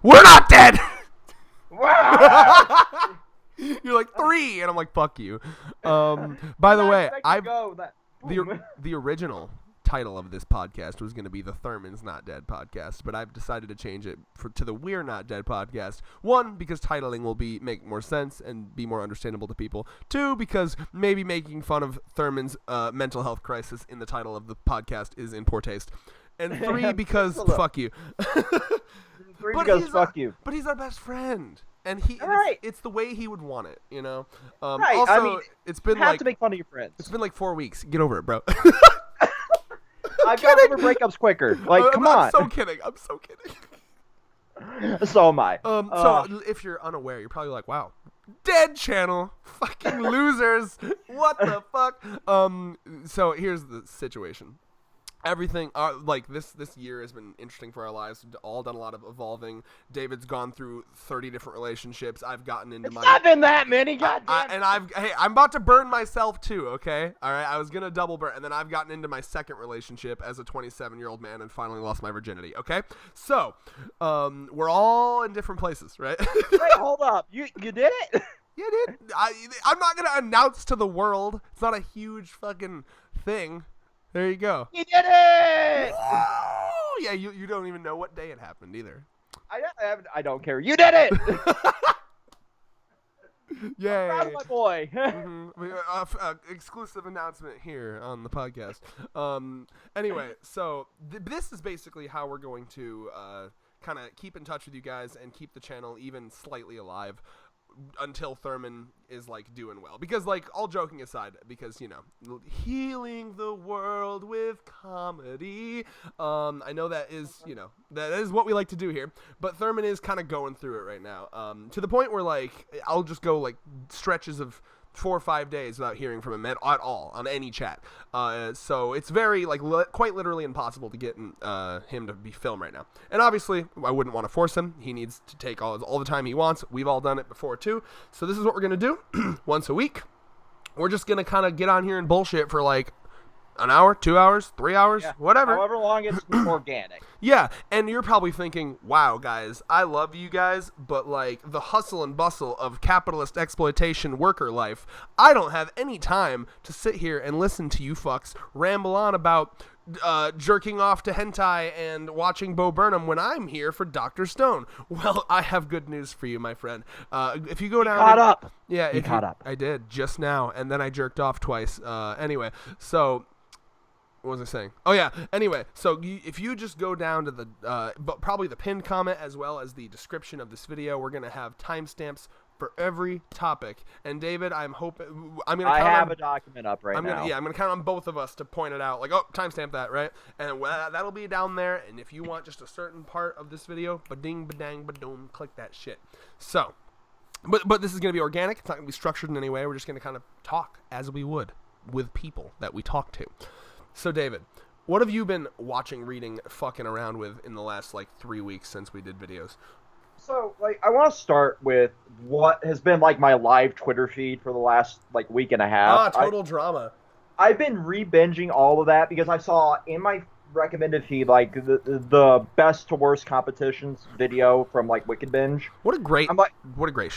We're not dead! Wow. You're like 3, and I'm like, fuck you. By the way, the original title of this podcast was going to be the Thurman's Not Dead podcast, but I've decided to change it to the We're Not Dead podcast. 1, because titling will make more sense and be more understandable to people. 2, because maybe making fun of Thurman's mental health crisis in the title of the podcast is in poor taste. And 3, because fuck you. 3, because fuck you. But he's our best friend. And it's the way he would want it, you know? Right. Also, I mean, it's been you have to make fun of your friends. It's been like 4 weeks. Get over it, bro. I've got over breakups quicker. Like, come on. I'm so kidding. So am I. So if you're unaware, you're probably like, wow, dead channel. Fucking losers. What the fuck? So here's the situation. Everything, like this year has been interesting for our lives. We've all done a lot of evolving. David's gone through 30 different relationships. I've gotten into It's not been that many, goddamn. I'm about to burn myself too. Okay, all right. I was gonna double burn, and then I've gotten into my second relationship as a 27-year-old man, and finally lost my virginity. Okay, so we're all in different places, right? Wait, hold up. You did it? Yeah, dude. I'm not gonna announce to the world. It's not a huge fucking thing. There you go. You did it! Whoa! Yeah, you don't even know what day it happened either. I don't care. You did it! Yay. I'm proud of my boy. Exclusive announcement here on the podcast. Anyway, so this is basically how we're going to kind of keep in touch with you guys and keep the channel even slightly alive until Thurman is like doing well, because like, all joking aside, because you know, healing the world with comedy, I know that is, you know, that is what we like to do here, but Thurman is kind of going through it right now, to the point where like I'll just go like stretches of 4 or 5 days without hearing from him at all on any chat. So it's very like quite literally impossible to get him to be filmed right now. And obviously, I wouldn't want to force him. He needs to take all the time he wants. We've all done it before too. So this is what we're gonna do once a week. We're just gonna kind of get on here and bullshit for like an hour, 2 hours, 3 hours, whatever. However long it's organic. Yeah, and you're probably thinking, wow, guys, I love you guys, but like the hustle and bustle of capitalist exploitation worker life, I don't have any time to sit here and listen to you fucks ramble on about jerking off to hentai and watching Bo Burnham when I'm here for Dr. Stone. Well, I have good news for you, my friend. If you go down... Caught up. Yeah, you caught up. I did, just now, and then I jerked off twice. Anyway, so... What was I saying? Oh, yeah. Anyway, so if you just go down to the, probably the pinned comment as well as the description of this video, we're going to have timestamps for every topic. And David, I'm hoping, I have a document up now. I'm going to count on both of us to point it out. Like, oh, timestamp that, right? And that'll be down there. And if you want just a certain part of this video, ba-ding, ba-dang, ba-doom, click that shit. So, but this is going to be organic. It's not going to be structured in any way. We're just going to kind of talk as we would with people that we talk to. So, David, what have you been watching, reading, fucking around with in the last, like, 3 weeks since we did videos? So, like, I want to start with what has been, like, my live Twitter feed for the last, like, week and a half. Total drama. I've been re-binging all of that because I saw in my recommended feed, like, the best to worst competitions video from, like, Wicked Binge. What a great show. What a great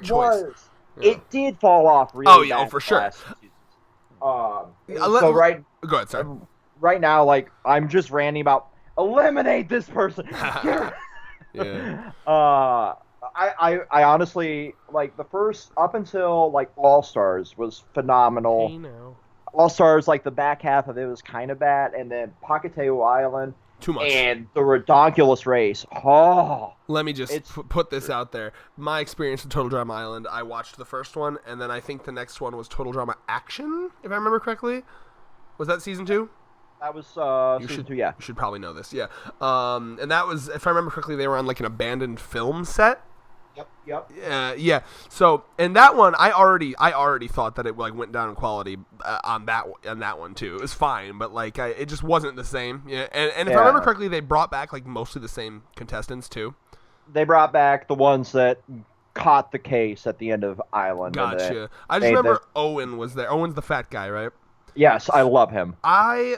choice. Yeah. It did fall off really bad for sure. So right, go ahead, sorry. Right now, like, I'm just ranting about eliminate this person. Yeah. I honestly, like, the first up until like All Stars was phenomenal. Hey, no. All Stars, like, the back half of it was kind of bad, and then Pocatello Island. Too much. And the Redonkulous Race. Oh. Let me just put this out there. My experience with Total Drama Island, I watched the first one, and then I think the next one was Total Drama Action, if I remember correctly. Was that season 2? That was season 2, yeah. You should probably know this, yeah. And that was, if I remember correctly, they were on like an abandoned film set. Yep. Yeah. So, and that one, I already thought that it like went down in quality on that one too. It was fine, but like it just wasn't the same. Yeah. And if I remember correctly, they brought back like mostly the same contestants too. They brought back the ones that caught the case at the end of Island. Gotcha. I just remember Owen was there. Owen's the fat guy, right? Yes, I love him. I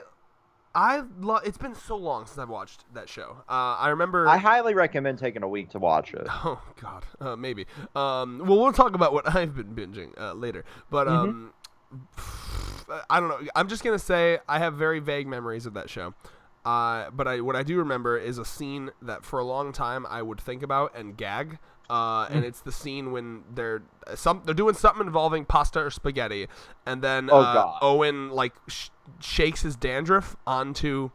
It's been so long since I've watched that show. I remember. I highly recommend taking a week to watch it. Oh God, maybe. Well, we'll talk about what I've been binging later. But I don't know. I'm just gonna say I have very vague memories of that show. But what I do remember is a scene that for a long time I would think about and gag. And it's the scene when they're doing something involving pasta or spaghetti, and then Owen like shakes his dandruff onto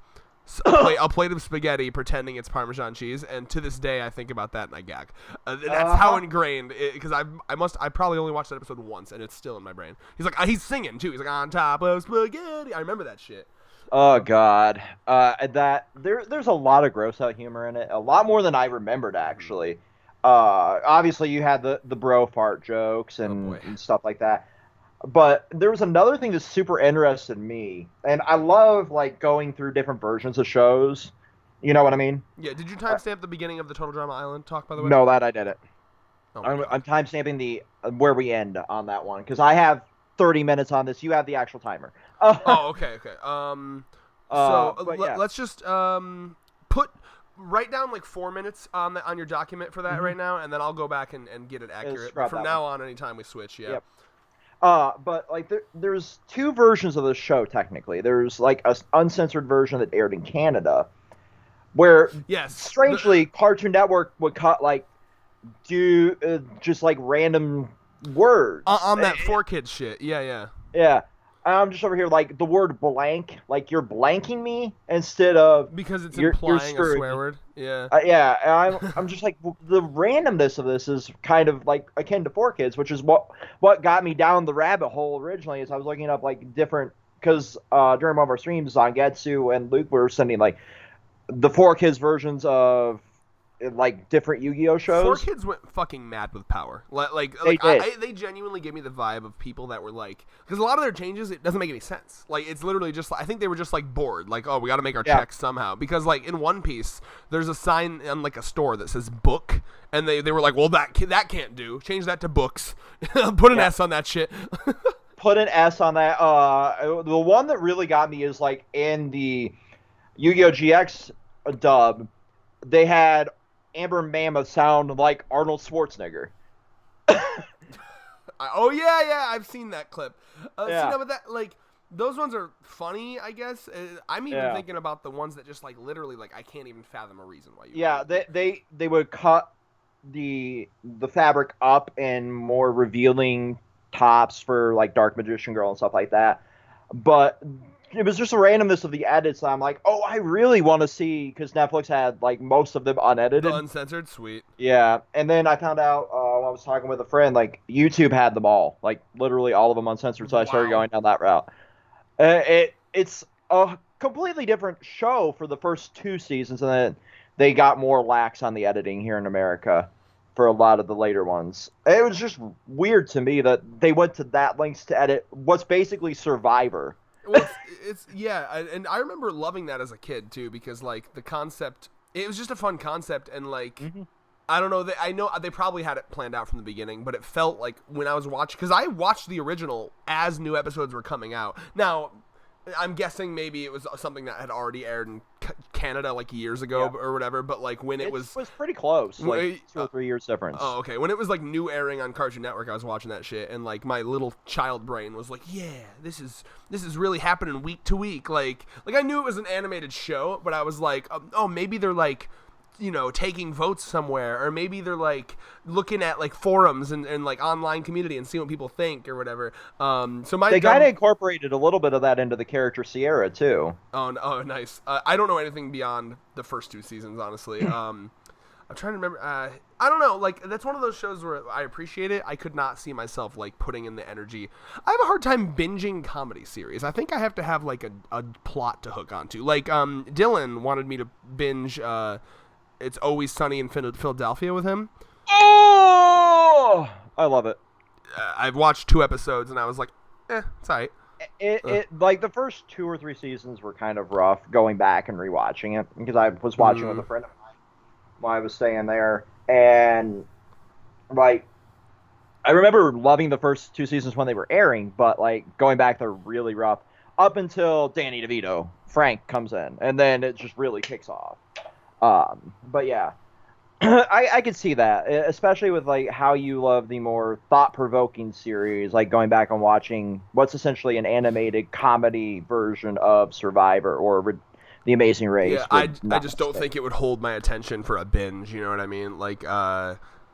a plate of spaghetti, pretending it's Parmesan cheese. And to this day, I think about that and I gag. That's how ingrained. Because I probably only watched that episode once, and it's still in my brain. He's like he's singing too. He's like on top of spaghetti. I remember that shit. Oh God, there's a lot of gross out humor in it. A lot more than I remembered actually. Obviously you had the bro fart jokes and stuff like that. But there was another thing that super interested me, and I love like going through different versions of shows. You know what I mean? Yeah. Did you timestamp the beginning of the Total Drama Island talk, by the way? No, that I didn't. Oh, I'm timestamping the where we end on that one because I have 30 minutes on this. You have the actual timer. Oh, okay. Let's just write down like 4 minutes on your document for that right now, and then I'll go back and get it accurate. But from now on, anytime we switch, yeah. Yep. But like there's two versions of the show technically. There's like a uncensored version that aired in Canada, where strangely Cartoon Network would cut like just like random words on that 4Kids shit. Yeah. I'm just over here like the word blank, like you're blanking me instead of because it's implying a swear word. Yeah. And I'm just like the randomness of this is kind of like akin to 4Kids, which is what got me down the rabbit hole originally. Is I was looking up like different because during one of our streams, Zangetsu and Luke were sending like the 4Kids versions of like different Yu-Gi-Oh shows. 4Kids went fucking mad with power. They genuinely gave me the vibe of people that were like, because a lot of their changes, it doesn't make any sense. Like it's literally just, I think they were just like bored. Like, oh, we got to make our checks somehow. Because like in One Piece, there's a sign on like a store that says book, and they were like, well, that can't do. Change that to books. Put an S on that shit. Put an S on that. The one that really got me is like in the Yu-Gi-Oh GX dub, they had Amber Mammoth sound like Arnold Schwarzenegger. Oh yeah, I've seen that clip. But that like those ones are funny, I guess. I'm even thinking about the ones that just like literally like I can't even fathom a reason why you. Yeah, they would cut the fabric up in more revealing tops for like Dark Magician Girl and stuff like that, but it was just a randomness of the edits. I'm like, oh, I really want to see, because Netflix had like most of them unedited. The uncensored, sweet. Yeah, and then I found out when I was talking with a friend, like YouTube had them all, like literally all of them uncensored. So I started going down that route. It's a completely different show for the first 2 seasons, and then they got more lax on the editing here in America for a lot of the later ones. It was just weird to me that they went to that lengths to edit what's basically Survivor. Well, and I remember loving that as a kid too, because like the concept, it was just a fun concept, and like I don't know, I know they probably had it planned out from the beginning, but it felt like when I was watching, because I watched the original as new episodes were coming out. Now I'm guessing maybe it was something that had already aired in Canada like years ago or whatever, but like when it was pretty close, like 2 or 3 years difference. Oh, okay. When it was like new airing on Cartoon Network, I was watching that shit, and like my little child brain was like, yeah, this is really happening week to week. Like I knew it was an animated show, but I was like, oh, maybe they're like, you know, taking votes somewhere, or maybe they're like looking at like forums and like online community and seeing what people think or whatever. They kind of incorporated a little bit of that into the character Sierra too. Oh, nice. I don't know anything beyond the first 2 seasons, honestly. I'm trying to remember. I don't know. Like that's one of those shows where I appreciate it. I could not see myself like putting in the energy. I have a hard time binging comedy series. I think I have to have like a plot to hook onto. Like Dylan wanted me to binge. It's Always Sunny in Philadelphia with him. Oh, I love it. I've watched 2 episodes and I was like, it's alright. It like the first 2 or 3 seasons were kind of rough going back and rewatching it, because I was watching with a friend of mine while I was staying there, and like I remember loving the first 2 seasons when they were airing, but like going back they're really rough. up until Danny DeVito, Frank comes in, and then it just really kicks off. But yeah, I could see that, especially with like how you love the more thought-provoking series, like going back and watching what's essentially an animated comedy version of Survivor or The Amazing Race. Yeah, I just don't think it would hold my attention for a binge. You know what I mean? Like,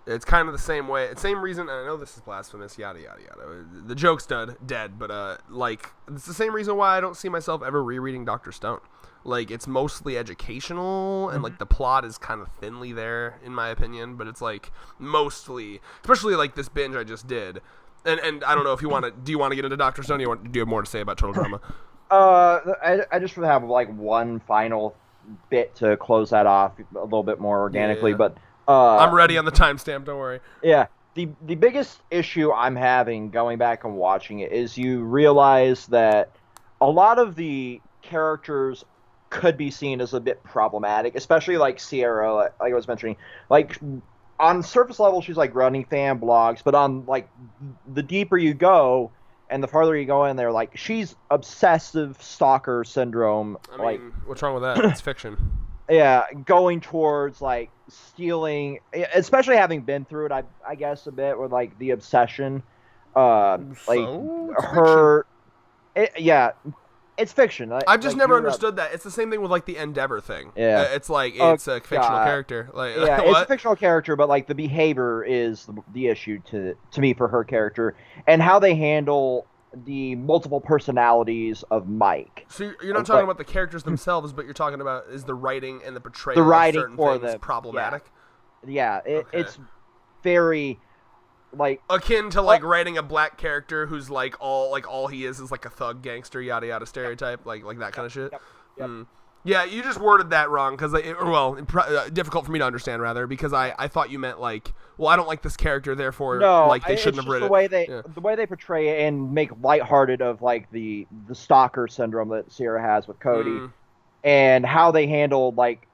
it's kind of the same way. Same reason. I know this is blasphemous. Yada yada yada. The joke's dead. But like, it's the same reason why I don't see myself ever rereading Dr. Stone. Like, it's mostly educational, and like the plot is kind of thinly there, in my opinion. But it's like mostly, especially like this binge I just did. And I don't know if you want to. Do you want to get into Dr. Stone? Do you have more to say about Total Drama? I just have like one final bit to close that off a little bit more organically, but I'm ready on the timestamp. Don't worry. Yeah, the biggest issue I'm having going back and watching it is you realize that a lot of the characters could be seen as a bit problematic, especially like Sierra, like I was mentioning. Like, on surface level, she's like running fan blogs, but on like the deeper you go and the farther you go in there, like, she's obsessive stalker syndrome. I mean, what's wrong with that? It's fiction. Yeah, going towards like stealing, especially having been through it, I guess a bit with like the obsession, like her. Yeah, it's fiction. I've just never understood that. It's the same thing with like the Endeavor thing. Yeah, it's like it's a fictional character. Like, yeah, it's a fictional character, but like the behavior is the issue to me for her character, and how they handle the multiple personalities of Mike. So you're not talking about the characters themselves, but you're talking about is the writing and the portrayal the writing of certain for things the problematic. Yeah, it's very like akin to like writing a black character who's like all he is like a thug gangster yada yada stereotype like that kind of shit. Yep. Yeah, you just worded that wrong because difficult for me to understand rather because I thought you meant like, well, I don't like this character, therefore like they shouldn't have written the way they portray it and make lighthearted of like the stalker syndrome that Sierra has with Cody, and how they handle like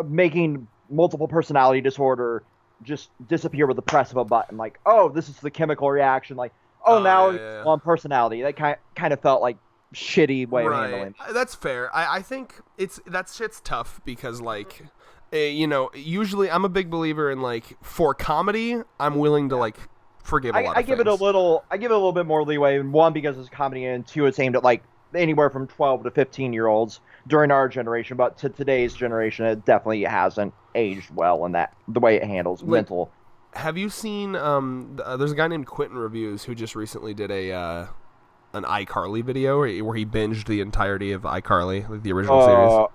making multiple personality disorder just disappear with the press of a button. Like, oh, this is the chemical reaction. Like, now it's one personality. That kind of felt like shitty way of handling. That's fair. I think that shit's tough because like, usually I'm a big believer in like for comedy I'm willing to like forgive a lot of things. I give it a little bit more leeway. One, because it's comedy, and two, it's aimed at like anywhere from 12 to 15-year-olds during our generation, but to today's generation it definitely hasn't aged well in that the way it handles mental. Have you seen there's a guy named Quentin Reviews who just recently did an iCarly video where he binged the entirety of iCarly, like the original series.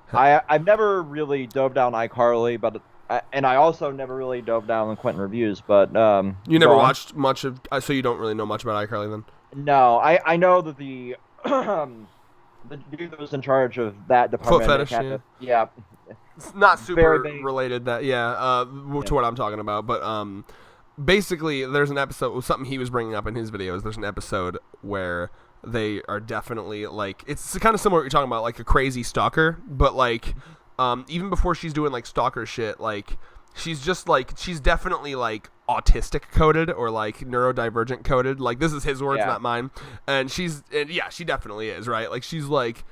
I've never really dove down iCarly, but and I also never really dove down on Quentin Reviews, but you never watched much of, so you don't really know much about iCarly then? No, I know that the dude that was in charge of that department, Foot Fetish, yeah. It's not super related that to what I'm talking about, but basically there's an episode, something he was bringing up in his videos, there's an episode where they are definitely like, it's kind of similar to what you're talking about, like a crazy stalker, but like even before she's doing like stalker shit, like she's definitely like autistic coded or like neurodivergent coded. Like, this is his words, not mine. And she definitely is, right? Like, she's like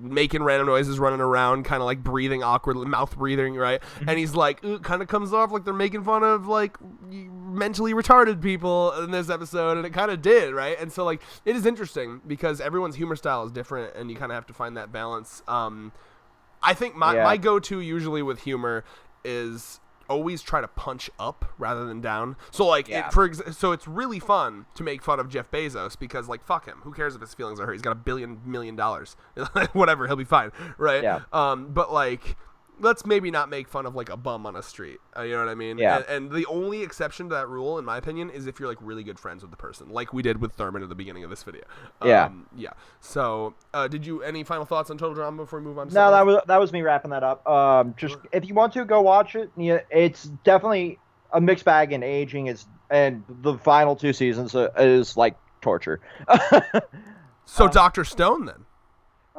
making random noises, running around, kind of like breathing awkwardly, mouth breathing, right? And he's like, kind of comes off like they're making fun of like mentally retarded people in this episode, and it kind of did, right? And so like, it is interesting because everyone's humor style is different, and you kind of have to find that balance. I think my go-to usually with humor is always try to punch up rather than down. So like, so it's really fun to make fun of Jeff Bezos because like, fuck him. Who cares if his feelings are hurt? He's got $1 billion. Whatever, he'll be fine, right? Yeah. But like, let's maybe not make fun of like a bum on a street. You know what I mean? Yeah. And the only exception to that rule, in my opinion, is if you're like really good friends with the person, like we did with Thurman at the beginning of this video. Yeah. So, any final thoughts on Total Drama before we move on? No, that was me wrapping that up. Just if you want to go watch it, it's definitely a mixed bag in aging. And the final 2 seasons is like torture. So Dr. Stone then.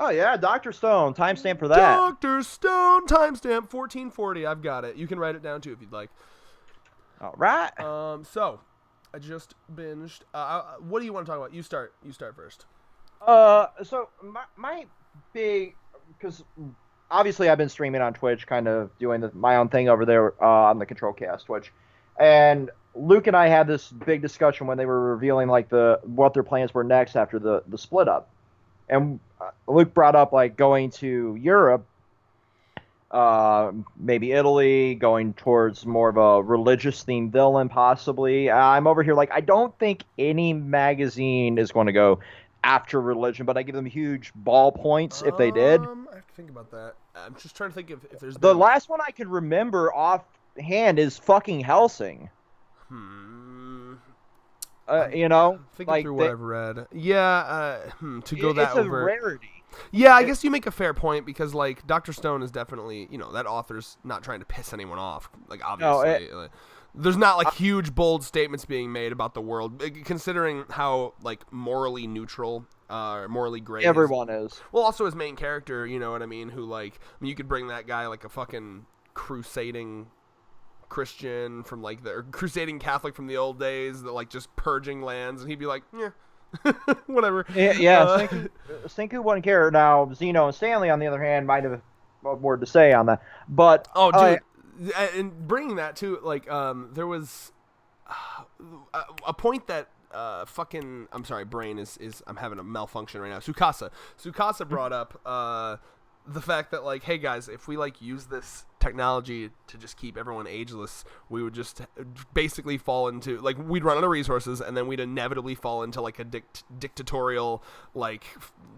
Oh, yeah, Dr. Stone. Timestamp for that. Dr. Stone, timestamp 1440. I've got it. You can write it down, too, if you'd like. All right. So, I just binged. What do you want to talk about? You start first. So my big, because obviously I've been streaming on Twitch, kind of doing my own thing over there on the Control Chaos Twitch, and Luke and I had this big discussion when they were revealing like what their plans were next after the split up, and Luke brought up like going to Europe, maybe Italy, going towards more of a religious themed villain, possibly. I'm over here like I don't think any magazine is going to go after religion, but I give them huge ball points if they did. I have to think about that. I'm just trying to think if there's the last one I can remember offhand is fucking Helsing. You know, thinking like through what I've read. Yeah, to go that it's over. a rarity. Yeah, I guess you make a fair point because, like, Dr.Stone is definitely, that author's not trying to piss anyone off. Like, obviously, there's not like huge bold statements being made about the world, considering how like morally neutral, morally gray everyone is. Well, also his main character, you know what I mean? Who you could bring that guy like a fucking crusading Christian from like or crusading Catholic from the old days that like just purging lands, and he'd be like, yeah. Whatever. Yeah, Senku wouldn't care. Now, Zeno and Stanley, on the other hand, might have a word to say on that. But dude, and bringing that to like, there was a point that fucking I'm sorry, brain is I'm having a malfunction right now. Sukasa brought up the fact that like, hey guys, if we like use this technology to just keep everyone ageless, we would just basically fall into like we'd run out of resources, and then we'd inevitably fall into like a dictatorial like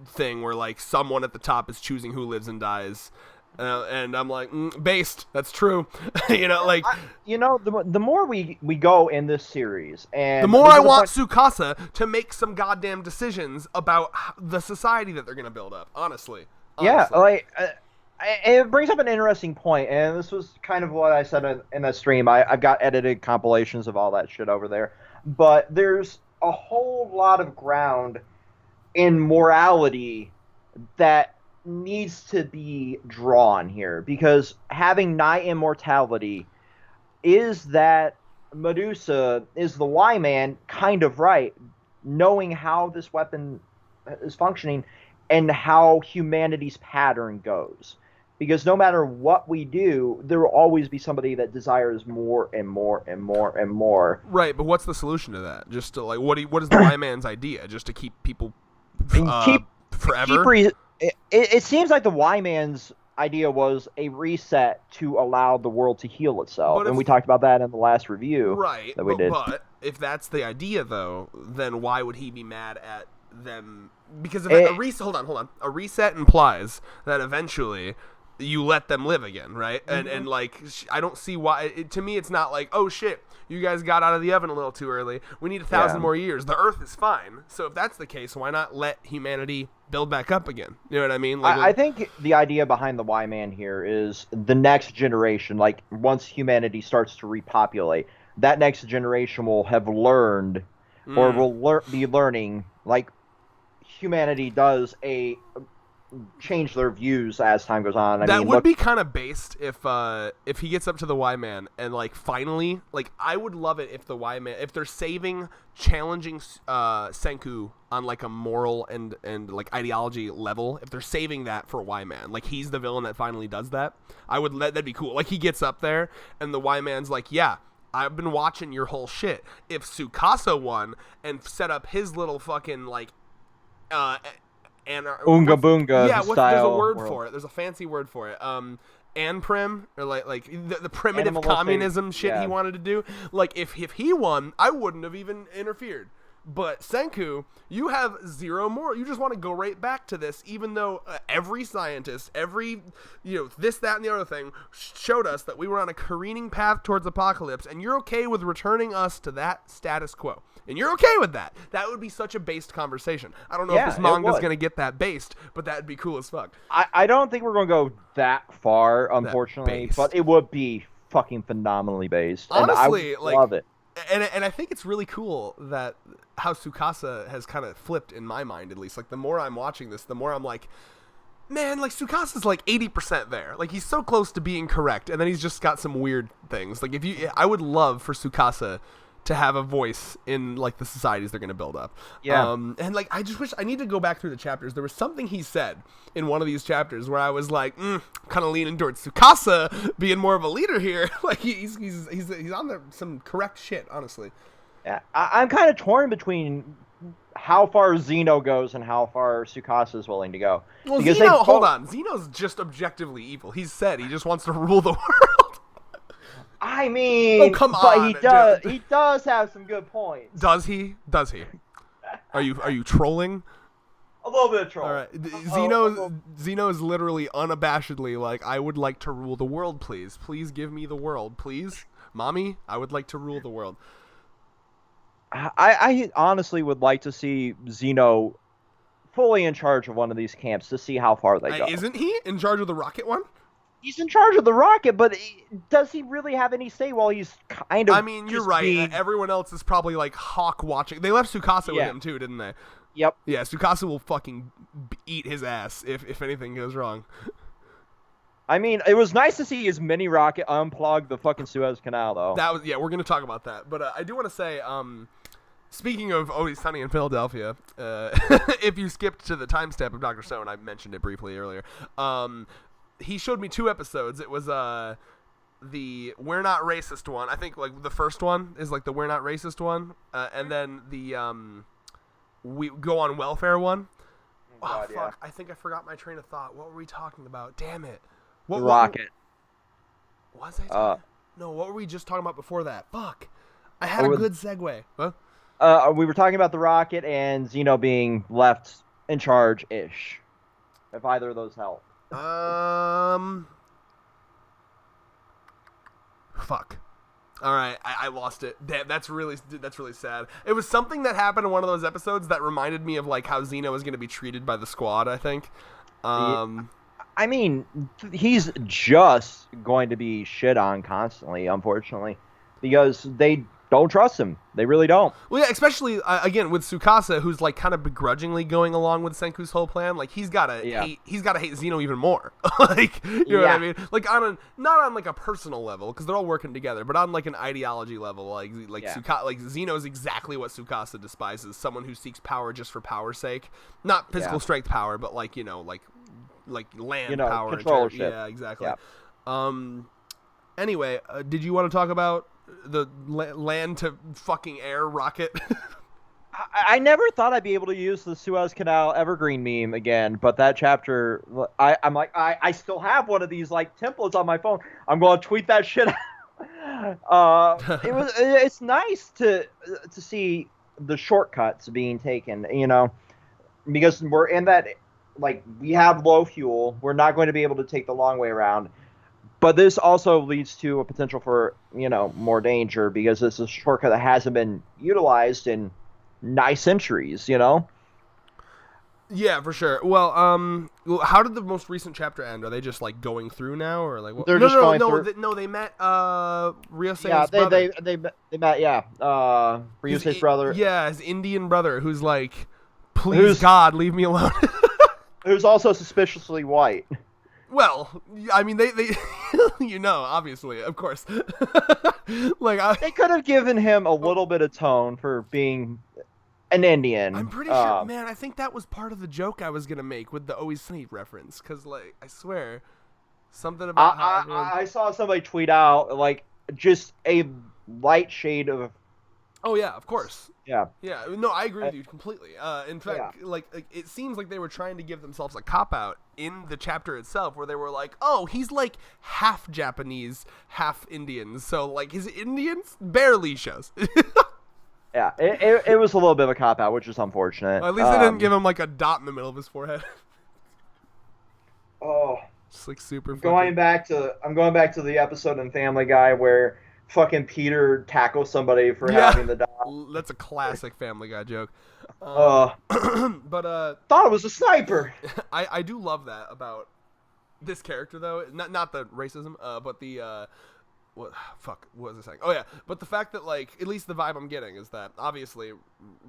thing where like someone at the top is choosing who lives and dies. And I'm like, based. That's true. Like the more we go in this series, and the more I want Tsukasa to make some goddamn decisions about the society that they're gonna build up. Honestly. Yeah, like it brings up an interesting point, and this was kind of what I said in that stream. I've got edited compilations of all that shit over there, but there's a whole lot of ground in morality that needs to be drawn here, because having nigh immortality, is that Medusa, is the Y-Man kind of right, knowing how this weapon is functioning and how humanity's pattern goes? Because no matter what we do, there will always be somebody that desires more and more and more and more. Right, but what's the solution to that? Just to like, what is the Y-Man's idea? Just to keep people forever? It seems like the Y-Man's idea was a reset to allow the world to heal itself, and we talked about that in the last review. Right, that we did. But if that's the idea, though, then why would he be mad at them? Because if hold on. A reset implies that eventually you let them live again, right? Mm-hmm. And like, I don't see why. To me, it's not like, oh shit, you guys got out of the oven a little too early. We need 1,000 more years. The Earth is fine. So if that's the case, why not let humanity build back up again? You know what I mean? Like, I think the idea behind the Y-Man here is the next generation. Like, once humanity starts to repopulate, that next generation will have learned, or will be learning, like humanity does change their views as time goes on. That would be kind of based if he gets up to the Y-Man and like finally, like, I would love it if the Y-Man, if they're challenging Senku on like a moral and like ideology level, if they're saving that for Y-Man, like he's the villain that finally does that, that'd be cool. Like he gets up there and the Y-Man's like, yeah, I've been watching your whole shit. If Tsukasa won and set up his little fucking like and Oonga Boonga. Yeah, there's a word for it. There's a fancy word for it. Anprim, or like the primitive communism shit he wanted to do. Like if he won, I wouldn't have even interfered. But Senku, you have zero more. You just want to go right back to this, even though every scientist, every this, that, and the other thing showed us that we were on a careening path towards apocalypse, and you're okay with returning us to that status quo. And you're okay with that. That would be such a based conversation. I don't know if this manga's going to get that based, but that'd be cool as fuck. I don't think we're going to go that far, unfortunately, but it would be fucking phenomenally based. Honestly, and I love it. And I think it's really cool that how Tsukasa has kind of flipped in my mind, at least. Like, the more I'm watching this, the more I'm like, man, like, Tsukasa's like 80% there. Like, he's so close to being correct, and then he's just got some weird things. Like, I would love for Tsukasa to have a voice in like the societies they're going to build up. Yeah. And like I just wish I need to go back through the chapters. There was something he said in one of these chapters where I was like, kind of leaning towards Tsukasa being more of a leader here. Like he's on some correct shit, honestly. Yeah, I'm kind of torn between how far Zeno goes and how far Tsukasa is willing to go. Well, because Zeno, hold on. Zeno's just objectively evil. He said he just wants to rule the world. I mean, oh, come but on, he does have some good points. Does he? Are you trolling? A little bit of troll. All right. Zeno is literally unabashedly like, I would like to rule the world, please. Please give me the world, please. Mommy, I would like to rule the world. I honestly would like to see Zeno fully in charge of one of these camps to see how far they go. Isn't he in charge of the rocket one? He's in charge of the rocket, but does he really have any say while he's kind of... I mean, you're right. Everyone else is probably like hawk watching. They left Tsukasa with him too, didn't they? Yep. Yeah, Tsukasa will fucking eat his ass if anything goes wrong. I mean, it was nice to see his mini rocket unplug the fucking Suez Canal, though. We're gonna talk about that, but I do want to say, speaking of Always Sunny in Philadelphia, if you skipped to the timestamp of Dr. Stone, I mentioned it briefly earlier. He showed me 2 episodes. It was the We're Not Racist one. I think like the first one is like the We're Not Racist one, and then the We Go on Welfare one. Oh, fuck! Yeah. I think I forgot my train of thought. What were we talking about? Damn it! The rocket. Was I talking? No, what were we just talking about before that? Fuck! I had a good segue. Huh? We were talking about the rocket and Zeno being left in charge-ish. If either of those help. Fuck. All right, I lost it. Damn, that's really sad. It was something that happened in one of those episodes that reminded me of like how Zeno was going to be treated by the squad, I think. I mean, he's just going to be shit on constantly, unfortunately, because they don't trust him. They really don't. Well, yeah, especially again with Tsukasa, who's like kind of begrudgingly going along with Senku's whole plan. Like he's gotta hate Zeno even more. Like you know what I mean? Like not on like a personal level because they're all working together, but on like an ideology level. Like Zeno's exactly what Tsukasa despises: someone who seeks power just for power's sake, not physical strength power, but like like land power, controllership. Yeah, exactly. Yeah. Anyway, did you want to talk about the land to fucking air rocket? I never thought I'd be able to use the Suez Canal evergreen meme again, but that chapter, I'm like, I still have one of these like templates on my phone. I'm going to tweet that shit out. It's nice to see the shortcuts being taken, because we're in that, like, we have low fuel. We're not going to be able to take the long way around. But this also leads to a potential for, more danger because this is a shortcut that hasn't been utilized in nigh centuries, Yeah, for sure. Well, how did the most recent chapter end? Are they just like going through now, or like what? They're just going through. No, they met Ryuse's brother. They met. Yeah, Ryuse's brother. Yeah, his Indian brother, who's like, please God, leave me alone. Who's also suspiciously white. Well, I mean, they obviously, of course. They could have given him a little bit of tone for being an Indian. I'm pretty sure, man. I think that was part of the joke I was gonna make with the Always Sunny reference, because, like, I swear, something about I saw somebody tweet out like just a light shade of. Oh yeah, of course. Yeah. Yeah. No, I agree with you completely. In fact, like it seems like they were trying to give themselves a cop out in the chapter itself, where they were like, "Oh, he's like half Japanese, half Indian, so like his Indians barely shows." Yeah, it was a little bit of a cop out, which is unfortunate. Well, at least they didn't give him like a dot in the middle of his forehead. Oh, it's like super. I'm going back to the episode in Family Guy where fucking Peter tackles somebody for having the dot. That's a classic Family Guy joke. But thought it was a sniper. I do love that about this character though. Not the racism, but the what was I saying? Oh yeah, but the fact that like at least the vibe I'm getting is that obviously,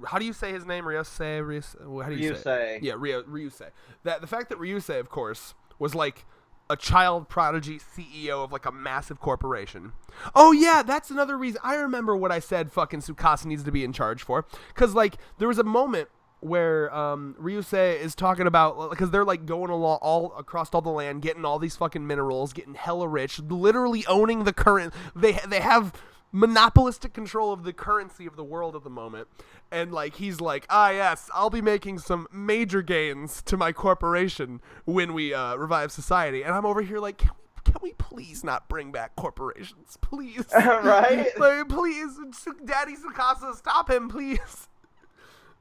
how do you say his name? Ryusei? How do you say it? Yeah, Ryusei. That the fact that Ryusei, of course, was like a child prodigy CEO of like a massive corporation. Oh yeah, that's another reason. I remember what I said fucking Tsukasa needs to be in charge for. Because like there was a moment where Ryusei is talking about, because they're like going along all across all the land, getting all these fucking minerals, getting hella rich, literally owning the current. They have monopolistic control of the currency of the world at the moment. And like he's like, yes, I'll be making some major gains to my corporation when we revive society. And I'm over here like, can we please not bring back corporations, please? Right? Like, please, Daddy Tsukasa, stop him, please.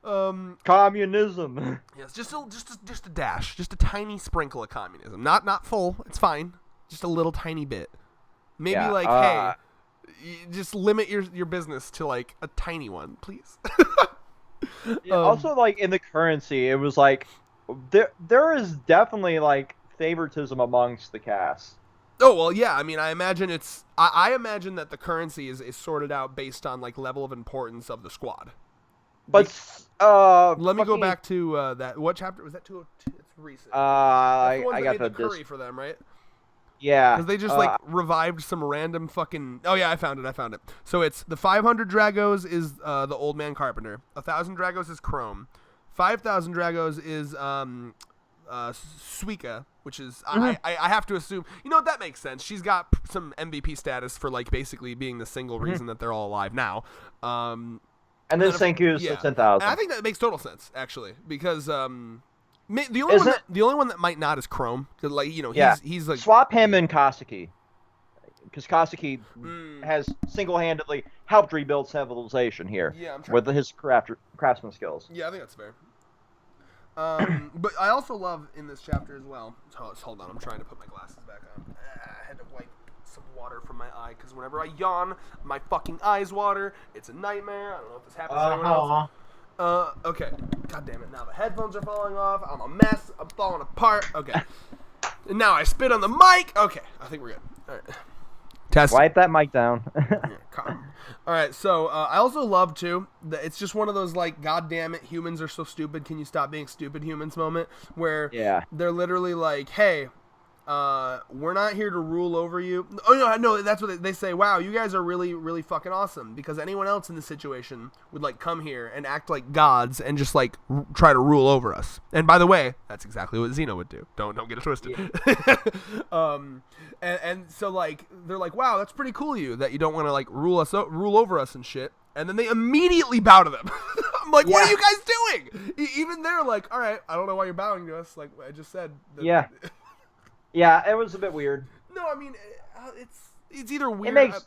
Communism. Yes, just a dash, just a tiny sprinkle of communism. Not full. It's fine. Just a little tiny bit. Maybe hey. Just limit your business to like a tiny one, please. Also, like in the currency, it was like there is definitely like favoritism amongst the cast. Oh well, yeah. I mean, I imagine I imagine that the currency is sorted out based on like level of importance of the squad. But let me go back to that. What chapter was that? 202. It's recent. I got the curry for them, right? Yeah, because they just like revived some random fucking. Oh yeah, I found it. So it's the 500 Dragos is the old man carpenter. 1,000 Dragos is Chrome. 5,000 Dragos is Suika, which is I have to assume. You know what, that makes sense. She's got some MVP status for like basically being the single reason that they're all alive now. And then Senku is 10,000. I think that makes total sense actually, because the only one that might not is Chrome. Cause like he's like, swap him and Kaseki, because Kaseki has single-handedly helped rebuild civilization here with his craftsman skills. Yeah, I think that's fair. But I also love in this chapter as well. Hold on, I'm trying to put my glasses back on. I had to wipe some water from my eye because whenever I yawn, my fucking eyes water. It's a nightmare. I don't know if this happens to anyone else. Okay. God damn it. Now the headphones are falling off. I'm a mess. I'm falling apart. Okay. And now I spit on the mic. Okay. I think we're good. All right. Test. Wipe that mic down. All right. So I also love, too, that it's just one of those, like, God damn it, humans are so stupid. Can you stop being stupid humans moment? Where they're literally like, hey, we're not here to rule over you. Oh, no, that's what they say. Wow, you guys are really, really fucking awesome. Because anyone else in this situation would, like, come here and act like gods and just, like, try to rule over us. And by the way, that's exactly what Xeno would do. Don't get it twisted. Yeah. And so, like, they're like, wow, that's pretty cool of you that you don't want to, like, rule over us and shit. And then they immediately bow to them. I'm like, what are you guys doing? Even they're like, all right, I don't know why you're bowing to us. Like I just said. Yeah, it was a bit weird. No, I mean, it's either weird. It makes...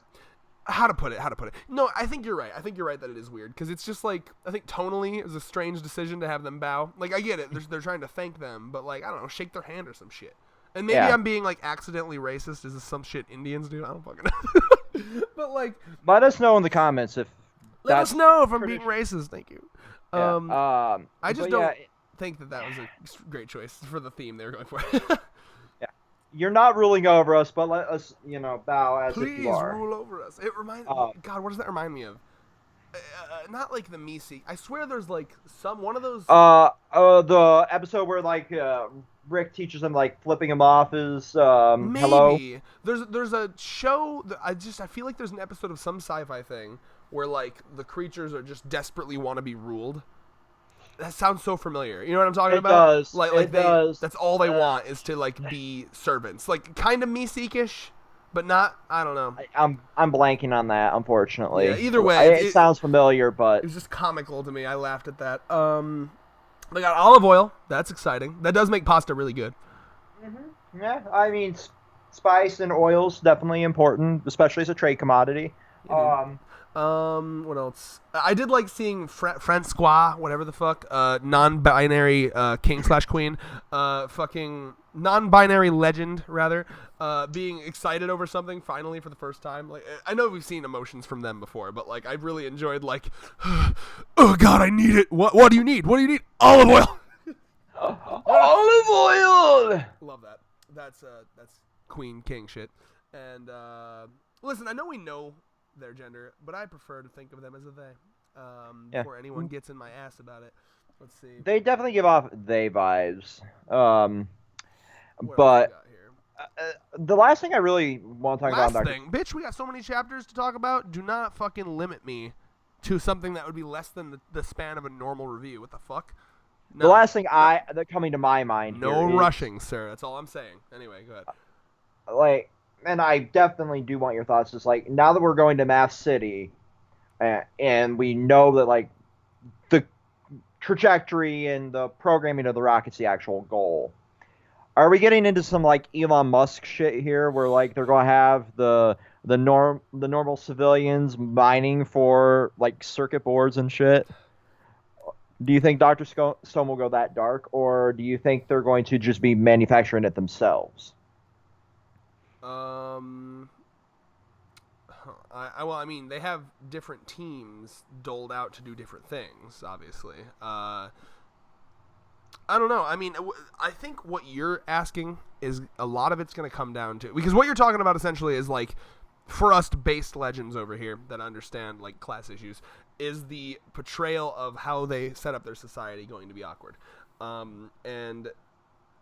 How to put it? No, I think you're right. I think you're right that it is weird because it's just like, I think tonally it was a strange decision to have them bow. Like, I get it. They're trying to thank them, but like, I don't know, shake their hand or some shit. And maybe I'm being like accidentally racist. Is this some shit Indians do? I don't fucking know. But like, let us know in the comments if. Let us know if I'm being racist. Thank you. I just don't think that was a great choice for the theme they were going for. You're not ruling over us, but let us, bow as if you are. Please rule over us. It reminds God, what does that remind me of? Not like the Misi. I swear there's like one of those. The episode where like Rick teaches them like flipping him off is maybe. Hello. There's a show that I feel like there's an episode of some sci-fi thing where like the creatures are just desperately want to be ruled. That sounds so familiar. You know what I'm talking about? It does. It does. That's all they want is to like be servants, like kind of Meeseekish, but not. I don't know. I'm blanking on that, unfortunately. Yeah, either way, it sounds familiar, but it was just comical to me. I laughed at that. They got olive oil. That's exciting. That does make pasta really good. Mm-hmm. Yeah, I mean, spice and oils definitely important, especially as a trade commodity. What else? I did like seeing Francois, whatever the fuck, non-binary king/queen, fucking non-binary legend rather, being excited over something finally for the first time. Like, I know we've seen emotions from them before, but like I really enjoyed like, oh god, I need it. What do you need? What do you need? Olive oil. Olive oil. Love that. That's queen king shit. And listen, I know we know their gender, but I prefer to think of them as a they. Before anyone gets in my ass about it. Let's see. They definitely give off they vibes. But The last thing I really want to talk about, Last thing, bitch, we got so many chapters to talk about. Do not fucking limit me to something that would be less than the span of a normal review. What the fuck? No. The last thing that coming to my mind No here rushing, sir. That's all I'm saying. Anyway, go ahead. like, and I definitely do want your thoughts. Is like, now that we're going to Math City, and we know that like the trajectory and the programming of the rocket's the actual goal. Are we getting into some like Elon Musk shit here, where like they're gonna have the normal civilians mining for like circuit boards and shit? Do you think Dr. Stone will go that dark, or do you think they're going to just be manufacturing it themselves? I mean, they have different teams doled out to do different things, obviously. I don't know. I mean, I think what you're asking is a lot of it's going to come down to, because what you're talking about essentially is like, for us based legends over here that understand like class issues, is the portrayal of how they set up their society going to be awkward. And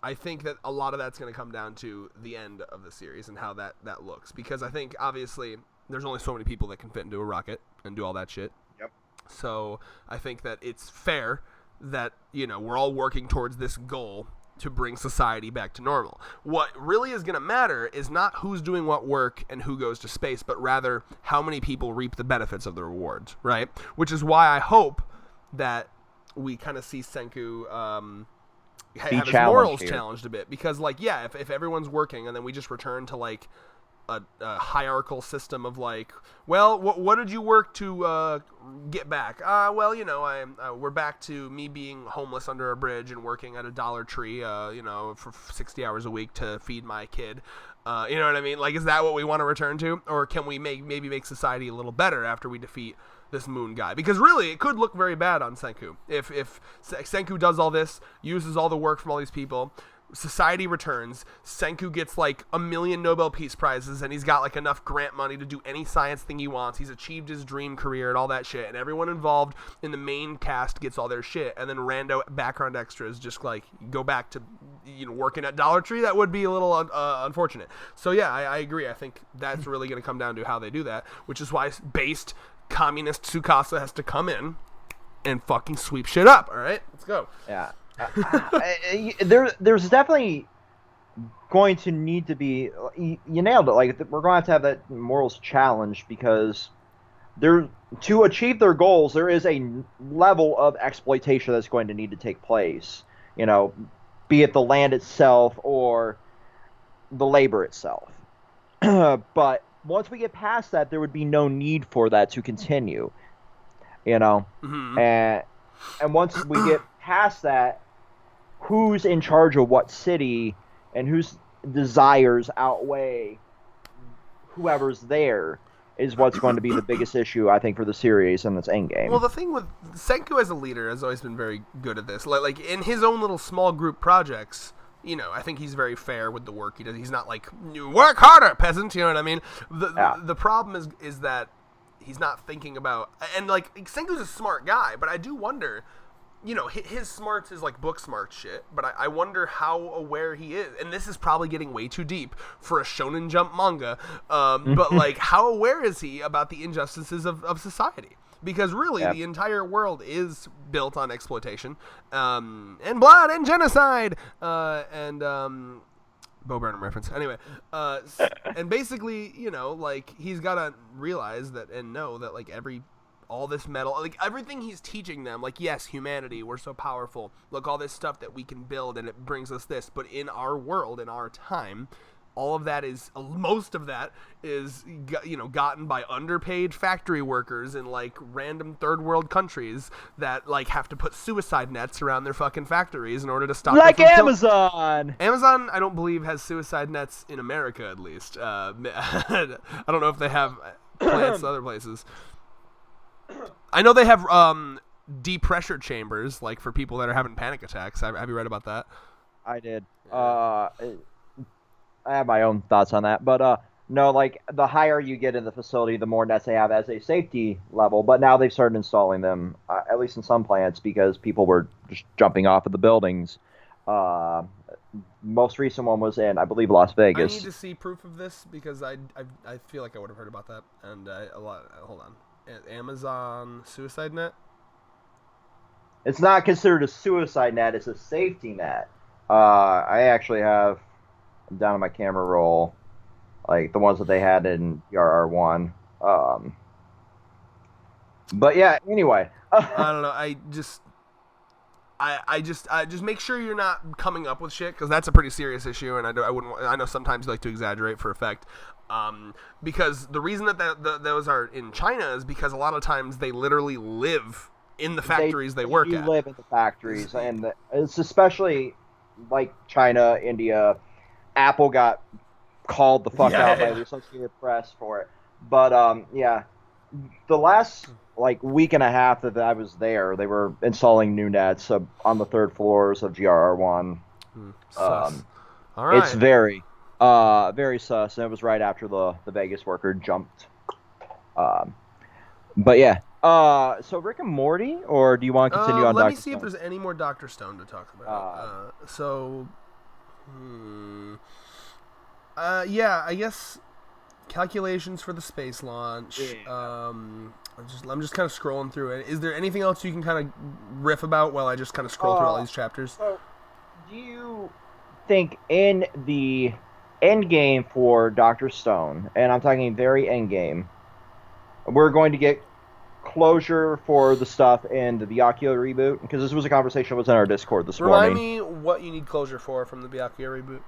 I think that a lot of that's going to come down to the end of the series and how that looks, because I think obviously there's only so many people that can fit into a rocket and do all that shit. Yep. So I think that it's fair that, you know, we're all working towards this goal to bring society back to normal. What really is going to matter is not who's doing what work and who goes to space, but rather how many people reap the benefits of the rewards, right? Which is why I hope that we kind of see Senku have his morals challenged a bit, because like, yeah, if everyone's working and then we just return to like a hierarchical system of like, well, what did you work to get back? Well, you know, we're back to me being homeless under a bridge and working at a Dollar Tree, you know, for 60 hours a week to feed my kid. You know what I mean? Like, is that what we want to return to? Or can we maybe make society a little better after we defeat this moon guy? Because really, it could look very bad on Senku. If Senku does all this, uses all the work from all these people, society returns, Senku gets like 1 million Nobel Peace Prizes, and he's got like enough grant money to do any science thing he wants. He's achieved his dream career and all that shit, and everyone involved in the main cast gets all their shit, and then rando background extras just like go back to, you know, working at Dollar Tree. That would be a little unfortunate. So yeah, I agree. I think that's really going to come down to how they do that, which is why based communist Tsukasa has to come in and fucking sweep shit up. All right, let's go. Yeah. There's definitely going to need to be, you nailed it, like we're going to have that morals challenge, because to achieve their goals there is a level of exploitation that's going to need to take place, you know, be it the land itself or the labor itself. But once we get past that, there would be no need for that to continue, you know. Mm-hmm. And once we get past that, who's in charge of what city and whose desires outweigh whoever's there is what's going to be the biggest issue, I think, for the series and its endgame. Well, the thing with Senku as a leader has always been very good at this. Like in his own little small group projects, you know, I think he's very fair with the work he does. He's not like, you work harder, peasant, you know what I mean? The problem is that he's not thinking about, and like Senku's a smart guy, but I do wonder, you know, his smarts is like book smart shit, but I wonder how aware he is, and this is probably getting way too deep for a Shonen Jump manga, but like, how aware is he about the injustices of society? Because really, the entire world is built on exploitation, and blood and genocide, and Bo Burnham reference. Anyway, and basically, you know, like, he's got to realize that and know that, like, all this metal, like, everything he's teaching them, like, yes, humanity, we're so powerful, look, all this stuff that we can build and it brings us this, but in our world, in our time, all of that is, most of that is, you know, gotten by underpaid factory workers in like random third world countries that like have to put suicide nets around their fucking factories in order to stop like Amazon. Amazon, I don't believe, has suicide nets in America, at least. I don't know if they have plants other places. I know they have depressure chambers, like for people that are having panic attacks. Have you read about that? I did. I have my own thoughts on that, but no, like, the higher you get in the facility, the more nets they have as a safety level. But now they've started installing them, at least in some plants, because people were just jumping off of the buildings. most recent one was in, I believe, Las I Vegas. need to see proof of this because I feel like I would have heard about that. And a lot. Hold on. Amazon Suicide Net. It's not considered a suicide net; it's a safety net. I actually have down on my camera roll, like the ones that they had in RR1. But yeah, anyway. I don't know. I just make sure you're not coming up with shit because that's a pretty serious issue, and I wouldn't. I know sometimes you like to exaggerate for effect, because the reason that those are in China is because a lot of times they literally live in the factories they work at. Live in the factories, and it's especially like China, India. Apple got called the fuck out by the Associated Press for it, but yeah, the last like week and a half that I was there, they were installing new nets on the third floors of GRR1. All right. It's very sus, and it was right after the Vegas worker jumped. But yeah. So Rick and Morty, or do you want to continue on? Let Dr. me see Stone? if there's any more Dr. Stone to talk about. Yeah, I guess calculations for the space launch. Yeah. I'm just kind of scrolling through it. Is there anything else you can kind of riff about while I just kind of scroll through all these chapters? So, do you think in the end game for Dr. Stone, and I'm talking very end game, we're going to get closure for the stuff in the Byakuya reboot? Because this was a conversation that was in our Discord this morning. Remind me what you need closure for from the Byakuya reboot.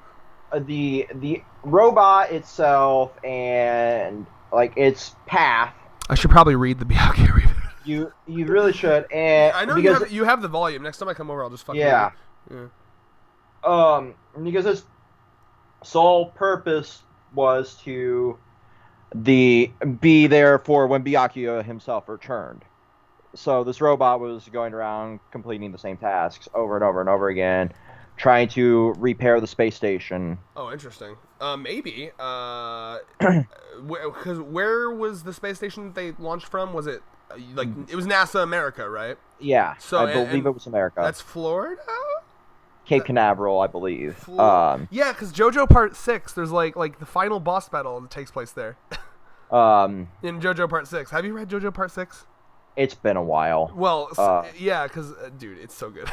The robot itself and like its path. I should probably read the Byakuya reboot. You really should. And I know you have the volume. Next time I come over, I'll just fucking read it. Yeah. Because its sole purpose was to be there for when Byakuya himself returned. So this robot was going around completing the same tasks over and over and over again, trying to repair the space station. Oh, interesting. Maybe. Because where was the space station that they launched from? Was it like it was NASA America, right? Yeah. So I believe it was America. That's Florida. Cape Canaveral, I believe. Yeah, because JoJo Part 6, there's like the final boss battle that takes place there. In JoJo Part 6. Have you read JoJo Part 6? It's been a while. Well, yeah, because, dude, it's so good.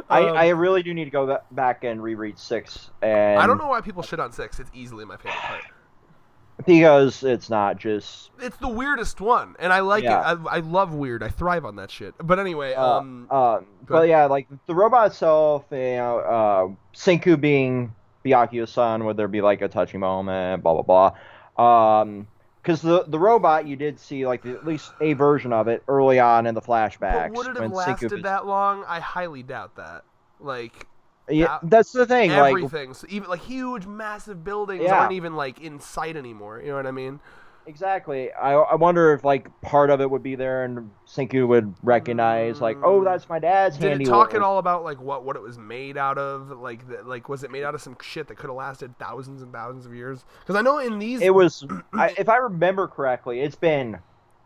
I really do need to go back and reread 6. And I don't know why people shit on 6. It's easily my favorite part. Because it's not just... It's the weirdest one, and I like it. I love weird. I thrive on that shit. But anyway, but yeah, like, the robot itself, you know, Senku being Byakuya's son, would there be, like, a touching moment, blah, blah, blah. Because the robot, you did see, like, at least a version of it early on in the flashbacks. But would it have lasted that long? I highly doubt that. Like... Yeah, that's the thing. Everything, so even like huge, massive buildings aren't even like in sight anymore. You know what I mean? Exactly. I wonder if like part of it would be there, and Senku would recognize like, oh, that's my dad's handiwork. Did it talk at all about like what it was made out of? Like was it made out of some shit that could have lasted thousands and thousands of years? Because I know in these, it was. If I remember correctly, it's been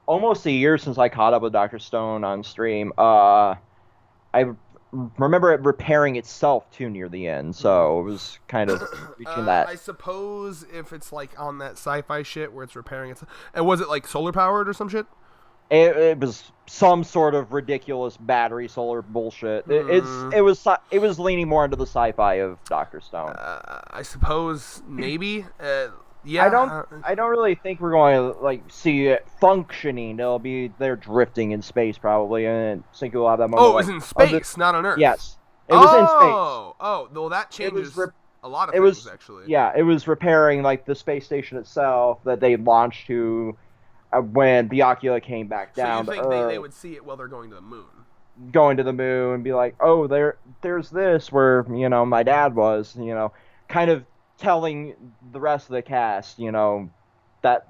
almost a year since I caught up with Dr. Stone on stream. I remember it repairing itself too near the end, so it was kind of reaching that. I suppose if it's like on that sci-fi shit where it's repairing itself, and was it like solar powered or some shit? It was some sort of ridiculous battery solar bullshit. It was leaning more into the sci-fi of Dr. Stone. I suppose maybe. Yeah, I don't really think we're going to like see it functioning. It'll be they're drifting in space probably, and Senku will have that moment. Oh, it was in space, not on Earth. Yes, it was in space. Oh, well, that changes a lot of things actually. Yeah, it was repairing like the space station itself that they launched to when Byakuya came back down. So you think they would see it while they're going to the moon? Going to the moon and be like, oh, there's this where my dad was, kind of telling the rest of the cast, that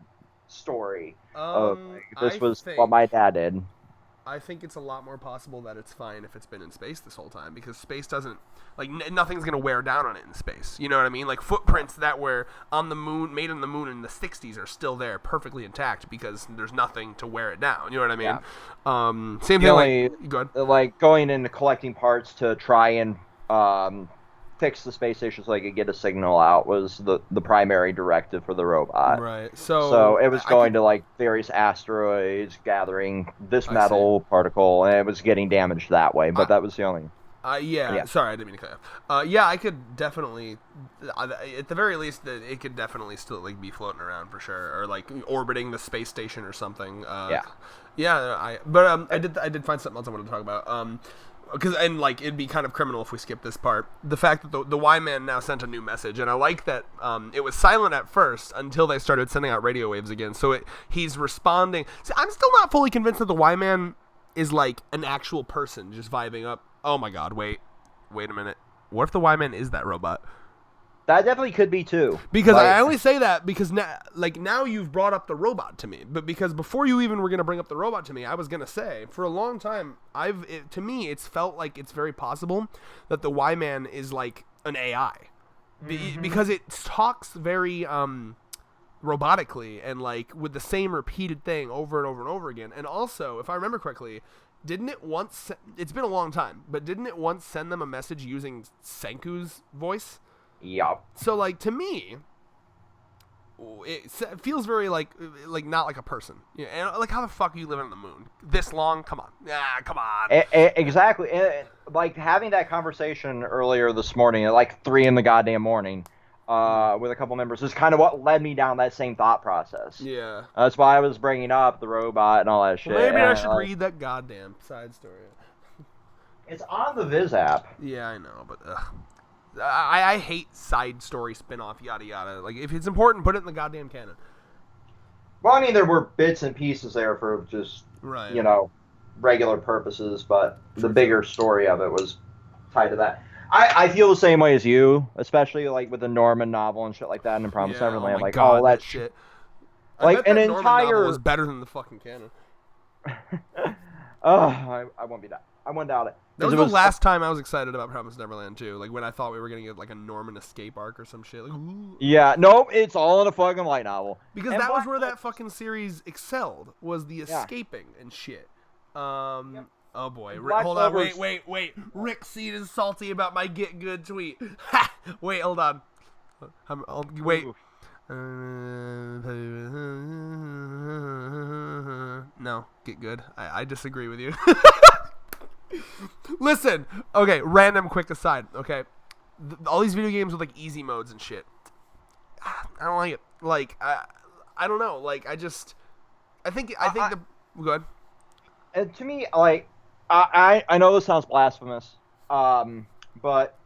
story of this was what my dad did. I think it's a lot more possible that it's fine if it's been in space this whole time, because space doesn't nothing's gonna wear down on it in space. You know what I mean? Like footprints that were on the moon, made on the moon in the '60s, are still there, perfectly intact, because there's nothing to wear it down. You know what I mean? Yeah. Same thing. Go ahead. Like going into collecting parts to try and fix the space station so they could get a signal out was the primary directive for the robot. Right. So it was going to like various asteroids, gathering this metal particle, and it was getting damaged that way. But that was the only. Yeah. Sorry, I didn't mean to cut off. Yeah, I could definitely, at the very least, it could definitely still like be floating around for sure, or like orbiting the space station or something. Yeah. I did find something else I wanted to talk about. Because it'd be kind of criminal if we skip this part. The fact that the Y-Man now sent a new message, and I like that it was silent at first until they started sending out radio waves again. So he's responding. See, I'm still not fully convinced that the Y-Man is like an actual person just vibing up. Oh my God! Wait a minute. What if the Y-Man is that robot? That definitely could be too. Because I only say that because now you've brought up the robot to me. But because before you even were going to bring up the robot to me, I was going to say for a long time to me it's felt like it's very possible that the Y-Man is like an AI because it talks very robotically and like with the same repeated thing over and over and over again. And also, if I remember correctly, didn't it once? It's been a long time, but didn't it once send them a message using Senku's voice? Yup. So, like, to me, it feels very, like not like a person. Yeah, and, like, how the fuck are you living on the moon? This long? Come on. Come on. Exactly. Like, having that conversation earlier this morning at, like, 3 in the goddamn morning with a couple members is kind of what led me down that same thought process. Yeah. That's why I was bringing up the robot and all that shit. Well, maybe I should read that goddamn side story. It's on the Viz app. Yeah, I know, but... I hate side story spin-off yada yada. Like, if it's important, put it in the goddamn canon. Well, I mean, there were bits and pieces there for just, regular purposes, but the bigger story of it was tied to that. I feel the same way as you, especially, like, with the Norman novel and shit like that in The Promised Neverland. Oh my like, God, all that shit. Like, I bet that Norman novel was better than the fucking canon. I won't be that. I won't doubt it. That was the last time I was excited about Promised Neverland too. Like when I thought we were gonna get like a Norman escape arc or some shit. Like, ooh. Yeah, nope, it's all in a fucking light novel. Because that was where that fucking series excelled, was the escaping and shit. Oh boy, hold on, wait. Rick Seed is salty about my get good tweet. Ha! Wait, hold on. Wait. No, get good. I disagree with you. Listen, okay, random quick aside, okay? All these video games with, like, easy modes and shit. I don't like it. Like, I don't know. Like, I think go ahead. And to me, like, I know this sounds blasphemous, but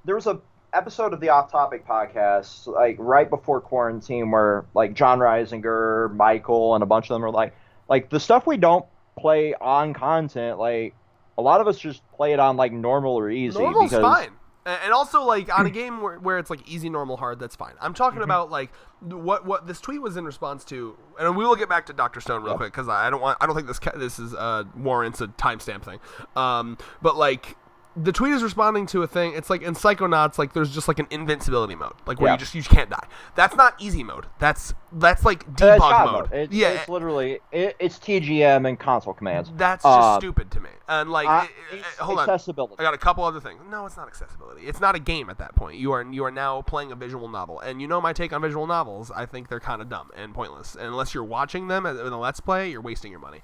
there was a episode of the Off Topic podcast, like, right before quarantine where, like, John Reisinger, Michael, and a bunch of them were like, the stuff we don't play on content, like, a lot of us just play it on, like, normal or easy. Normal's fine. And also, like, on a game where it's, like, easy, normal, hard, that's fine. I'm talking about, like, what this tweet was in response to, and we will get back to Dr.Stone real quick, because I don't think this is warrants a timestamp thing. But, like, the tweet is responding to a thing. It's like in Psychonauts, like there's just like an invincibility mode, like where you can't die. That's not easy mode. That's like debug mode. It's literally it's TGM and console commands. That's just stupid to me. And like, hold on, accessibility. I got a couple other things. No, it's not accessibility. It's not a game at that point. You are now playing a visual novel, and you know my take on visual novels. I think they're kind of dumb and pointless. And unless you're watching them in a Let's Play, you're wasting your money.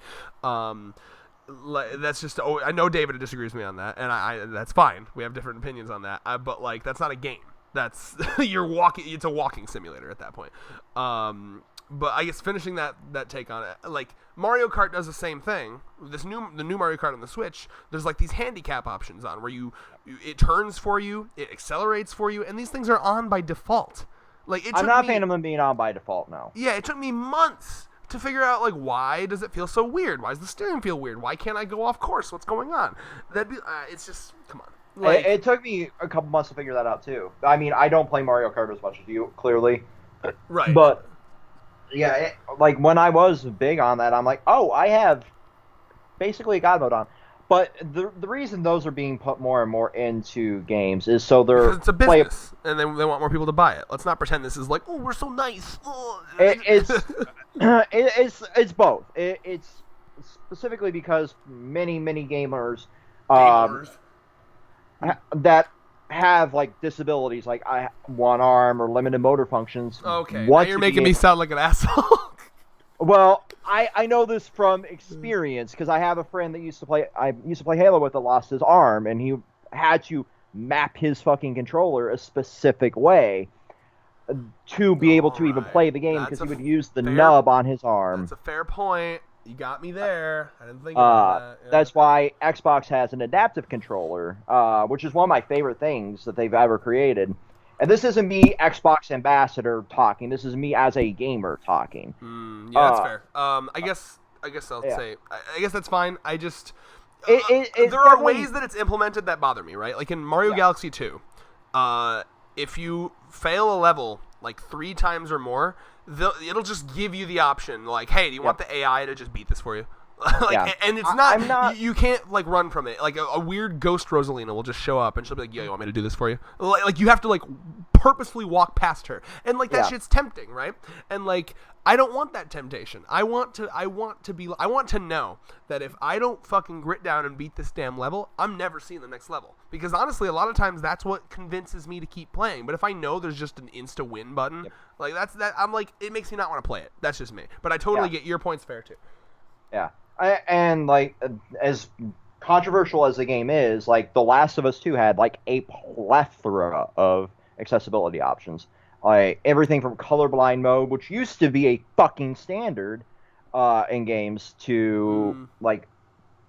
That's just. I know David disagrees with me on that, and that's fine. We have different opinions on that. But like, that's not a game. That's you're walking. It's a walking simulator at that point. But I guess finishing that take on it, like Mario Kart does the same thing. The new Mario Kart on the Switch, there's like these handicap options on where it turns for you, it accelerates for you, and these things are on by default. Like I'm not a fan of them being on by default now. Yeah, it took me months to figure out, like, why does it feel so weird? Why does the steering feel weird? Why can't I go off course? What's going on? It's just, come on. Like, it took me a couple months to figure that out, too. I mean, I don't play Mario Kart as much as you, clearly. Right. But, yeah, like, when I was big on that, I'm like, oh, I have basically a God mode on. But the reason those are being put more and more into games is so they're... Because it's a business, and they want more people to buy it. Let's not pretend this is like, oh, we're so nice. Oh. It's both. It's specifically because many gamers that have like disabilities, like I one arm or limited motor functions. Okay, now you're making me sound like an asshole. Well, I know this from experience because I have a friend that used to play Halo with that lost his arm, and he had to map his fucking controller a specific way to be able to even play the game because he would use the nub on his arm. That's a fair point. You got me there. I didn't think about that. Yeah. That's why Xbox has an adaptive controller, which is one of my favorite things that they've ever created. And this isn't me, Xbox ambassador, talking. This is me as a gamer talking. Yeah, that's fair. I guess I'll say. I guess that's fine. I just there are ways that it's implemented that bother me, right? Like in Mario Galaxy 2, if you fail a level like 3 times or more, it'll just give you the option, like, hey, do you want the AI to just beat this for you? And it's not, you can't like run from it. Like a weird ghost Rosalina will just show up and she'll be like, yo, you want me to do this for you? Like you have to like purposefully walk past her, and like that shit's tempting, right? And like I don't want that temptation. I want to know that if I don't fucking grit down and beat this damn level, I'm never seeing the next level. Because honestly, a lot of times that's what convinces me to keep playing. But if I know there's just an insta win button, like I'm like, it makes me not want to play it. That's just me. But I totally get your point's fair too. Yeah. And like as controversial as the game is, like The Last of Us 2 had like a plethora of accessibility options. Like everything from colorblind mode, which used to be a fucking standard in games, to like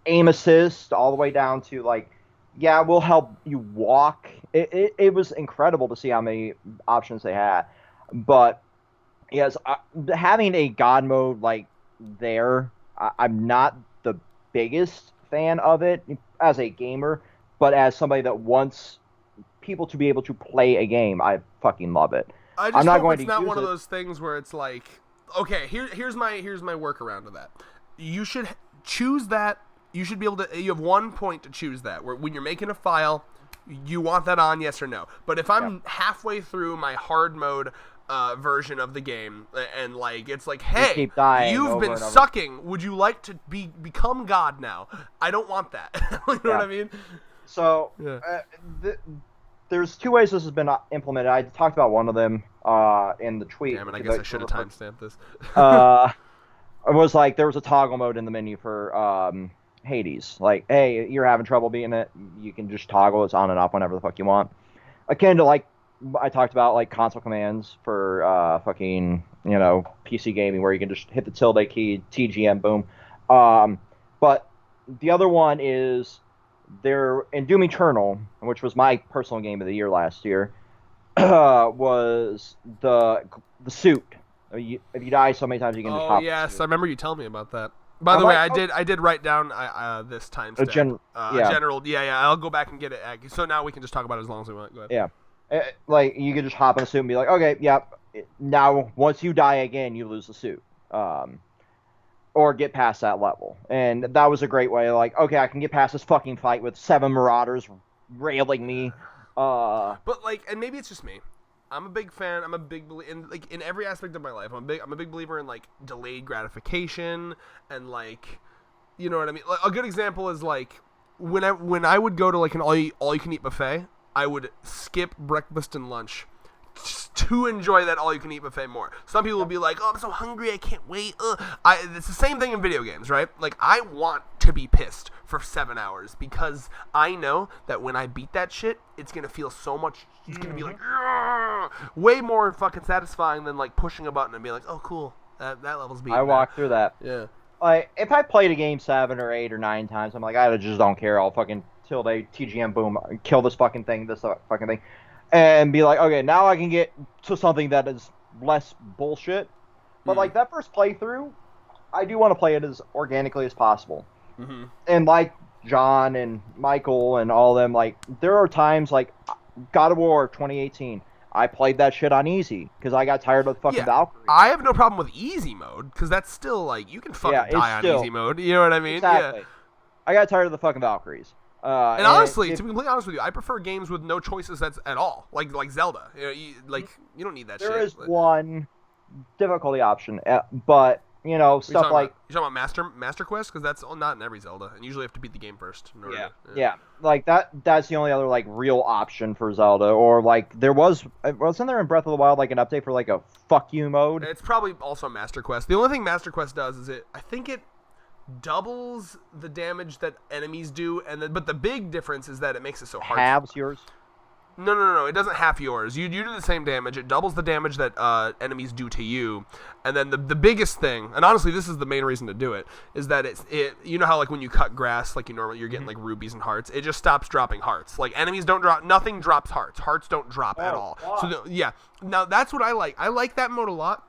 aim assist, all the way down to like, we'll help you walk. It was incredible to see how many options they had. But yes, having a God mode like there, I'm not the biggest fan of it as a gamer, but as somebody that wants people to be able to play a game, I fucking love it. I just hope it's not one of those things where it's like, okay, here's my workaround to that. You should choose that. You should be able to. You have 1 point to choose that. Where when you're making a file, you want that on, yes or no. But if I'm halfway through my hard mode version of the game, and like it's like, hey, you've been sucking. Would you like to become God now? I don't want that. You know what I mean? So there's 2 ways this has been implemented. I talked about one of them in the tweet. Damn it, I guess I should have timestamped this. It was like there was a toggle mode in the menu for Hades. Like, hey, you're having trouble beating it, you can just toggle. It's on and off whenever the fuck you want. Akin to like I talked about, like console commands for fucking, PC gaming, where you can just hit the tilde key, TGM, boom. But the other one is in Doom Eternal, which was my personal game of the year last year, was the suit. If you die so many times, you can just hop. Oh yes, I remember you telling me about that. By the way, I did write down this timestamp. General. Yeah. I'll go back and get it. So now we can just talk about it as long as we want. Go ahead. Yeah. Like you could just hop in a suit and be like, okay, now once you die again, you lose the suit, or get past that level. And that was a great way. Like, okay, I can get past this fucking fight with 7 marauders railing me. But like, and maybe it's just me. I'm a big fan. I'm a big believer in every aspect of my life. I'm a big believer in like delayed gratification, and like, you know what I mean. Like, a good example is like when I would go to like an all you can eat buffet, I would skip breakfast and lunch just to enjoy that all-you-can-eat buffet more. Some people will be like, oh, I'm so hungry, I can't wait. It's the same thing in video games, right? Like, I want to be pissed for 7 hours because I know that when I beat that shit, it's going to feel so much, it's going to be like, way more fucking satisfying than, like, pushing a button and being like, oh, cool, that level's beaten. I walked through that. Yeah. Like, if I played a game 7 or 8 or 9 times, I'm like, I just don't care. I'll fucking tilde, TGM, boom, kill this fucking thing, and be like, okay, now I can get to something that is less bullshit. But like that first playthrough, I do want to play it as organically as possible. Mm-hmm. And like John and Michael and all of them, like there are times like God of War 2018. I played that shit on easy because I got tired of the fucking Valkyrie. I have no problem with easy mode because that's still like you can fucking die on easy mode. You know what I mean? Exactly. Yeah. I got tired of the fucking Valkyries. And honestly, to be completely honest with you, I prefer games with no choices at all, like Zelda. You don't need that shit. There is one difficulty option, but stuff like you talking about Master Quest, because that's not in every Zelda, and usually you have to beat the game first. Yeah, like that's the only other like real option for Zelda. Or like wasn't there in Breath of the Wild like an update for like a fuck you mode? It's probably also Master Quest. The only thing Master Quest does is I think it doubles the damage that enemies do, but the big difference is that it makes it so hard. Halves yours. No. It doesn't half yours. You do the same damage. It doubles the damage that enemies do to you. And then the biggest thing, and honestly, this is the main reason to do it, is that you know how like when you cut grass, like you're getting like rubies and hearts. It just stops dropping hearts. Like enemies don't drop. Nothing drops hearts. Hearts don't drop at all. Wow. So yeah. Now that's what I like. I like that mode a lot,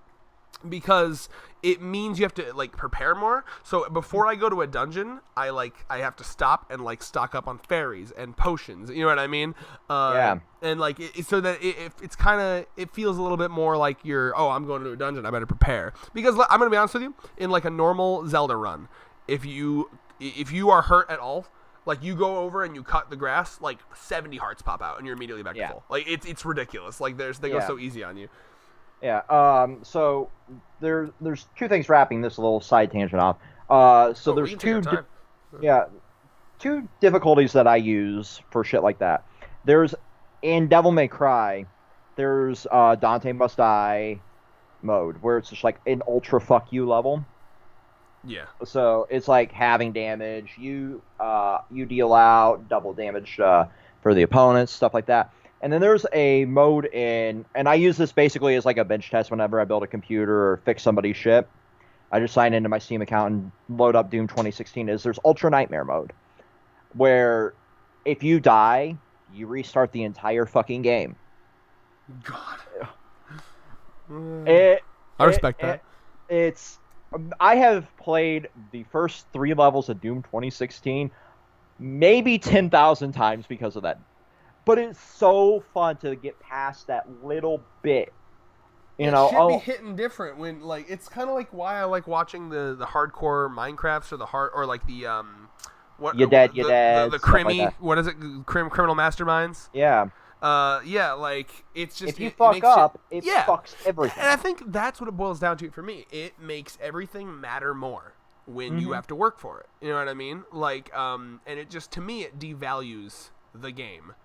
because it means you have to like prepare more. So before I go to a dungeon, I have to stop and like stock up on fairies and potions. You know what I mean? Yeah. And like so that it's kind of, it feels a little bit more like I'm going to a dungeon, I better prepare. Because I'm gonna be honest with you, in like a normal Zelda run, if you are hurt at all, like you go over and you cut the grass, like 70 hearts pop out and you're immediately back to full. Like it's ridiculous. Like they go so easy on you. Yeah. So there's two things wrapping this little side tangent off. So there's two difficulties that I use for shit like that. There's in Devil May Cry, there's Dante Must Die mode, where it's just like an ultra fuck you level. Yeah. So it's like having damage. You deal out double damage for the opponents, stuff like that. And then there's a mode and I use this basically as like a bench test whenever I build a computer or fix somebody's ship. I just sign into my Steam account and load up Doom 2016. There's Ultra Nightmare mode, where if you die, you restart the entire fucking game. God. I respect that. I have played the first 3 levels of Doom 2016 maybe 10,000 times because of that. But it's so fun to get past that little bit. It should be hitting different when like it's kind of like why I like watching the hardcore Minecrafts or like the you're dead the crimmy like what is it criminal masterminds. Yeah. Like it's just if you fuck up, it fucks everything. And I think that's what it boils down to for me. It makes everything matter more when you have to work for it. You know what I mean? Like and it just, to me, it devalues the game.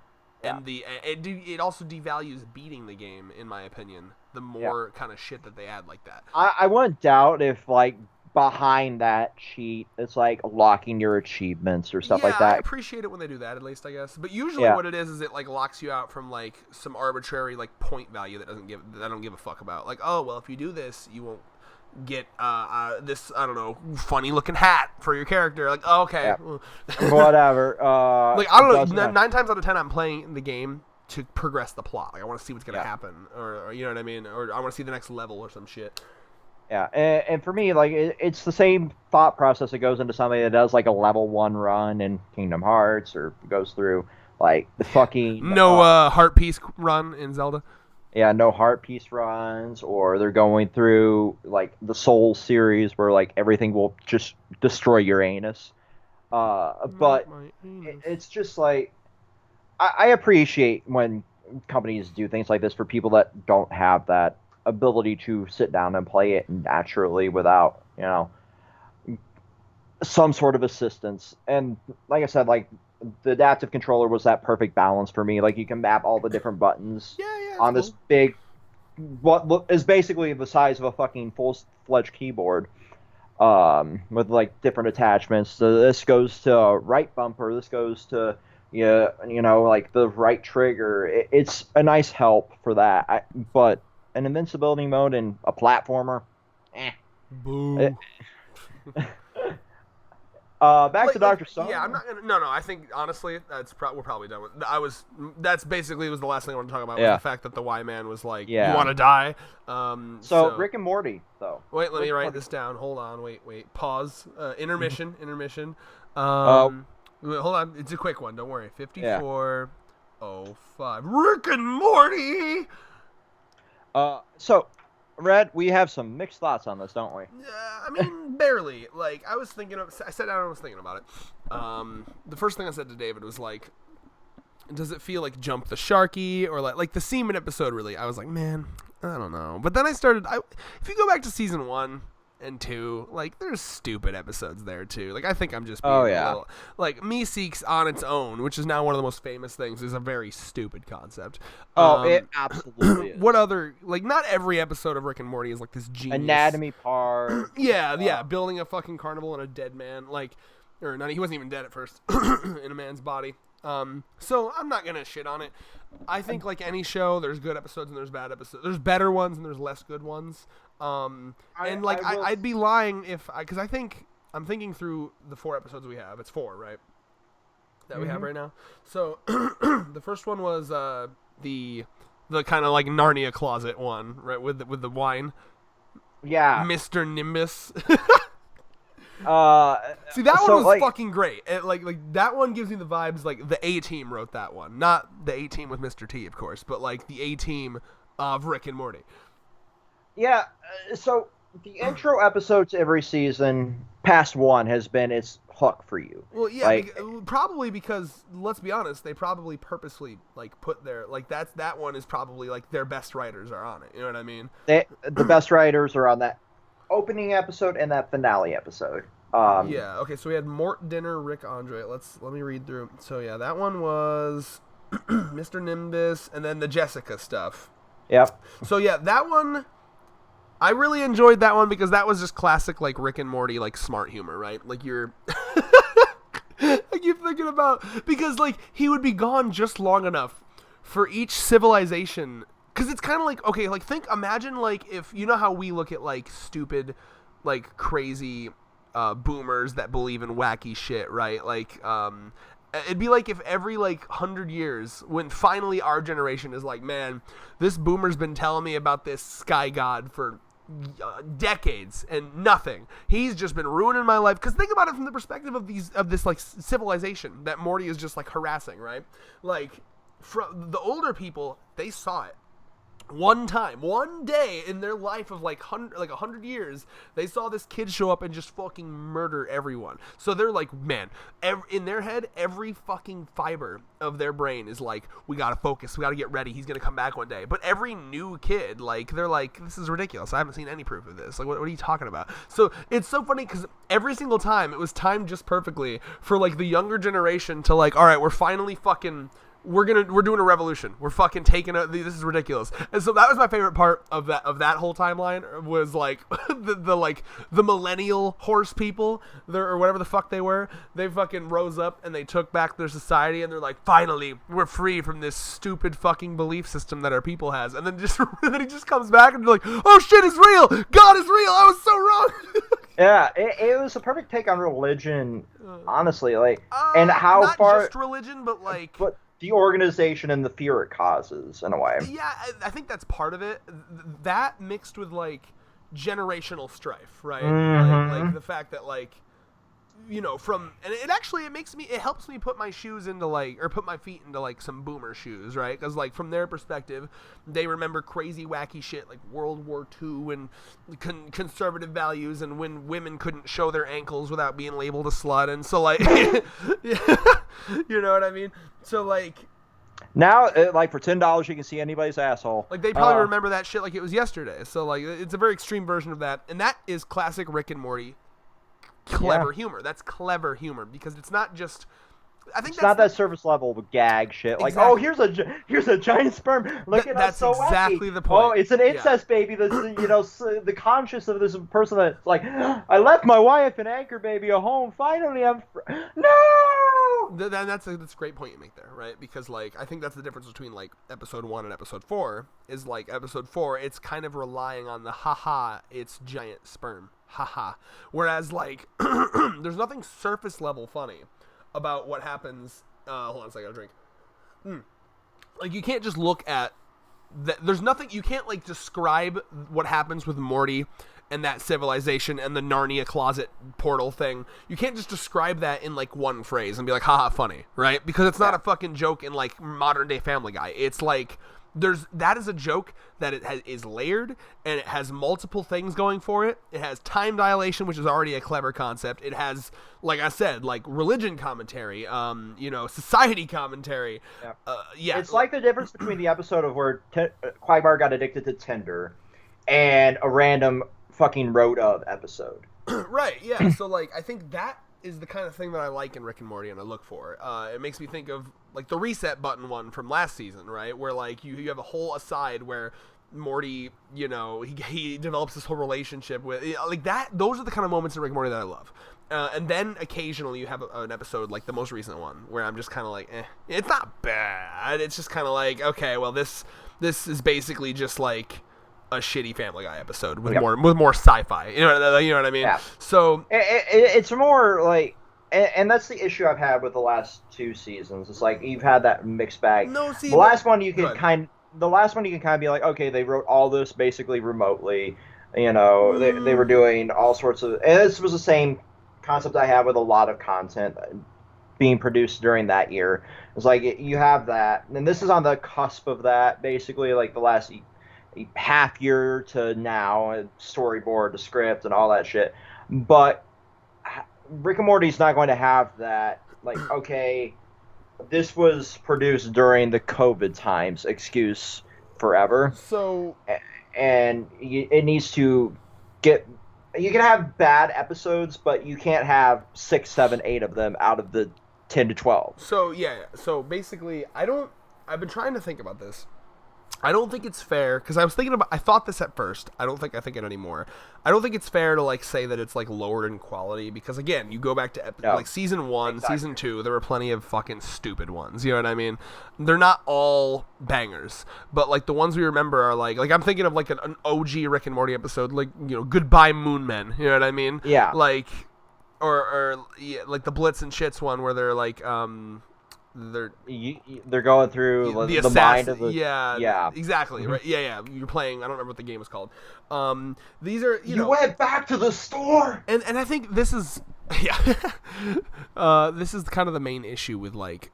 Yeah. And it also devalues beating the game, in my opinion. The more kind of shit that they add like that. I wouldn't doubt if like behind that cheat, it's like locking your achievements or stuff like that. I appreciate it when they do that, at least, I guess. But usually, what it is it like locks you out from like some arbitrary like point value that I don't give a fuck about. Like, oh well, if you do this, you won't get this, I don't know, funny looking hat for your character. Like, oh, okay, whatever. Like, I don't know. 9 times out of 10, I'm playing the game to progress the plot. Like, I want to see what's gonna happen, or you know what I mean, or I want to see the next level or some shit. Yeah, and for me, like it's the same thought process that goes into somebody that does like a level 1 run in Kingdom Hearts, or goes through like the fucking heart piece run in Zelda. Yeah, no heart piece runs, or they're going through like the Soul series where like everything will just destroy your anus. But it's just like I appreciate when companies do things like this for people that don't have that ability to sit down and play it naturally without, some sort of assistance. And like I said, like the adaptive controller was that perfect balance for me. Like you can map all the different buttons on this big, what is basically the size of a fucking full-fledged keyboard, with like different attachments. So this goes to right bumper. This goes to like the right trigger. It's a nice help for that. But an invincibility mode and a platformer, Boo. Back to Dr.Stone. Yeah, I'm not gonna. No. I think honestly, we're probably done with. That's basically was the last thing I want to talk about. Was the fact that the Y man was like, "You want to die." So Rick and Morty, though. Wait, let me write this down. Hold on. Wait. Pause. Intermission. Hold on. It's a quick one. Don't worry. 54:05. Rick and Morty. So, Red, we have some mixed thoughts on this, don't we? Yeah, I mean, barely. Like, I sat down and was thinking about it. The first thing I said to David was like, does it feel like Jump the Sharky or like the Seaman episode? Really, I was like, man, I don't know. But then if you go back to season 1, and 2, like, there's stupid episodes there too. Like, I think I'm just being Oh, a yeah. little, like, Meeseeks on its own, which is now one of the most famous things, is a very stupid concept. It absolutely is. What other, like, not every episode of Rick and Morty is like this genius Anatomy Park. yeah, building a fucking carnival and a dead man, like, or not, he wasn't even dead at first in a man's body. So I'm not gonna shit on it. I think, like any show, there's good episodes and there's bad episodes. There's better ones and there's less good ones. I'd be lying if because I'm thinking through the 4 episodes we have. It's 4, right? That we have right now. So the first one was the kind of like Narnia closet one, right? With the wine. Yeah. Mr. Nimbus. See, that one was like, fucking great. Like that one gives me the vibes like the A-Team wrote that one. Not the A-Team with Mr. T, of course, but like the A-Team of Rick and Morty. Yeah, so the intro episode to every season past 1 has been its hook for you. Well, yeah, like, probably because, let's be honest, they probably purposely like put their, like, that one is probably like their best writers are on it. You know what I mean? The best writers are on that opening episode and that finale episode. Yeah, okay, so we had Mort Dinner, Rick Andre. Let me read through. So yeah, that one was Mr. Nimbus, and then the Jessica stuff. Yep. So yeah, that one, I really enjoyed that one because that was just classic like Rick and Morty like smart humor, right? Like you're I keep thinking about, because like he would be gone just long enough for each civilization, because it's kind of like, okay, like imagine like if, you know how we look at like stupid, like crazy boomers that believe in wacky shit, right? Like it'd be like if every like 100 years, when finally our generation is like, man, this boomer's been telling me about this sky god for decades and nothing. He's just been ruining my life. Because think about it from the perspective of this like civilization that Morty is just like harassing, right? Like, from the older people, they saw it one day in their life of like 100 years, they saw this kid show up and just fucking murder everyone. So they're like, man, in their head, every fucking fiber of their brain is like, we gotta focus, we gotta get ready, he's gonna come back one day. But every new kid, like, they're like, this is ridiculous, I haven't seen any proof of this, like, what are you talking about? So it's so funny because every single time it was timed just perfectly for like the younger generation to like, all right, we're finally fucking, we're doing a revolution. We're fucking taking this is ridiculous. And so that was my favorite part of that whole timeline, was like the millennial horse people, or whatever the fuck they were. They fucking rose up and they took back their society, and they're like, finally, we're free from this stupid fucking belief system that our people has. And then then he just comes back and they're like, oh shit, it's real. God is real. I was so wrong. Yeah, it was a perfect take on religion, honestly. Like, and how not far, not just religion, but like, but the organization and the fear it causes, in a way. Yeah, I think that's part of it. That mixed with like generational strife, right? Mm-hmm. Like the fact that, like, you know, and it helps me put my shoes into like, or put my feet into like some boomer shoes, right? Because like from their perspective, they remember crazy wacky shit like World War II and conservative values, and when women couldn't show their ankles without being labeled a slut, and so like, you know what I mean? So like, now, like, for $10 you can see anybody's asshole. Like, they probably remember that shit like it was yesterday. So like, it's a very extreme version of that, and that is classic Rick and Morty clever humor. That's clever humor, because it's not just, I think it's not that surface level gag shit. Like, exactly. oh, here's a giant sperm. Look at us, so exactly wacky. The point. Oh, it's an incest baby. That's, you know, the conscious of this person that's like, I left my wife and anchor baby at home. Finally, no. That's a great point you make there, right? Because like, I think that's the difference between like episode 1 and episode 4. Is like episode 4, it's kind of relying on the haha, it's giant sperm, haha. Whereas like, there's nothing surface level funny about what happens. Hold on a second, I'll drink. Like, you can't just look at that. There's nothing, you can't like describe what happens with Morty and that civilization and the Narnia closet portal thing. You can't just describe that in like one phrase and be like, haha, funny, right? Because it's not a fucking joke in like modern day Family Guy. It's like, that is a joke that is layered, and it has multiple things going for it. It has time dilation, which is already a clever concept. It has, like I said, like religion commentary, you know, society commentary. Yeah. It's like the difference between the episode of where Quagmire got addicted to Tinder and a random fucking wrote of episode. Right, yeah. So, like, I think that is the kind of thing that I like in Rick and Morty and I look for. It makes me think of, like, the reset button one from last season, right? Where, like, you have a whole aside where Morty, you know, he develops this whole relationship with, like, that. Those are the kind of moments in Rick and Morty that I love. And then occasionally you have an episode like the most recent one where I'm just kind of like, it's not bad. It's just kind of like, okay, well, this is basically just like a shitty Family Guy episode with more sci-fi. You know what I mean? Yeah. So it's more like, and that's the issue I've had with the last 2 seasons. It's like you've had that mixed bag. No, see, the last one you can kind of be like, okay, they wrote all this basically remotely. You know, they were doing all sorts of, and this was the same concept I have with a lot of content being produced during that year. It's like you have that, and this is on the cusp of that, basically, like the last half year to now, storyboard, the script, and all that shit. But Rick and Morty's not going to have that, like, okay, this was produced during the COVID times, excuse forever. So, and it needs to get. You can have bad episodes, but you can't have 6, 7, 8 of them out of the 10 to 12. So, yeah. So, basically, I've been trying to think about this. I don't think it's fair, because I thought this at first. I think it anymore. I don't think it's fair to, like, say that it's, like, lowered in quality, because, again, you go back to, like, Season 1, exactly. Season 2, there were plenty of fucking stupid ones, you know what I mean? They're not all bangers, but, like, the ones we remember are, like I'm thinking of, like, an OG Rick and Morty episode, like, you know, Goodbye Moon Men, you know what I mean? Yeah. Like, or yeah, like, the Blitz and Shits one, where they're, like, they're going through the mind of the exactly right you're playing, I don't remember what the game was called. These are you know, went back to the store, and I think this is this is kind of the main issue with, like,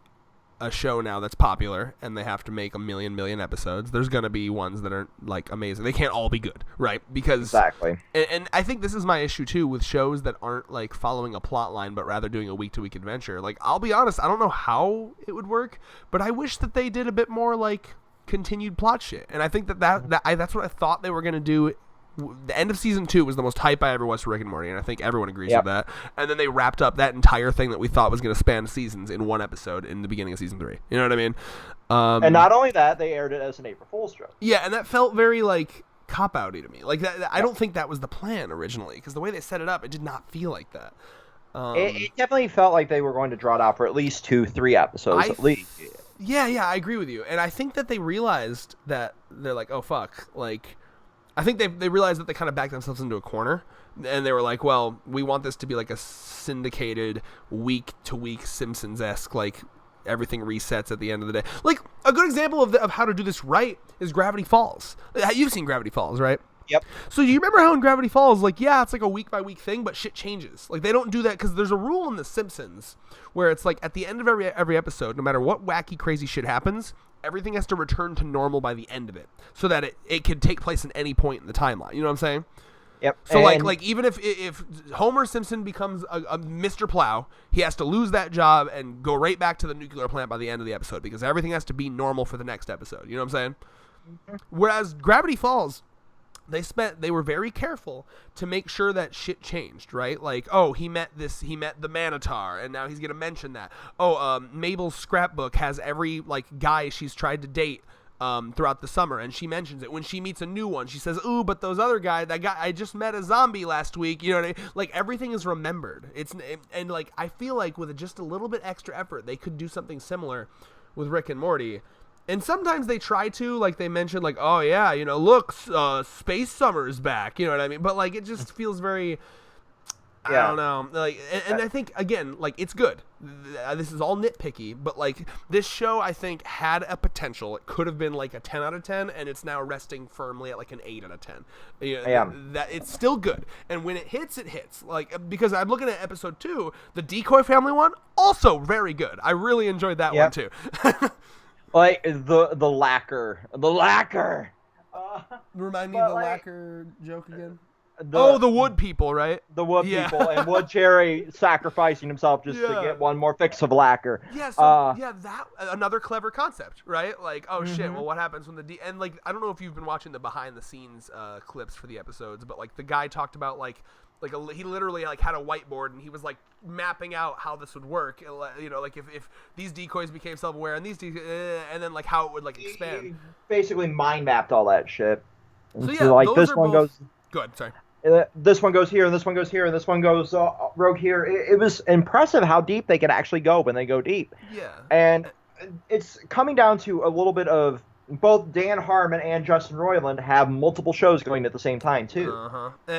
a show now that's popular and they have to make a million episodes. There's gonna be ones that are, like, amazing. They can't all be good, right? Because exactly. And I think this is my issue too with shows that aren't, like, following a plot line but rather doing a week-to-week adventure. Like, I'll be honest, I don't know how it would work, but I wish that they did a bit more, like, continued plot shit. And I think that's what I thought they were gonna do. The end of season 2 was the most hype I ever was for Rick and Morty, and I think everyone agrees with that. And then they wrapped up that entire thing that we thought was going to span seasons in one episode in the beginning of season 3. You know what I mean? And not only that, they aired it as an April Fool's joke. Yeah, and that felt very, like, cop-outy to me. Like, I don't think that was the plan originally, because the way they set it up, it did not feel like that. It definitely felt like they were going to draw it out for at least 2-3 episodes at least. Yeah, I agree with you. And I think that they realized that they're like, oh, fuck, like, I think they realized that they kind of backed themselves into a corner, and they were like, well, we want this to be like a syndicated week-to-week Simpsons-esque, like, everything resets at the end of the day. Like, a good example of how to do this right is Gravity Falls. You've seen Gravity Falls, right? Yep. So you remember how in Gravity Falls, like, yeah, it's like a week-by-week thing, but shit changes. Like, they don't do that because there's a rule in The Simpsons where it's like at the end of every episode, no matter what wacky, crazy shit happens, everything has to return to normal by the end of it, so that it can take place at any point in the timeline. You know what I'm saying? Yep. So like even if Homer Simpson becomes a Mr. Plow, he has to lose that job and go right back to the nuclear plant by the end of the episode, because everything has to be normal for the next episode. You know what I'm saying? Mm-hmm. Whereas Gravity Falls, they were very careful to make sure that shit changed, right? Like, oh, he met the Manatar, and now he's gonna mention that. Oh, Mabel's scrapbook has every, like, guy she's tried to date throughout the summer, and she mentions it. When she meets a new one, she says, ooh, but those other guys, that guy, I just met a zombie last week, you know what I mean? Like, everything is remembered. And like, I feel like with just a little bit extra effort, they could do something similar with Rick and Morty. And sometimes they try to, like, they mention, like, oh, yeah, you know, look, Space Summer's back, you know what I mean? But, like, it just feels very, I don't know. Like, and I think, again, like, it's good. This is all nitpicky, but, like, this show, I think, had a potential. It could have been, like, a 10 out of 10, and it's now resting firmly at, like, an 8 out of 10. That it's still good. And when it hits, it hits. Like, because I'm looking at episode 2, the Decoy Family one, also very good. I really enjoyed that one, too. Like, the lacquer. Remind me of the lacquer joke again. the wood people, right? The wood people, and Wood Cherry sacrificing himself just to get one more fix of lacquer. Yeah, so that another clever concept, right? Like, oh shit, Mm-hmm. well, what happens when and like, I don't know if you've been watching the behind the scenes clips for the episodes, but like the guy talked about he literally like had a whiteboard and he was like mapping out how this would work, you know, like if these decoys became self-aware and these and then like how it would like expand. He basically mind mapped all that shit. So yeah, so, like those this are one both... goes. Go ahead, sorry. This one goes here, and this one goes here, and this one goes rogue here. It was impressive how deep they can actually go when they go deep. Yeah. And it's coming down to a little bit of both Dan Harmon and Justin Roiland have multiple shows going at the same time too.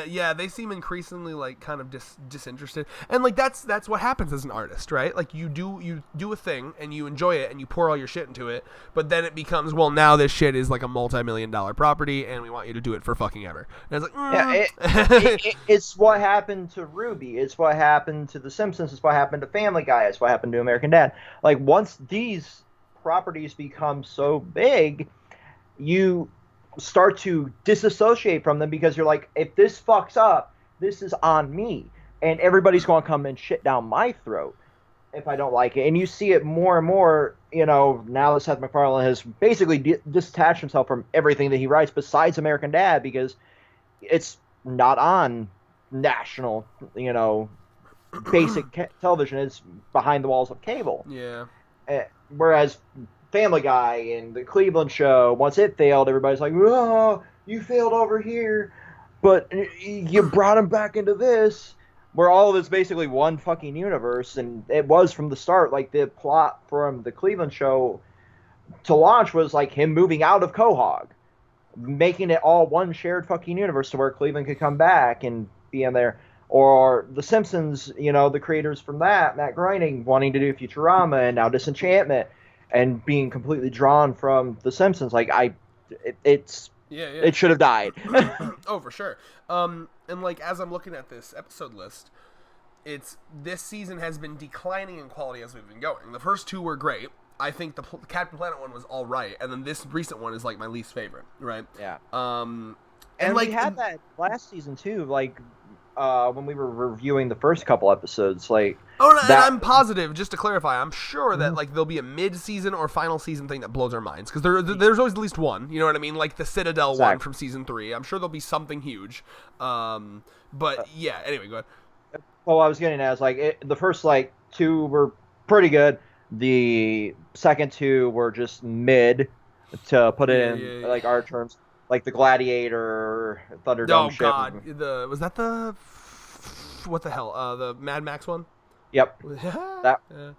Yeah, they seem increasingly like kind of disinterested, and like that's what happens as an artist, right? Like you do a thing and you enjoy it and you pour all your shit into it, but then it becomes, well, now this shit is like a multi-million-dollar property and we want you to do it for fucking ever. And it's like, it's what happened to Ruby. It's what happened to The Simpsons. It's what happened to Family Guy. It's what happened to American Dad. Like once these properties become so big, you start to disassociate from them because you're like, if this fucks up, this is on me, and everybody's going to come and shit down my throat if I don't like it. And you see it more and more, you know, now that Seth MacFarlane has basically detached himself from everything that he writes besides American Dad because it's not on national, you know, basic television. It's behind the walls of cable. Yeah. Whereas Family Guy and the Cleveland Show, once it failed, everybody's like, "Oh, you failed over here, but you brought him back into this," where all of it's basically one fucking universe, and it was from the start. Like the plot from the Cleveland Show to launch was like him moving out of Quahog, making it all one shared fucking universe to where Cleveland could come back and be in there. Or The Simpsons, you know, the creators from that, Matt Groening, wanting to do Futurama and now Disenchantment, and being completely drawn from The Simpsons. Like, it should have died. Oh, for sure. And like, as I'm looking at this episode list, this season has been declining in quality as we've been going. The first two were great. I think the Captain Planet one was all right, and then this recent one is like my least favorite, right? Yeah. And like, we had that last season too, like when we were reviewing the first couple episodes, like. Oh, and I'm positive, just to clarify, I'm sure that like there'll be a mid-season or final season thing that blows our minds, because there's always at least one. You know what I mean? Like the Citadel one from season 3. I'm sure there'll be something huge. But yeah. Anyway, go ahead. Well, I was getting at is like the first like 2 were pretty good. The second 2 were just mid, to put it in like our terms. Like the Gladiator, Thunderdome ship. Oh God, was that the what the hell? The Mad Max one. Yep.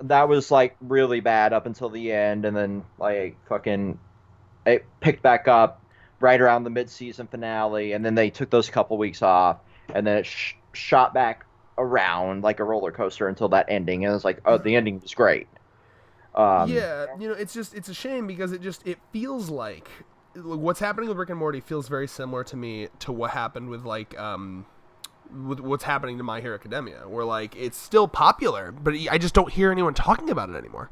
That was like really bad up until the end, and then like fucking it picked back up right around the mid-season finale, and then they took those couple weeks off, and then it shot back around like a roller coaster until that ending, and it's like, oh, the ending was great. Yeah, you know, it's a shame because it feels like what's happening with Rick and Morty feels very similar to me to what happened with like with what's happening to My Hero Academia, where like it's still popular, but I just don't hear anyone talking about it anymore.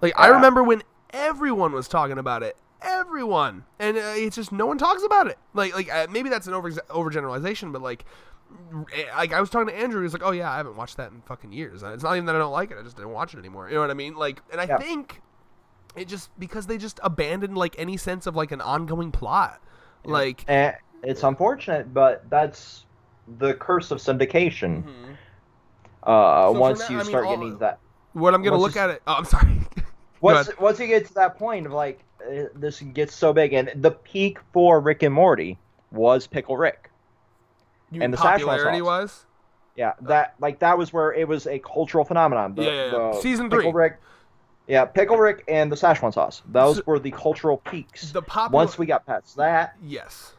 Like I remember when everyone was talking about it, and it's just no one talks about it. Like maybe that's an overgeneralization, but like I was talking to Andrew, he's like, oh yeah, I haven't watched that in fucking years. It's not even that I don't like it, I just didn't watch it anymore. You know what I mean? Like, and I think it just because they just abandoned like any sense of like an ongoing plot. Like, it's unfortunate, but that's the curse of syndication. Mm-hmm. Once you start getting that, what I'm gonna look at it. Oh, I'm sorry. Once you get to that point of like this gets so big, and the peak for Rick and Morty was Pickle Rick. And the popularity was? Yeah, that was where it was a cultural phenomenon. Season 3. Pickle Rick. Yeah, Pickle Rick and the Szechuan sauce. Those were the cultural peaks. Once we got past that. Yes.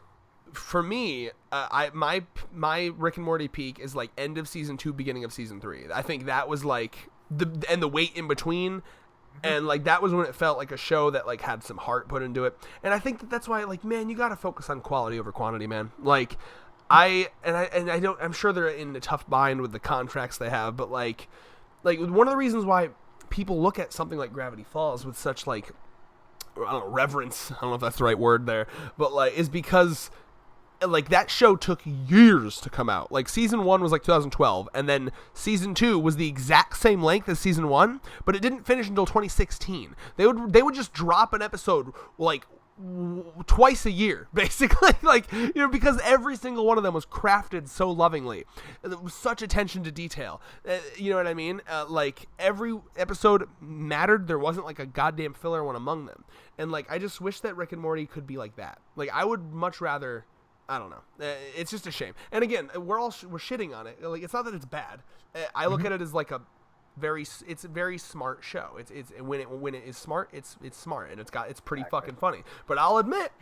For me, my Rick and Morty peak is like end of season 2, beginning of season 3. I think that was like the wait in between, and like that was when it felt like a show that like had some heart put into it. And I think that's why, like, man, you got to focus on quality over quantity, man. Like I'm sure they're in a tough bind with the contracts they have, but like one of the reasons why people look at something like Gravity Falls with such like, I don't know, reverence, I don't know if that's the right word there, but like, is because like that show took years to come out. Like season 1 was like 2012, and then season 2 was the exact same length as season 1, but it didn't finish until 2016. They would just drop an episode like twice a year, basically, like, you know, because every single one of them was crafted so lovingly. There was such attention to detail. You know what I mean? Like every episode mattered. There wasn't like a goddamn filler one among them. And like I just wish that Rick and Morty could be like that. Like I would much rather. I don't know. It's just a shame. And again, we're shitting on it. Like it's not that it's bad. I look at it as like it's a very smart show. It's when it is smart, it's smart, and it's pretty fucking funny. But I'll admit,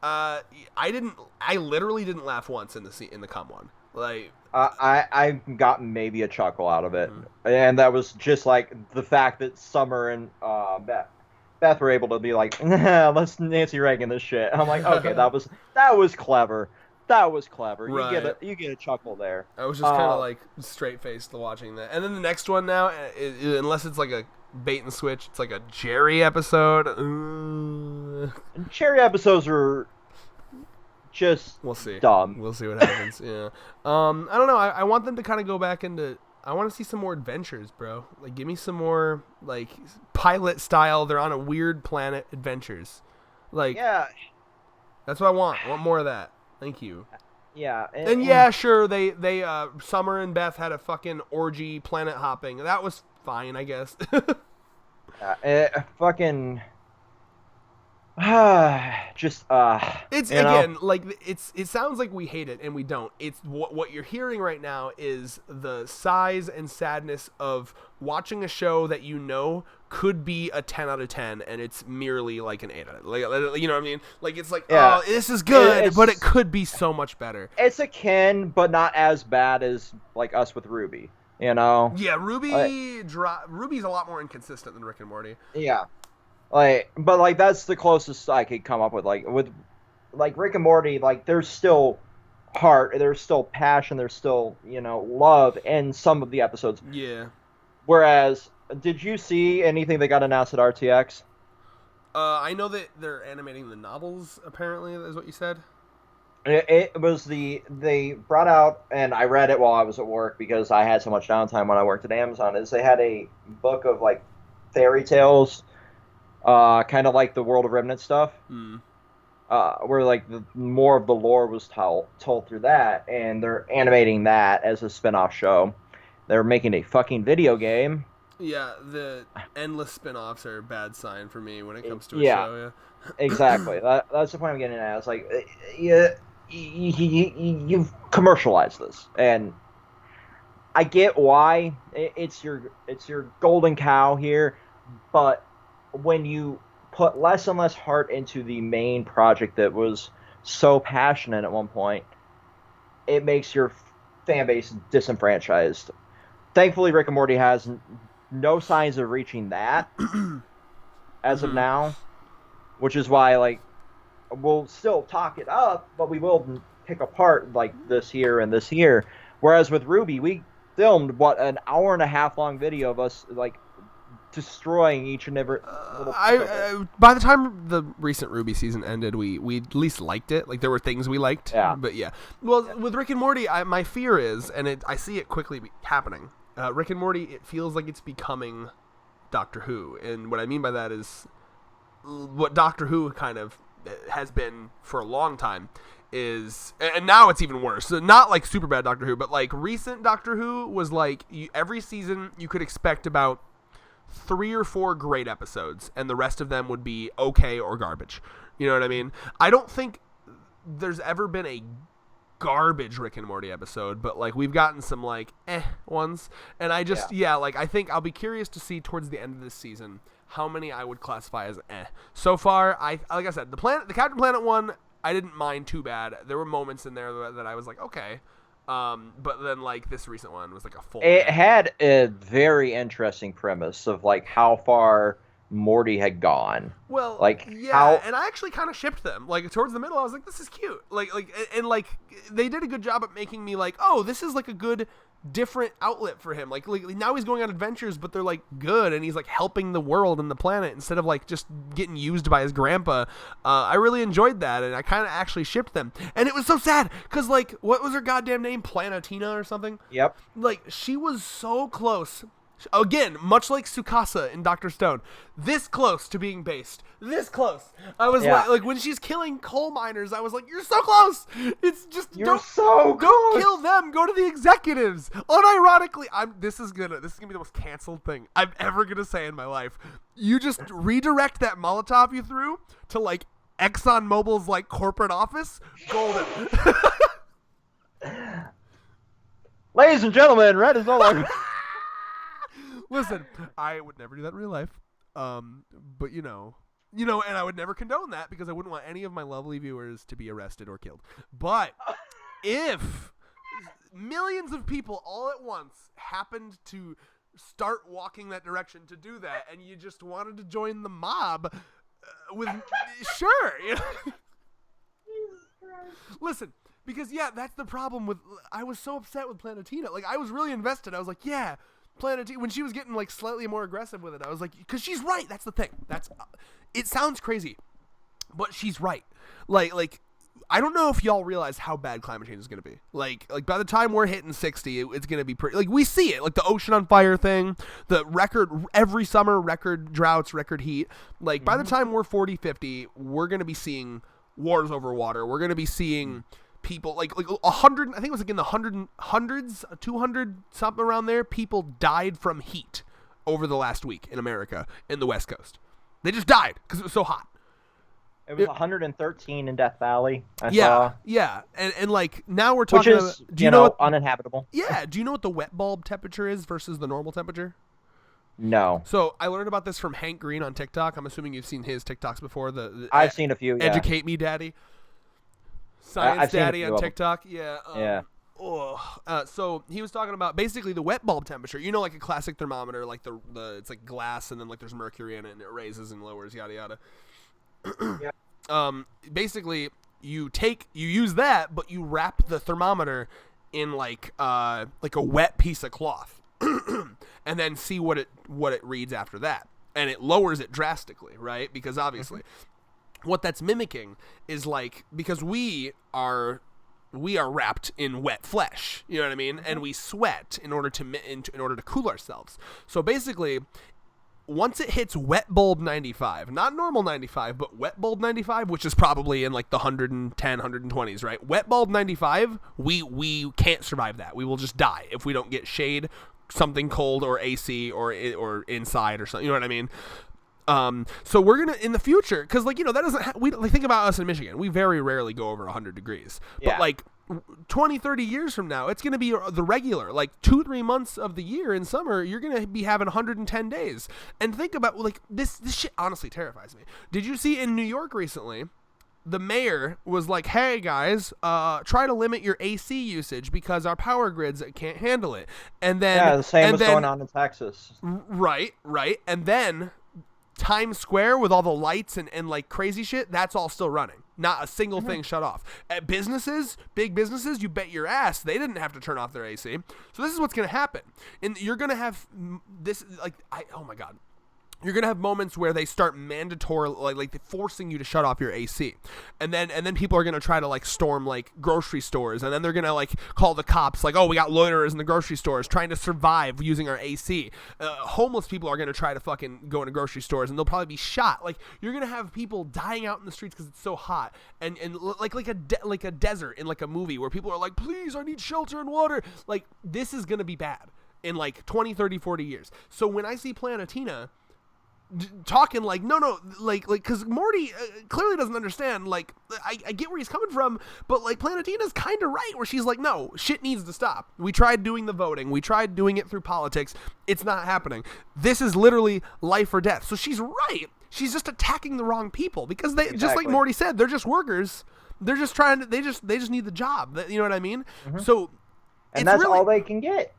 I literally didn't laugh once in the cum one. Like I got maybe a chuckle out of it, and that was just like the fact that Summer and Beth were able to be like, let's Nancy Reagan this shit. I'm like, okay, that was clever. That was clever. Right. You get a chuckle there. I was just kind of like straight faced watching that. And then the next one now, unless it's like a bait and switch, it's like a Jerry episode. And Jerry episodes are just we'll see. Dumb. We'll see what happens. Yeah. I don't know. I want them to kind of go back into. I want to see some more adventures, bro. Like, give me some more like pilot style. They're on a weird planet adventures. Like, yeah, that's what I want. I want more of that. Thank you. Yeah. And yeah, sure, they Summer and Beth had a fucking orgy planet hopping. That was fine, I guess. Fucking just it's again like it sounds like we hate it and we don't. It's what you're hearing right now is the sighs and sadness of watching a show that you know could be a 10 out of 10 and it's merely like an 8 out of, like, you know what I mean? Like it's like, oh, this is good, but it could be so much better. It's akin, but not as bad as like us with Ruby, you know? Yeah, Ruby's a lot more inconsistent than Rick and Morty. Yeah. But that's the closest I could come up with. Like with like Rick and Morty, like there's still heart, there's still passion, there's still, you know, love in some of the episodes. Yeah. Whereas, did you see anything that got announced at RTX? I know that they're animating the novels. Apparently, is what you said. It was they brought out, and I read it while I was at work because I had so much downtime when I worked at Amazon. Is they had a book of like fairy tales. Kind of like the World of Remnant stuff, where like more of the lore was told through that, and they're animating that as a spin-off show. They're making a fucking video game. Yeah, the endless spin-offs are a bad sign for me when it comes to a show. Yeah, exactly. That's the point I'm getting at. It's like, you've commercialized this, and I get why it's your golden cow here, but when you put less and less heart into the main project that was so passionate at one point, it makes your fan base disenfranchised. Thankfully, Rick and Morty has no signs of reaching that as of now, which is why, like, we'll still talk it up, but we will pick apart, like, this here and this here. Whereas with Ruby, we filmed, an hour-and-a-half long video of us, like, destroying each and every little by the time the recent Ruby season ended, we at least liked it. Like there were things we liked. Yeah. But yeah. Well, with Rick and Morty, my fear is, and I see it quickly happening. Rick and Morty, it feels like it's becoming Doctor Who, and what I mean by that is what Doctor Who kind of has been for a long time is, and now it's even worse. So not like super bad Doctor Who, but like recent Doctor Who was like every season you could expect about 3 or 4 great episodes, and the rest of them would be okay or garbage. You know what I mean? I don't think there's ever been a garbage Rick and Morty episode, but like we've gotten some like ones, and I just I think I'll be curious to see towards the end of this season how many I would classify as So far, like I said, the Captain Planet one I didn't mind too bad. There were moments in there that I was like, okay. But then like this recent one was like a full. It had a very interesting premise of like how far Morty had gone. Well, like and I actually kind of shipped them. Like towards the middle, I was like, this is cute. Like they did a good job at making me like, oh, this is like a good different outlet for him. Like now he's going on adventures, but they're like good, and he's like helping the world and the planet instead of like just getting used by his grandpa. I really enjoyed that, and I kind of actually shipped them. And it was so sad because like, what was her goddamn name? Planetina or something? Yep. Like, she was so close. Again, much like Tsukasa in Dr. Stone, this close to being based. This close. I was like when she's killing coal miners, I was like, you're so close. It's just don't kill them. Go to the executives. Unironically, this is gonna be the most canceled thing I'm ever gonna say in my life. You just redirect that Molotov you threw to like ExxonMobil's like corporate office. Golden. Ladies and gentlemen, red is no longer. Listen, I would never do that in real life. But you know, and I would never condone that because I wouldn't want any of my lovely viewers to be arrested or killed. But if millions of people all at once happened to start walking that direction to do that, and you just wanted to join the mob, sure. You know? Listen. Because, that's the problem with... I was so upset with Planetina. Like, I was really invested. I was like, yeah, Planetina... When she was getting, like, slightly more aggressive with it, I was like... Because she's right. That's the thing. It sounds crazy, but she's right. Like, I don't know if y'all realize how bad climate change is going to be. Like, by the time we're hitting 60, it's going to be pretty... Like, we see it. Like, the ocean on fire thing, the every summer, record droughts, record heat. Like, by the time we're 40, 50, we're going to be seeing wars over water. We're going to be seeing... people like 100, I think it was like in the hundreds, 200 something around there, people died from heat over the last week in America in the West Coast. They just died because it was so hot. It was 113 in Death Valley. I saw. Yeah, and like now we're talking which is about, do you know what, uninhabitable. Yeah, do you know what the wet bulb temperature is versus the normal temperature? No. So I learned about this from Hank Green on TikTok. I'm assuming you've seen his TikToks before. I've seen a few. Yeah. Educate Me, Daddy. Science Daddy on TikTok. Yeah. So he was talking about basically the wet bulb temperature. You know, like a classic thermometer, like the it's like glass, and then like there's mercury in it, and it raises and lowers, yada yada. Yeah. Basically, you use that, but you wrap the thermometer in like a wet piece of cloth, and then see what it reads after that, and it lowers it drastically, right? Because obviously. What that's mimicking is like, because we are wrapped in wet flesh, you know what I mean, and we sweat in order to cool ourselves. So basically, once it hits wet bulb 95, not normal 95, but wet bulb 95, which is probably in like the 110, 120s, right? Wet bulb 95, we can't survive that. We will just die if we don't get shade, something cold, or AC, or inside or something. You know what I mean? So we're gonna in the future, because like, you know, that doesn't we like, think about us in Michigan, we very rarely go over 100 degrees, but like 20, 30 years from now, it's gonna be the regular, like 2-3 months of the year in summer, you're gonna be having 110 days. And think about, like, this shit honestly terrifies me. Did you see in New York recently, the mayor was like, hey guys, try to limit your AC usage because our power grids can't handle it. And then the same was going on in Texas. Right, and then Times Square with all the lights and like crazy shit, that's all still running. Not a single thing shut off. At businesses, big businesses, you bet your ass they didn't have to turn off their AC. So this is what's going to happen. And you're going to have this, like, oh my God. You're going to have moments where they start mandatory, like forcing you to shut off your AC. And then people are going to try to like storm like grocery stores. And then they're going to like call the cops like, oh, we got loiterers in the grocery stores trying to survive using our AC. Homeless people are going to try to fucking go into grocery stores and they'll probably be shot. Like, you're going to have people dying out in the streets because it's so hot. And like a desert in like a movie where people are like, please, I need shelter and water. Like, this is going to be bad in like 20, 30, 40 years. So when I see Planetina talking like no like because Morty clearly doesn't understand, like, I get where he's coming from, but like Planetina's kind of right where she's like, no, shit needs to stop. We tried doing the voting, we tried doing it through politics, it's not happening. This is literally life or death. So she's right, she's just attacking the wrong people because they just like Morty said, they're just workers, they're just trying to, they just need the job, you know what I mean? So and that's really all they can get.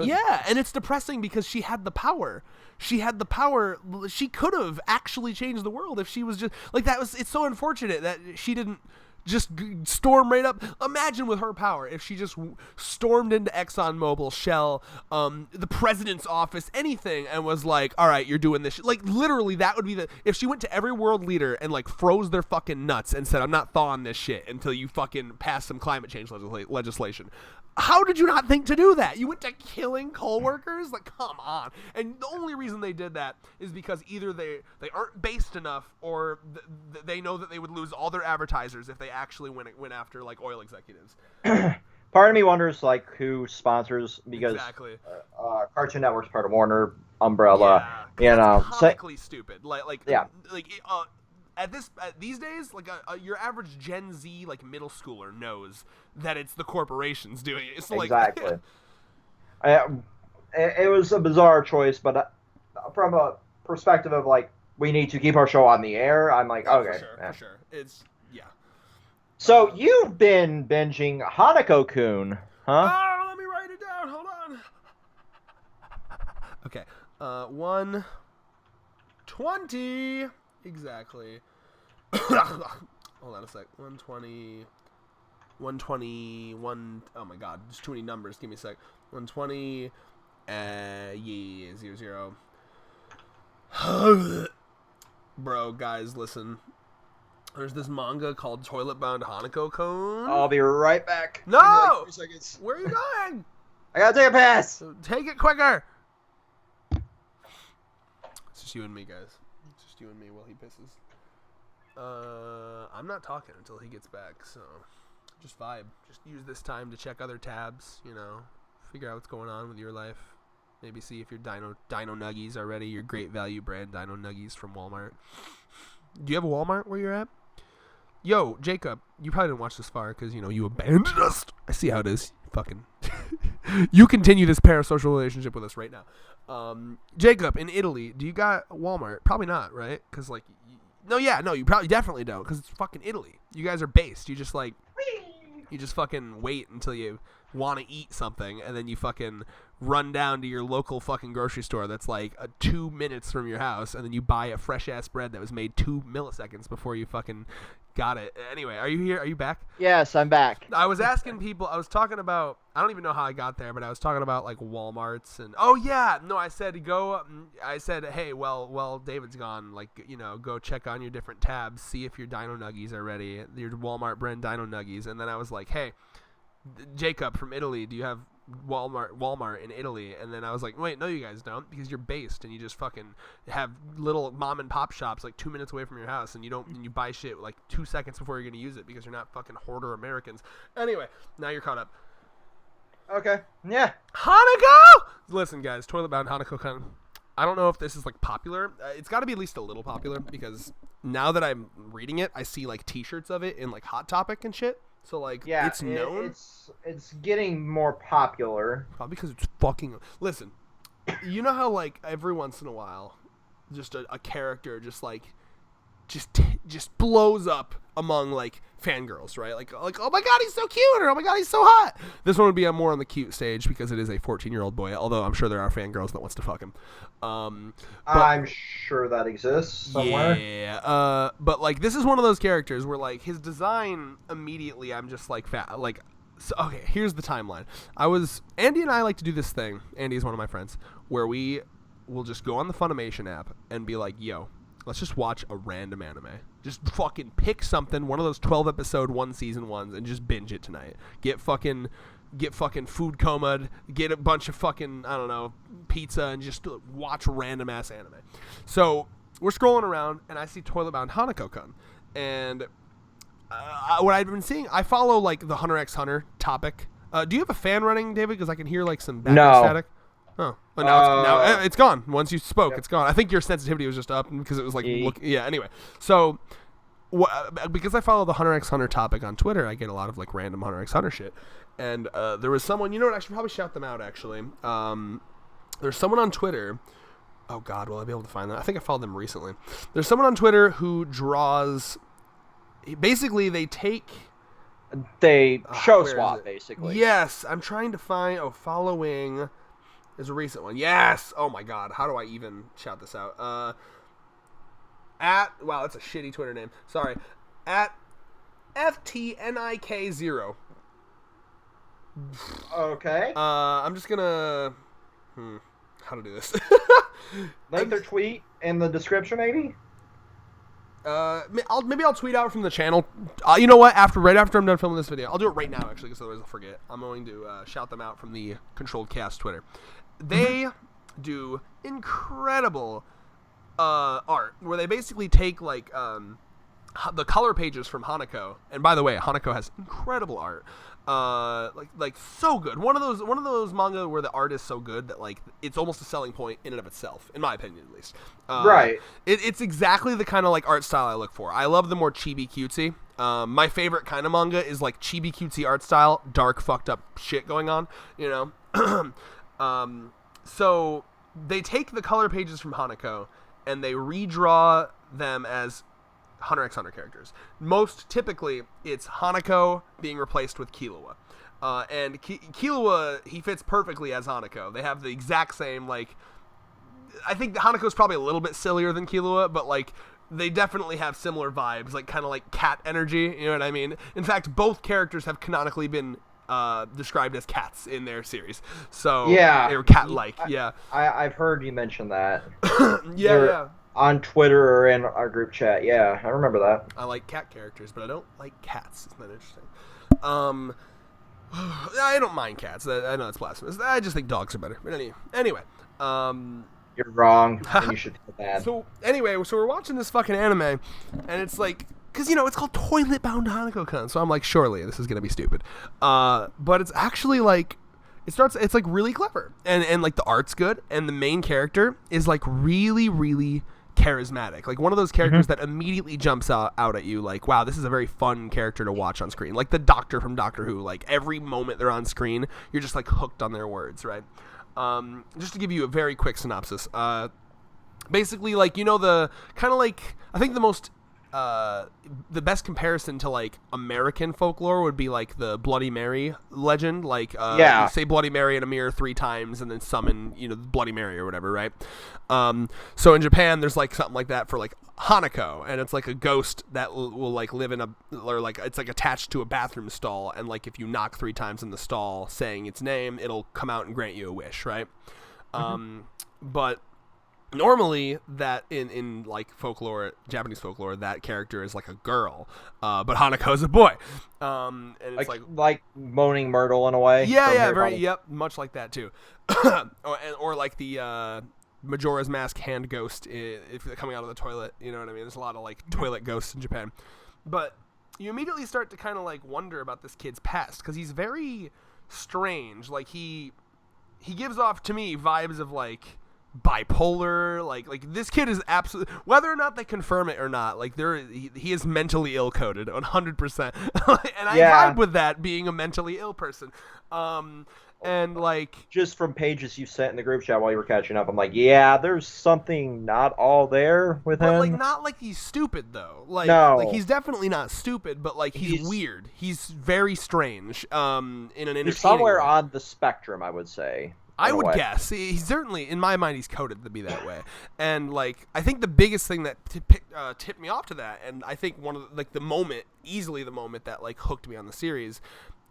Yeah, and it's depressing because she had the power. She could have actually changed the world if she was just like that. It's so unfortunate that she didn't just storm right up. Imagine with her power if she just stormed into ExxonMobil, Shell, the president's office, anything, and was like, all right, you're doing this. Like, literally, that would be if she went to every world leader and, like, froze their fucking nuts and said, I'm not thawing this shit until you fucking pass some climate change legislation. How did you not think to do that? You went to killing coal workers? Like, come on. And the only reason they did that is because either they aren't based enough, or they know that they would lose all their advertisers if they actually went after, like, oil executives. Part of me wonders, like, who sponsors, because exactly. Cartoon Network's part of Warner Umbrella. Yeah, you know, comically stupid. At these days, like your average Gen Z, like, middle schooler knows that it's the corporations doing it. It's exactly. It was a bizarre choice, but from a perspective of, like, we need to keep our show on the air, I'm like, okay. For sure. It's, yeah. So you've been binging Hanako-Kun, huh? Oh, let me write it down. Hold on. Okay. 120. Exactly. Hold on a sec. 120. 121. Oh my god, there's too many numbers. Give me a sec. 120. 00. Bro, guys, listen. There's this manga called Toilet Bound Hanako-Kun. I'll be right back. No! Like 3 seconds. Where are you going? I gotta take a pass. Take it quicker. It's just you and me, guys. It's just you and me while he pisses. I'm not talking until he gets back, so just vibe. Just use this time to check other tabs, you know, figure out what's going on with your life. Maybe see if your Dino Nuggies are ready, your great value brand Dino Nuggies from Walmart. Do you have a Walmart where you're at? Yo, Jacob, you probably didn't watch this far because, you know, you abandoned us. I see how it is. Fucking. You continue this parasocial relationship with us right now. Jacob, in Italy, do you got Walmart? Probably not, right? Because, like, you probably definitely don't, because it's fucking Italy. You guys are based. You just fucking wait until you want to eat something, and then you fucking run down to your local fucking grocery store that's like 2 minutes from your house, and then you buy a fresh ass bread that was made 2 milliseconds before you fucking got it. Anyway, are you here? Are you back? Yes, I'm back. I was asking people, I was talking about, I don't even know how I got there, but I was talking about, like, Walmarts and, oh yeah, no, I said, hey, well, David's gone, like, you know, go check on your different tabs, see if your Dino Nuggies are ready, your Walmart brand Dino Nuggies, and then I was like, hey, Jacob from Italy, do you have Walmart in Italy? And then I was like, wait, no, you guys don't, because you're based and you just fucking have little mom and pop shops like 2 minutes away from your house, and you buy shit like 2 seconds before you're gonna use it because you're not fucking hoarder Americans. Anyway, now you're caught up. Okay. Yeah. Hanako! Listen, guys, Toilet Bound Hanako-Kun. I don't know if this is, like, popular. It's got to be at least a little popular, because now that I'm reading it, I see, like, T-shirts of it in, like, Hot Topic and shit. So, like, yeah, it's known. It's getting more popular. Probably because it's fucking... Listen, you know how, like, every once in a while, just a character just, like, just blows up among, like, fangirls, right? Like, oh my god, he's so cute, or oh my god, he's so hot. This one would be more on the cute stage because it is a 14-year-old boy, although I'm sure there are fangirls that wants to fuck him. I'm sure that exists somewhere. Yeah, but, like, this is one of those characters where, like, his design, immediately I'm just, like, fat, like... So, okay, here's the timeline. Andy and I like to do this thing, Andy is one of my friends, where we will just go on the Funimation app and be like, yo, let's just watch a random anime. Just fucking pick something, one of those 12-episode, one-season ones, and just binge it tonight. Get fucking food coma'd, get a bunch of fucking, I don't know, pizza, and just watch random-ass anime. So, we're scrolling around, and I see Toilet Bound Hanako-Kun. And what I've been seeing, I follow, like, the Hunter x Hunter topic. Do you have a fan running, David? Because I can hear, like, some background static. Oh, but now it's gone. Once you spoke, It's gone. I think your sensitivity was just up because it was like, yeah. Anyway, so because I follow the Hunter x Hunter topic on Twitter, I get a lot of like random Hunter x Hunter shit. And there was someone, you know what? I should probably shout them out. Actually, there's someone on Twitter. Oh God, will I be able to find that? I think I followed them recently. There's someone on Twitter who draws. Basically, they show swap basically. Yes, I'm trying to find. Following. There's a recent one. Yes! Oh my god, how do I even shout this out? Wow, that's a shitty Twitter name. Sorry. At FTNIK0. Okay. I'm just gonna. How to do this? Link their tweet in the description, maybe. I'll tweet out from the channel. You know what? Right after I'm done filming this video, I'll do it right now actually, because otherwise I'll forget. I'm going to shout them out from the Controlled Chaos Twitter. They do incredible art where they basically take like the color pages from Hanako, and by the way, Hanako has incredible art. Like so good. One of those manga where the art is so good that like it's almost a selling point in and of itself, in my opinion at least. Right. It's exactly the kind of like art style I look for. I love the more chibi cutesy. My favorite kind of manga is like chibi cutesy art style, dark fucked up shit going on. You know. So they take the color pages from Hanako and they redraw them as Hunter x Hunter characters. Most typically, it's Hanako being replaced with Killua. And Killua, he fits perfectly as Hanako. They have the exact same, like... I think Hanako's probably a little bit sillier than Killua, but, like, they definitely have similar vibes, like, kind of like cat energy, you know what I mean? In fact, both characters have canonically been described as cats in their series. So, yeah, they're cat-like, yeah. I've heard you mention that. Yeah. On Twitter or in our group chat. Yeah, I remember that. I like cat characters, but I don't like cats. Isn't that interesting? I don't mind cats. I know it's blasphemous. I just think dogs are better. But anyway. You're wrong, and you should feel bad. So we're watching this fucking anime, and it's like, because, you know, it's called Toilet Bound Hanako-Kun, so I'm like, surely this is going to be stupid. But it's actually like, it's like really clever. And like the art's good, and the main character is like really, really charismatic, like one of those characters that immediately jumps out at you, like, wow, this is a very fun character to watch on screen, like the Doctor from Doctor Who. Like every moment they're on screen, you're just like hooked on their words, right? Just to give you a very quick synopsis, basically, like, you know, the kind of like, I think the best comparison to like American folklore would be like the Bloody Mary legend, like you say Bloody Mary in a mirror 3 times and then summon, you know, Bloody Mary or whatever, right? So in Japan there's like something like that for like Hanako, and it's like a ghost that will like live in or like it's like attached to a bathroom stall, and like if you knock 3 times in the stall saying its name, it'll come out and grant you a wish, right? But normally that in like folklore, Japanese folklore, that character is like a girl, but Hanako's a boy, and it's like Moaning Myrtle in a way. Much like that too. or like the Majora's Mask hand ghost, if they're coming out of the toilet, you know what I mean? There's a lot of like toilet ghosts in Japan, but you immediately start to kind of like wonder about this kid's past, because he's very strange. Like he gives off to me vibes of like bipolar, like this kid is absolutely, whether or not they confirm it or not, like he is mentally ill coded 100%. And I vibe with that, being a mentally ill person. And like, just from pages you sent in the group chat while you were catching up, I'm like, yeah, there's something not all there with him. Like, not like he's stupid though. Like, no. Like he's definitely not stupid, but like he's weird. He's very strange. In an entertaining somewhere way. On the spectrum, I would say. I would guess. He's certainly, in my mind, he's coded to be that way. And, like, I think the biggest thing that tipped me off to that, and I think one of the, like, easily the moment that, like, hooked me on the series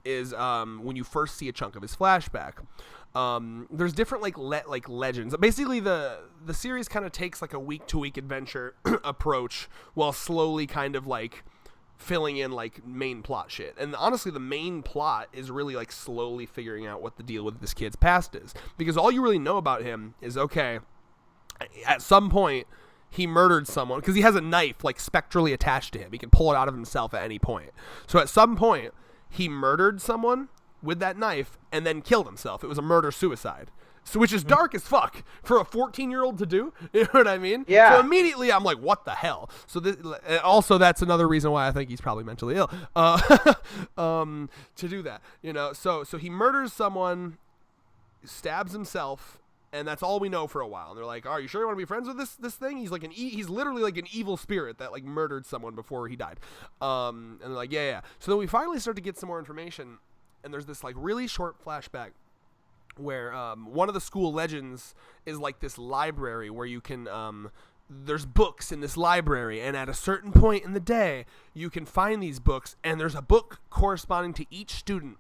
is when you first see a chunk of his flashback. There's different, like legends. Basically, the series kind of takes, like, a week-to-week adventure approach while slowly kind of, like, filling in like main plot shit. And honestly, the main plot is really like slowly figuring out what the deal with this kid's past is, because all you really know about him is, okay, at some point he murdered someone, because he has a knife like spectrally attached to him. He can pull it out of himself at any point. So at some point he murdered someone with that knife and then killed himself. It was a murder-suicide. So, which is dark as fuck for a 14-year-old to do. You know what I mean? Yeah. So immediately I'm like, what the hell? So this, also that's another reason why I think he's probably mentally ill. To do that, you know. So he murders someone, stabs himself, and that's all we know for a while. And they're like, "Are you sure you want to be friends with this thing?" He's like he's literally like an evil spirit that like murdered someone before he died. And they're like, yeah. So then we finally start to get some more information, and there's this like really short flashback where one of the school legends is like this library where you can there's books in this library, and at a certain point in the day, you can find these books, and there's a book corresponding to each student,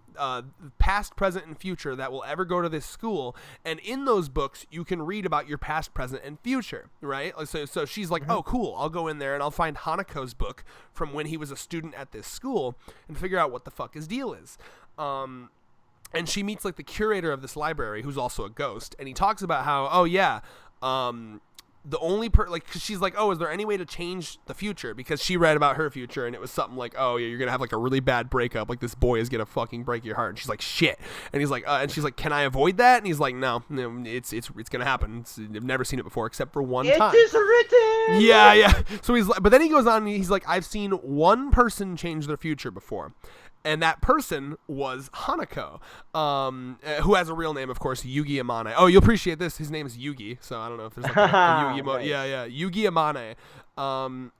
past, present, and future, that will ever go to this school, and in those books, you can read about your past, present, and future, right? So she's like, oh, cool, I'll go in there, and I'll find Hanako's book from when he was a student at this school, and figure out what the fuck his deal is. And she meets, like, the curator of this library, who's also a ghost, and he talks about how, oh, yeah, the only cause she's like, oh, is there any way to change the future? Because she read about her future, and it was something like, oh yeah, you're gonna have like a really bad breakup, like this boy is gonna fucking break your heart. And she's like, shit. And he's like, and she's like, can I avoid that? And he's like, no, it's gonna happen. I've never seen it before except for one time. It is written. Yeah. So he's like, but then he goes on, and he's like, I've seen one person change their future before. And that person was Hanako, who has a real name, of course, Yugi Amane. Oh, you'll appreciate this. His name is Yugi, so I don't know if there's like a Yugi. Nice. Yeah, Yugi Amane.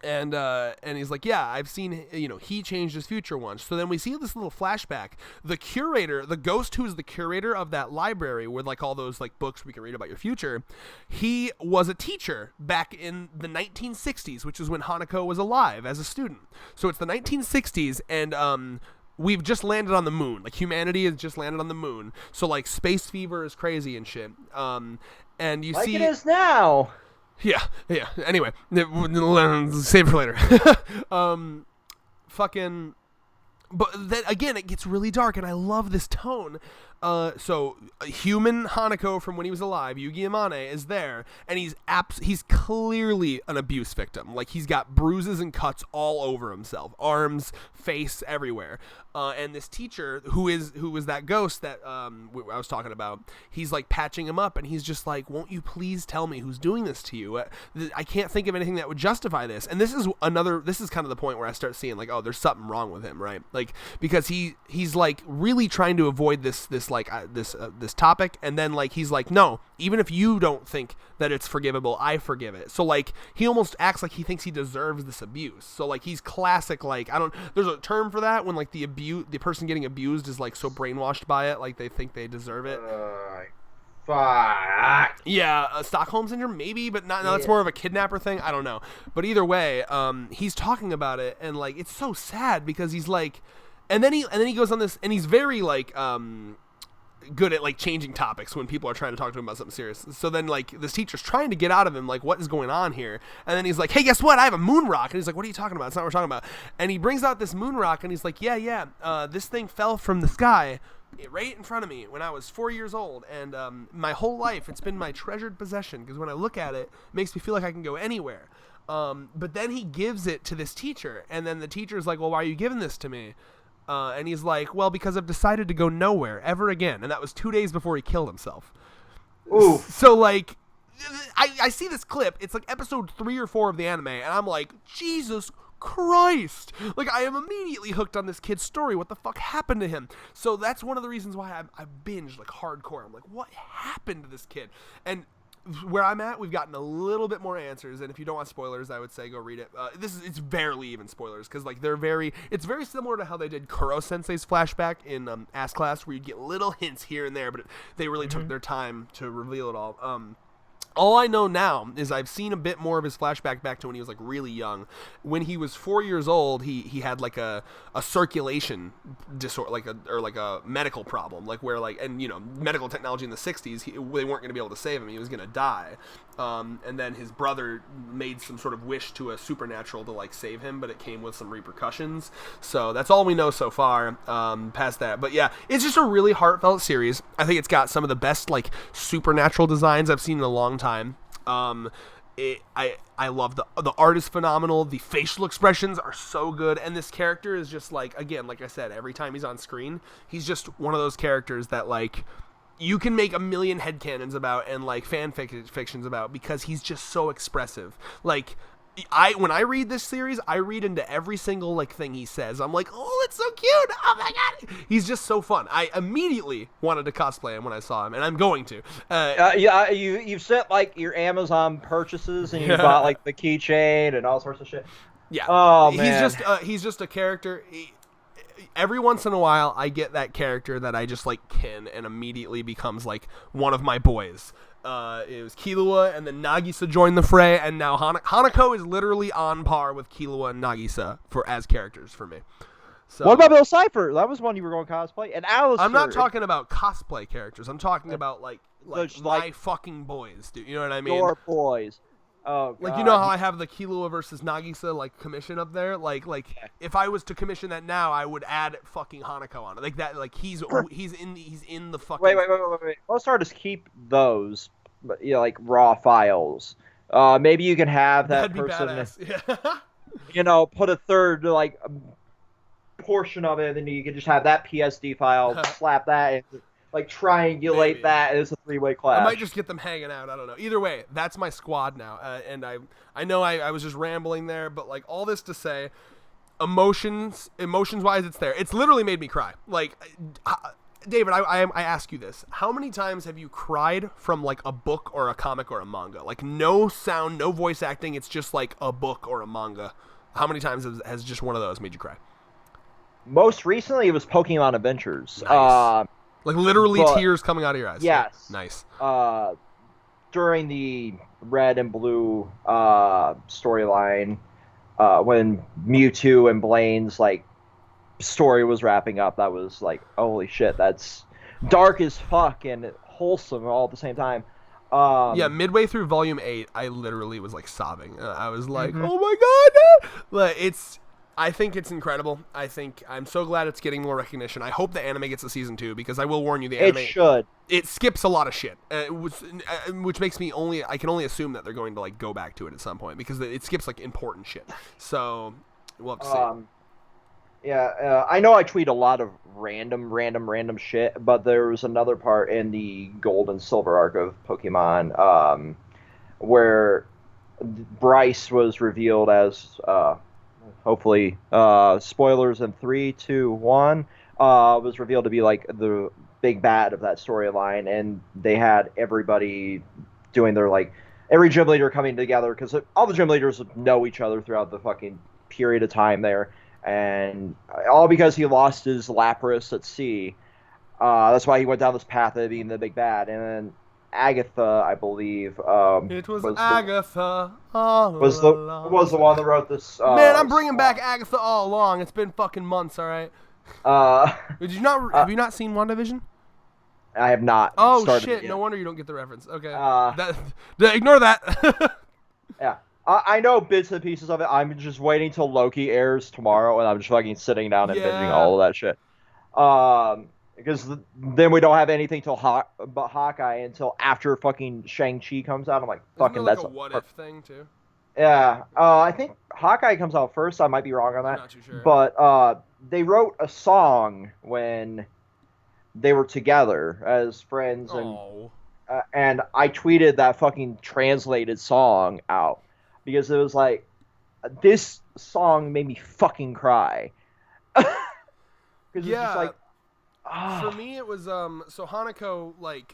And he's like, yeah, I've seen, he changed his future once. So then we see this little flashback. The curator, the ghost who's the curator of that library with like all those like books we can read about your future, he was a teacher back in the 1960s, which is when Hanako was alive as a student. So it's the 1960s, and we've just landed on the moon. Like, humanity has just landed on the moon. So like space fever is crazy and shit. And you see it is now. Yeah. Anyway, save it for later. But then again, it gets really dark, and I love this tone. So human Hanako from when he was alive, Yugi Amane, is there, and he's clearly an abuse victim. Like, he's got bruises and cuts all over himself, arms, face, everywhere. And this teacher, who was that ghost that I was talking about, he's like patching him up, and he's just like, won't you please tell me who's doing this to you? I can't think of anything that would justify this. And this is kind of the point where I start seeing like, oh, there's something wrong with him, right? Like, because he's like really trying to avoid this topic, and then like he's like, no, even if you don't think that it's forgivable, I forgive it. So like he almost acts like he thinks he deserves this abuse. So like he's classic, like, there's a term for that when like the person getting abused is like so brainwashed by it, like they think they deserve it. Fuck. Yeah, Stockholm syndrome maybe, but not. No, that's more of a kidnapper thing. I don't know. But either way, he's talking about it, and like it's so sad because he's like, and then he goes on this, and he's very like good at like changing topics when people are trying to talk to him about something serious. So then like this teacher's trying to get out of him like, what is going on here? And then he's like, hey, guess what? I have a moon rock. And he's like, what are you talking about? It's not what we're talking about. And he brings out this moon rock, and he's like, yeah, this thing fell from the sky right in front of me when I was 4 years old, and my whole life it's been my treasured possession, because when I look at it, it makes me feel like I can go anywhere. But then he gives it to this teacher, and then the teacher's like, well, why are you giving this to me? And he's like, well, because I've decided to go nowhere ever again. And that was 2 days before he killed himself. Ooh. So, like, I see this clip. It's like episode 3 or 4 of the anime. And I'm like, Jesus Christ. Like, I am immediately hooked on this kid's story. What the fuck happened to him? So that's one of the reasons why I binged, like, hardcore. I'm like, what happened to this kid? And where I'm at, we've gotten a little bit more answers, and if you don't want spoilers, I would say go read it. It's barely even spoilers, because like it's very similar to how they did Kuro Sensei's flashback in Ass Class, where you get little hints here and there, but they really took their time to reveal it all. All I know now is I've seen a bit more of his flashback back to when he was like really young. When he was 4 years old, he had like a circulation disorder, like a medical problem, like where like, and medical technology in the 60s, they weren't going to be able to save him. He was going to die. And then his brother made some sort of wish to a supernatural to like save him, but it came with some repercussions. So that's all we know so far, past that. But yeah, it's just a really heartfelt series. I think it's got some of the best like supernatural designs I've seen in a long time. I love the art is phenomenal. The facial expressions are so good, and this character is just like, again, like I said, every time he's on screen, he's just one of those characters that like you can make a million headcanons about and like fan fictions about, because he's just so expressive. Like, when I read this series, I read into every single like thing he says. I'm like, oh, it's so cute. Oh my god, he's just so fun. I immediately wanted to cosplay him when I saw him, and I'm going to. Yeah, you've sent like your Amazon purchases, and you bought like the keychain and all sorts of shit. Yeah. Oh man, he's just a character. Every once in a while, I get that character that I just like kin and immediately becomes like one of my boys. It was Killua, and then Nagisa joined the fray, and now Hanako is literally on par with Killua and Nagisa as characters for me. So, what about Bill Cipher? That was one you were going to cosplay. And Alistair. I'm not talking about cosplay characters. I'm talking about like my fucking boys, dude. You know what I mean? Your boys. Oh, God. Like, you know how I have the Killua versus Nagisa like commission up there? Like if I was to commission that now, I would add fucking Hanako on it. Like that. Like he's in the fucking. Wait. Most artists keep those, but like raw files. Maybe you can have that person. That'd be badass. Yeah. Put a third like portion of it, and then you can just have that PSD file, slap that, and like triangulate that as a three-way clash. I might just get them hanging out. I don't know. Either way, that's my squad now. And I know I was just rambling there, but like all this to say, emotions wise, it's there. It's literally made me cry. Like, David, I ask you this: how many times have you cried from like a book or a comic or a manga? Like no sound, no voice acting. It's just like a book or a manga. How many times has just one of those made you cry? Most recently, it was Pokemon Adventures. Nice. Like literally tears coming out of your eyes. Yes. Nice. During the Red and Blue storyline, when Mewtwo and Blaine's like story was wrapping up, that was like, holy shit, that's dark as fuck and wholesome all at the same time. Midway through Volume 8, I literally was like sobbing. I was like, oh my god! Like I think it's incredible. I'm so glad it's getting more recognition. I hope the anime gets a season 2 because I will warn you, the anime it skips a lot of shit, which makes me I can only assume that they're going to like go back to it at some point because it skips like important shit. So we'll have to see. I know I tweet a lot of random shit, but there was another part in the Gold and Silver arc of Pokemon where Bryce was revealed as hopefully spoilers in 3, 2, 1 was revealed to be like the big bad of that storyline, and they had everybody doing their like every gym leader coming together because all the gym leaders know each other throughout the fucking period of time there, and all because he lost his Lapras at sea. That's why he went down this path of being the big bad. And then Agatha, I believe. It was Agatha all was the one that wrote this. Man, I'm bringing back Agatha all along. It's been fucking months, all right. Did you not? Have you not seen WandaVision? I have not. Oh shit! No wonder you don't get the reference. Okay, ignore that. Yeah, I know bits and pieces of it. I'm just waiting till Loki airs tomorrow, and I'm just fucking sitting down and binging all of that shit. Because then we don't have anything till Hawkeye until after fucking Shang-Chi comes out. I'm like, fucking, that's a what-if thing, too? Yeah. I think Hawkeye comes out first. I might be wrong on that. I'm not too sure. But they wrote a song when they were together as friends. And I tweeted that fucking translated song out. Because it was like, this song made me fucking cry. Because it's just like, for me, it was so Hanako, like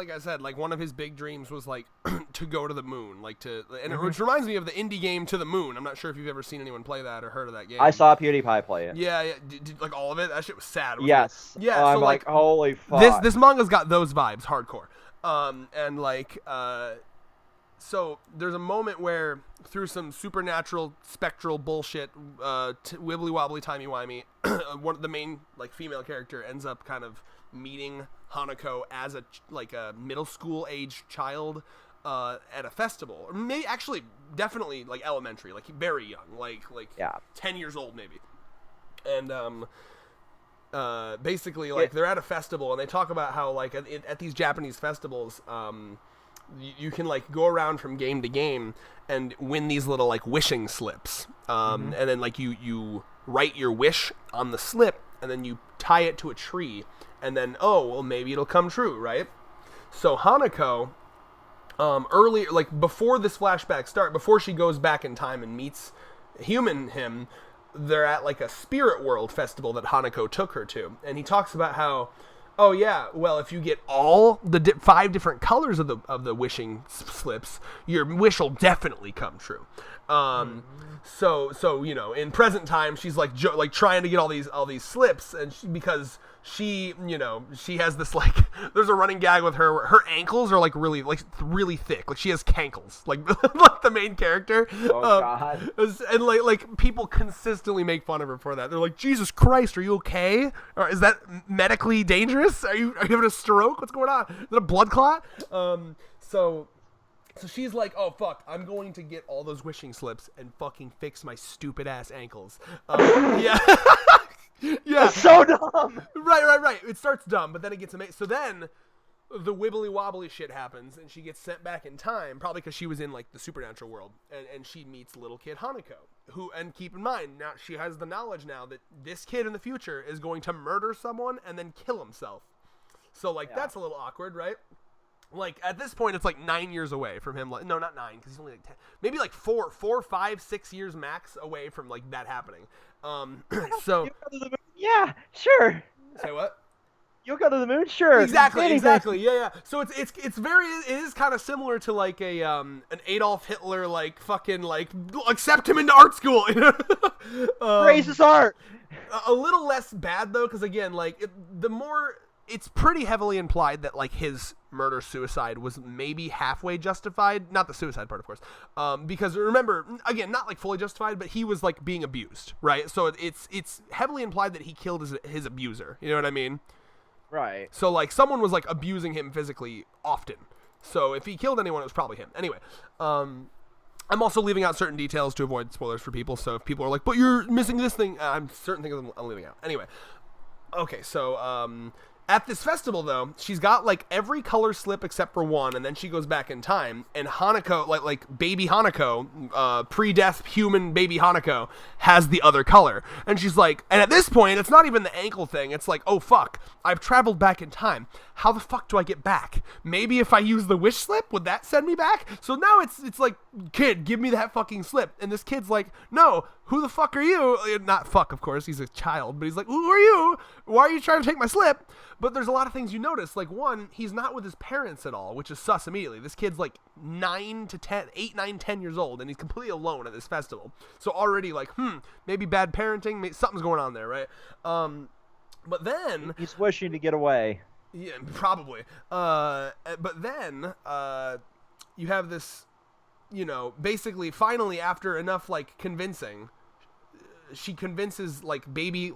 I said, like one of his big dreams was like to go to the moon, which reminds me of the indie game To the Moon. I'm not sure if you've ever seen anyone play that or heard of that game. I saw PewDiePie play it. Yeah. Did like all of it? That shit was sad. Yes. It? Yeah. I'm so like, holy fuck. This manga's got those vibes, hardcore. And like so there's a moment where through some supernatural spectral bullshit, wibbly wobbly timey wimey, one of the main like female character ends up kind of meeting Hanako as a middle school age child at a festival, or maybe actually definitely like elementary, like very young, like 10 years old maybe, and basically like they're at a festival and they talk about how like at these Japanese festivals you can like go around from game to game and win these little like wishing slips, and then like you write your wish on the slip and then you tie it to a tree, and then maybe it'll come true, right? So Hanako, earlier, like before this flashback start, before she goes back in time and meets him, they're at like a spirit world festival that Hanako took her to, and he talks about how, oh yeah, well, if you get all the 5 different colors of the wishing slips, your wish will definitely come true. So in present time, she's like trying to get all these slips, and because she, you know, she has this like, there's a running gag with her where her ankles are like really thick. Like she has cankles, like like the main character. Oh God. And like people consistently make fun of her for that. They're like, Jesus Christ, are you okay? Or is that medically dangerous? Are you having a stroke? What's going on? Is it a blood clot? So she's like, oh, fuck, I'm going to get all those wishing slips and fucking fix my stupid ass ankles. Yeah. Yeah. That's so dumb. Right. It starts dumb, but then it gets amazing. So then the wibbly wobbly shit happens and she gets sent back in time, probably because she was in like the supernatural world, and she meets little kid Hanako, who, and keep in mind, now she has the knowledge now that this kid in the future is going to murder someone and then kill himself. So like, that's a little awkward, right? Like, at this point, it's like 9 years away from him. Like, no, not 9, because he's only like 10. Maybe like 4, 5, 6 years max away from like that happening. So yeah, sure. Say what? You'll go to the moon, sure. Exactly. Yeah. So it's very, it is kind of similar to like an Adolf Hitler, like fucking like accept him into art school. Praise his art. A little less bad though, because again, like the more. It's pretty heavily implied that like his murder-suicide was maybe halfway justified. Not the suicide part, of course. Because remember, again, not like fully justified, but he was like being abused, right? So it's heavily implied that he killed his abuser. You know what I mean? Right. So like someone was like abusing him physically often. So if he killed anyone, it was probably him. Anyway, I'm also leaving out certain details to avoid spoilers for people. So if people are like, but you're missing this thing, I'm certain things I'm leaving out. Anyway. Okay, so at this festival, though, she's got, like, every color slip except for one, and then she goes back in time, and Hanako, like baby Hanako, pre-death human baby Hanako, has the other color. And she's like, and at this point, it's not even the ankle thing, it's like, oh, fuck, I've traveled back in time. How the fuck do I get back? Maybe if I use the wish slip, would that send me back? So now it's like, kid, give me that fucking slip. And this kid's like, no, who the fuck are you? Not fuck, of course, he's a child, but he's like, who are you? Why are you trying to take my slip? But there's a lot of things you notice. Like, one, he's not with his parents at all, which is sus immediately. This kid's like 8, 9, 10 years old, and he's completely alone at this festival. So already like, maybe bad parenting, maybe something's going on there, right? But then he's wishing to get away. Yeah, probably. But then you have this, you know, basically finally after enough like convincing, she convinces like baby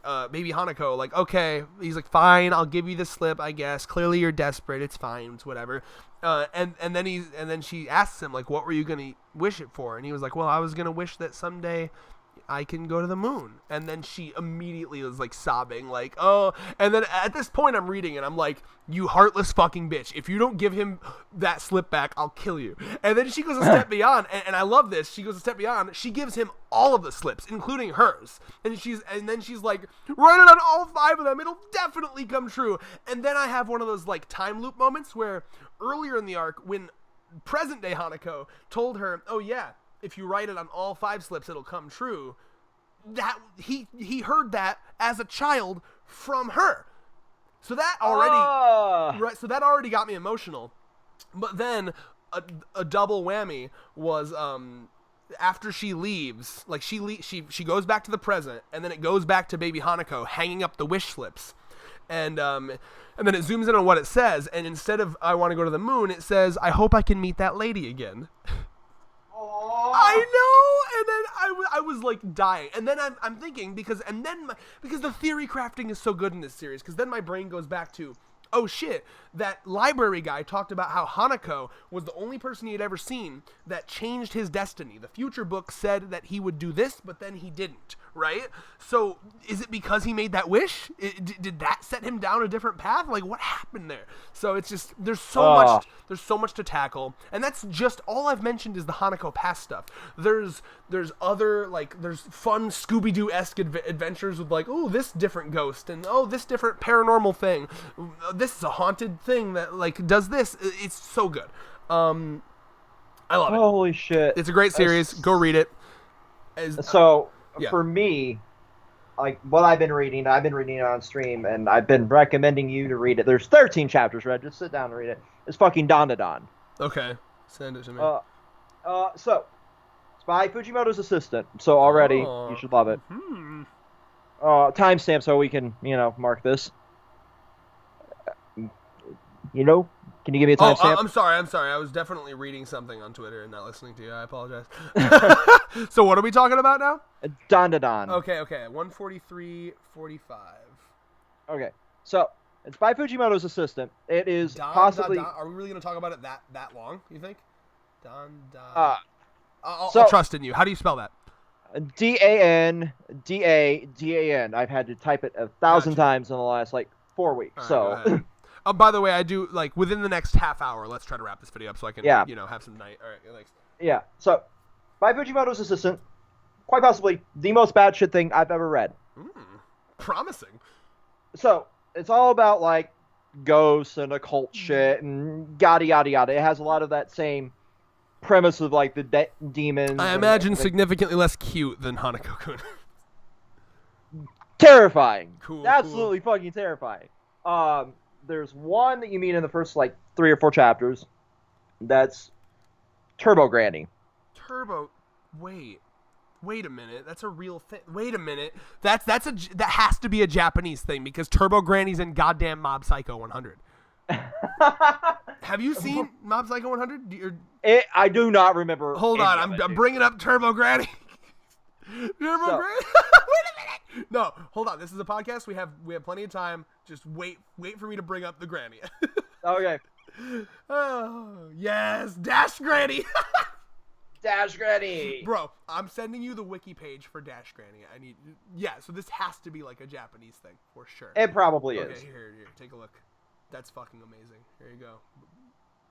Hanako, like, okay, he's like, fine, I'll give you the slip, I guess. Clearly you're desperate, it's fine, it's whatever. And then she asks him like, what were you gonna wish it for? And he was like, well, I was gonna wish that someday I can go to the moon. And then she immediately was like sobbing, like, oh. And then at this point I'm reading and I'm like, you heartless fucking bitch, if you don't give him that slip back, I'll kill you. And then she goes a step beyond, and I love this, she goes a step beyond, she gives him all of the slips, including hers. And then she's like, write it on all 5 of them, it'll definitely come true. And then I have one of those like time loop moments where earlier in the arc, when present day Hanako told her, oh yeah, if you write it on all 5 slips, it'll come true. That he heard that as a child from her. So that already, right? So that already got me emotional. But then a double whammy was after she leaves, like she goes back to the present, and then it goes back to baby Hanako hanging up the wish slips, and then it zooms in on what it says, and instead of I want to go to the moon, it says I hope I can meet that lady again. I know, and then I was like dying, and then I'm thinking because the theory crafting is so good in this series, because then my brain goes back to, oh shit, that library guy talked about how Hanako was the only person he had ever seen that changed his destiny. The future book said that he would do this, but then he didn't, right? So is it because he made that wish? Did that set him down a different path? Like, what happened there? So it's just, there's so much to tackle, and that's just all I've mentioned is the Hanako past stuff. There's other, like, there's fun Scooby-Doo-esque adventures with like, oh, this different ghost, and oh, this different paranormal thing. This is a haunted thing that like does this. It's so good. I love it. Holy shit! It's a great series. Go read it. For me, like what I've been reading it on stream, and I've been recommending you to read it. There's 13 chapters, Red. Just sit down and read it. It's fucking DanDaDan. Okay, send it to me. So it's by Fujimoto's assistant. So already you should love it. timestamp so we can, mark this. Can you give me a timestamp? I'm sorry. I was definitely reading something on Twitter and not listening to you. I apologize. So what are we talking about now? DanDaDan. Okay. 143.45. Okay, so it's by Fujimoto's assistant. It is possibly. Are we really going to talk about it that long? You think? I'll trust in you. How do you spell that? DanDaDan. I've had to type it 1,000 times in the last 4 weeks. Right, so. By the way, I do within the next half hour. Let's try to wrap this video up so I can have some night. All right, thanks. Yeah. So, by Fujimoto's assistant, quite possibly the most batshit thing I've ever read. Promising. So it's all about ghosts and occult shit and yada yada yada. It has a lot of that same premise of the demons. I imagine significantly less cute than Hanako-Kun. Terrifying. Cool. Absolutely fucking terrifying. There's one that you meet in the first 3 or 4 chapters. That's Turbo Granny. Wait a minute. That's a real thing. Wait a minute. That has to be a Japanese thing because Turbo Granny's in goddamn Mob Psycho 100. Have you seen Mob Psycho 100? I do not remember. Hold on. I'm bringing up Turbo Granny. Granny. Wait a minute. No, hold on. This is a podcast. We have plenty of time. Just wait for me to bring up the Granny. Okay. Oh, yes. Dash Granny. Dash Granny. Bro, I'm sending you the wiki page for Dash Granny. So this has to be a Japanese thing for sure. It probably is. Okay, here, take a look. That's fucking amazing. Here you go.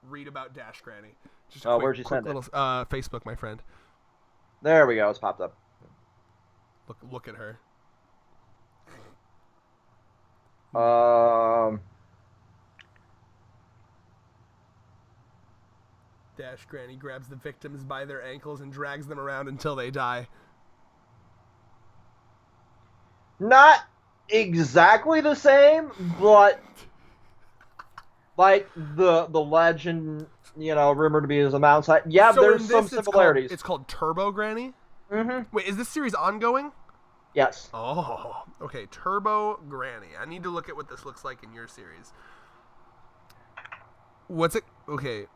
Read about Dash Granny. Just a where'd you send it? Little, Facebook, my friend. There we go. It's popped up. Look at her. Dash Granny grabs the victims by their ankles and drags them around until they die. Not exactly the same, but the legend, rumored to be as a mountainside. Yeah, so there's some similarities. It's called Turbo Granny? Mm-hmm. Wait, is this series ongoing? Yes. Oh, okay. Turbo Granny. I need to look at what this looks like in your series. What's it? Okay.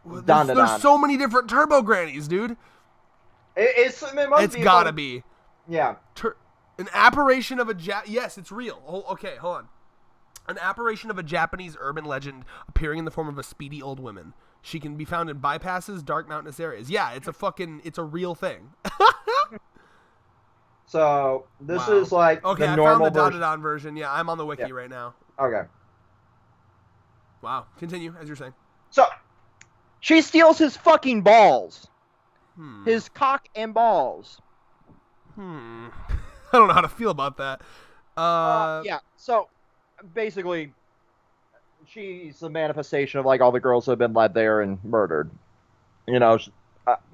There's so many different Turbo Grannies, dude. It's gotta be. Yeah. An apparition of a Yes, it's real. Okay, hold on. An apparition of a Japanese urban legend appearing in the form of a speedy old woman. She can be found in bypasses, dark mountainous areas. Yeah, it's a real thing. So this is the I normal found the DanDaDan version. Yeah, I'm on the wiki right now. Okay. Wow. Continue as you're saying. So she steals his fucking balls. His cock and balls. I don't know how to feel about that. Yeah. So basically, she's the manifestation of all the girls that have been led there and murdered.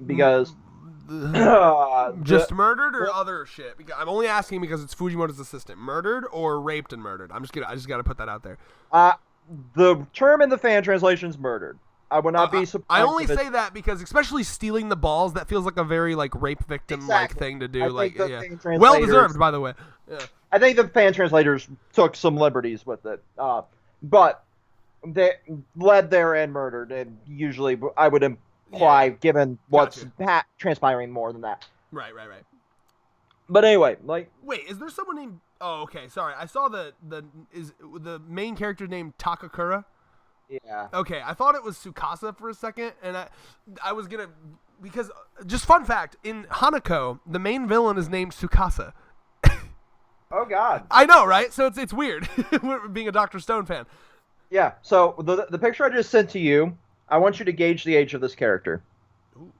Because just murdered or other shit? Because I'm only asking because it's Fujimoto's assistant. Murdered or raped and murdered? I just gotta put that out there. The term in the fan translation is murdered. I would not be surprised. I only say that because, especially stealing the balls, that feels like a very rape victim thing to do. Well deserved, by the way. Yeah. I think the fan translators took some liberties with it, but they led there and murdered, and usually I would imply, given what's transpiring, more than that. Right. But anyway, wait, is there someone named? Oh, okay. Sorry, I saw the main character named Takakura. Yeah. Okay, I thought it was Tsukasa for a second, and I was gonna, because just fun fact, in Hanako, the main villain is named Tsukasa. Oh God. I know, right? So it's weird being a Dr.Stone fan. Yeah. So the picture I just sent to you, I want you to gauge the age of this character. Ooh,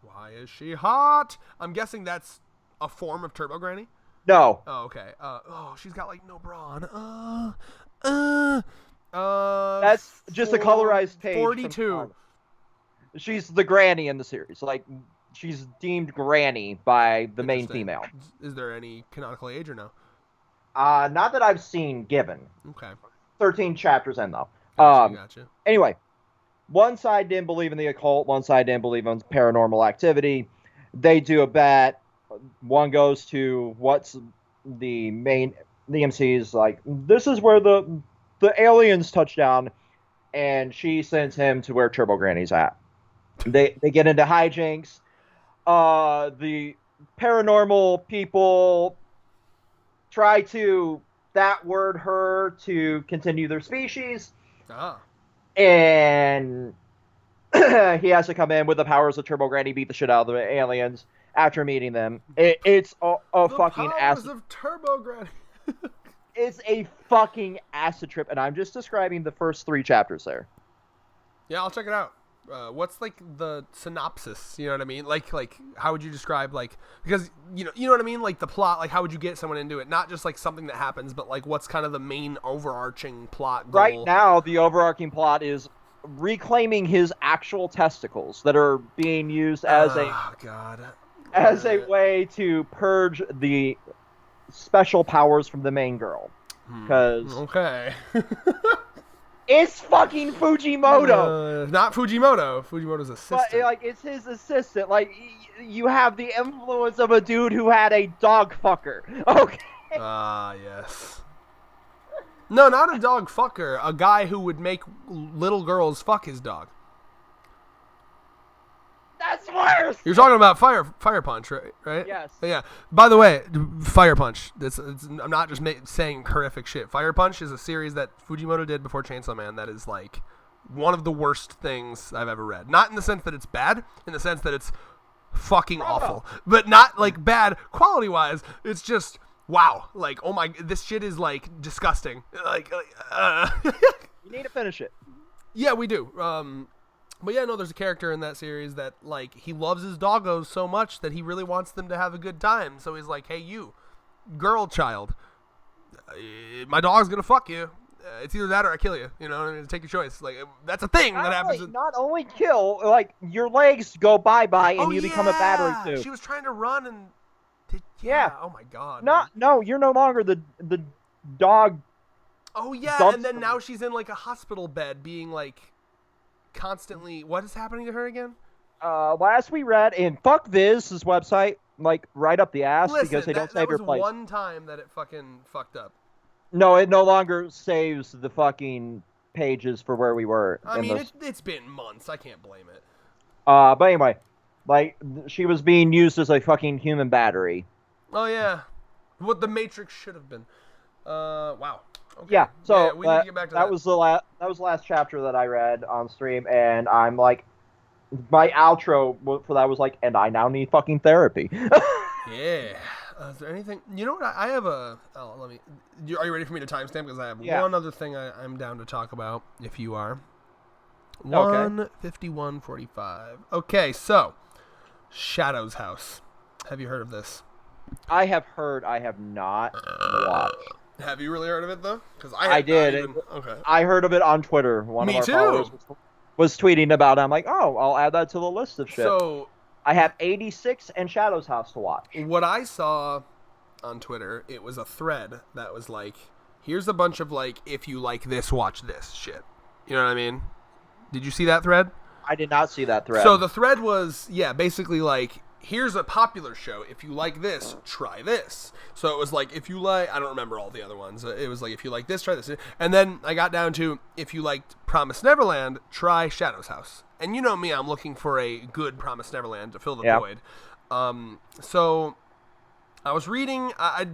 why is she hot? I'm guessing that's a form of Turbo Granny. No. Oh, okay. She's got no bra on. That's just a colorized page. 42. She's the granny in the series. She's deemed granny by the main female. Is there any canonical age or no? Not that I've seen given. Okay. 13 chapters in, though. Gotcha. Anyway, one side didn't believe in the occult. One side didn't believe in paranormal activity. They do a bet. One goes to what's the MC's like, this is where the aliens touch down, and she sends him to where Turbo Granny's at. They get into hijinks. The paranormal people try to that word her to continue their species. And he has to come in with the powers of Turbo Granny, beat the shit out of the aliens after meeting them. It's a fucking acid of Turbo Granny. It's a fucking acid trip, and I'm just describing the first 3 chapters there. Yeah, I'll check it out. What's like the synopsis? You know what I mean? Like how would you describe because you know what I mean? Like the plot. Like how would you get someone into it? Not just like something that happens, but like what's kind of the main overarching plot goal? Right now, the overarching plot is reclaiming his actual testicles that are being used as a way to purge the special powers from the main girl. Because it's fucking Fujimoto. Not Fujimoto. Fujimoto's assistant. But it's his assistant. Like you have the influence of a dude who had a dog fucker. Okay. Yes. No, not a dog fucker. A guy who would make little girls fuck his dog. That's worse. You're talking about Fire Punch, right? Yes. Yeah. By the way, Fire Punch. I'm not just saying horrific shit. Fire Punch is a series that Fujimoto did before Chainsaw Man. That is like one of the worst things I've ever read. Not in the sense that it's bad, in the sense that it's fucking awful, but not like bad quality wise. It's just wow. Like oh my, this shit is like disgusting. You need to finish it. Yeah, we do. But yeah, no, there's a character in that series that, like, he loves his doggos so much that he really wants them to have a good time. So he's like, hey, you, girl child, my dog's going to fuck you. It's either that or I kill you. You know, take your choice. Like, that's a thing that happens. Not only kill, like, your legs go bye-bye and you become a battery, too. She was trying to run and... Yeah. Oh, my God. No, you're no longer the dog... Oh, yeah, and then now she's in, like, a hospital bed being, like... constantly what is happening to her again? Last we read in fuck Viz's website, like right up the ass. Listen, because they don't save your place. One time that it fucking fucked up. No, it no longer saves the fucking pages for where we were. I mean, it's been months. I can't blame it. But anyway, like she was being used as a fucking human battery. Oh yeah, what the Matrix should have been. Wow. Okay. Yeah, so we need to get back to that. That was the last chapter that I read on stream, and I'm like, my outro for that was like, and I now need fucking therapy. Yeah. Is there anything? You know what? I have a. Oh, let me. Are you ready for me to timestamp? Because I have one other thing I'm down to talk about. If you are. 1:51:45. Okay, so Shadow's House. Have you heard of this? I have heard. I have not watched. Have you really heard of it though? Because I did. Okay. I heard of it on Twitter. One of our followers was tweeting about it. I'm like, oh, I'll add that to the list of shit. So I have 86 and Shadow's House to watch. What I saw on Twitter, it was a thread that was like, here's a bunch of like, if you like this, watch this shit. You know what I mean? Did you see that thread? I did not see that thread. So the thread was, basically like, here's a popular show. If you like this, try this. So it was like, if you like, I don't remember all the other ones. It was like, if you like this, try this. And then I got down to, if you liked Promised Neverland, try Shadow's House. And you know me, I'm looking for a good Promised Neverland to fill the void. So I was reading, I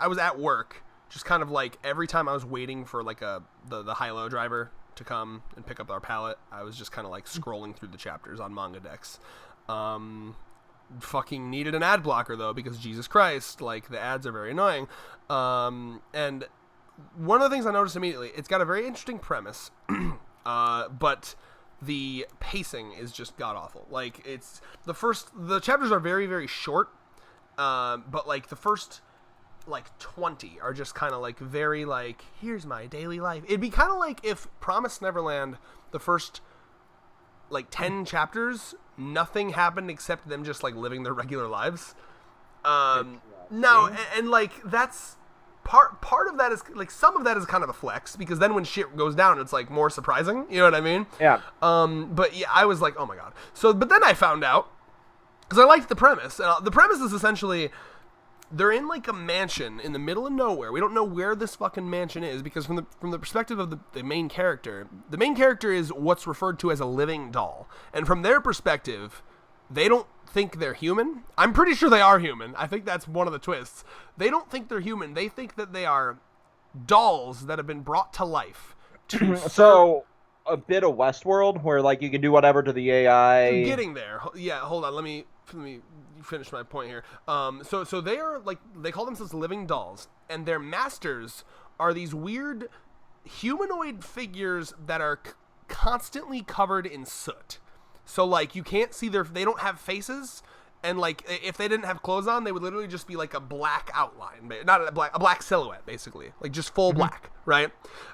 was at work, just kind of like every time I was waiting for like the high-low driver to come and pick up our pallet, I was just kind of like scrolling through the chapters on Manga Dex. Fucking needed an ad blocker though, because Jesus Christ, like the ads are very annoying. And one of the things I noticed immediately, it's got a very interesting premise, but the pacing is just god awful. Like it's the chapters are very, very short, but like the first like 20 are just kind of like very like, here's my daily life. It'd be kind of like if Promised Neverland, the first like 10 chapters, nothing happened except them just like living their regular and like that's part of that is like, some of that is kind of a flex, because then when shit goes down, it's like more surprising, you know what I mean? Yeah. But yeah, I was like, oh my god. So but then I found out, because I liked the premise, the premise is essentially they're in like a mansion in the middle of nowhere. We don't know where this fucking mansion is because from the perspective of the main character is what's referred to as a living doll. And from their perspective, they don't think they're human. I'm pretty sure they are human. I think that's one of the twists. They don't think they're human. They think that they are dolls that have been brought to life. So a bit of Westworld where like you can do whatever to the AI. Getting there. Yeah, hold on. Let me finish my point here. So they are like, they call themselves living dolls, and their masters are these weird humanoid figures that are constantly covered in soot. So like you can't see they don't have faces, and like if they didn't have clothes on, they would literally just be like a black outline, not a black silhouette, basically, like just full black, right?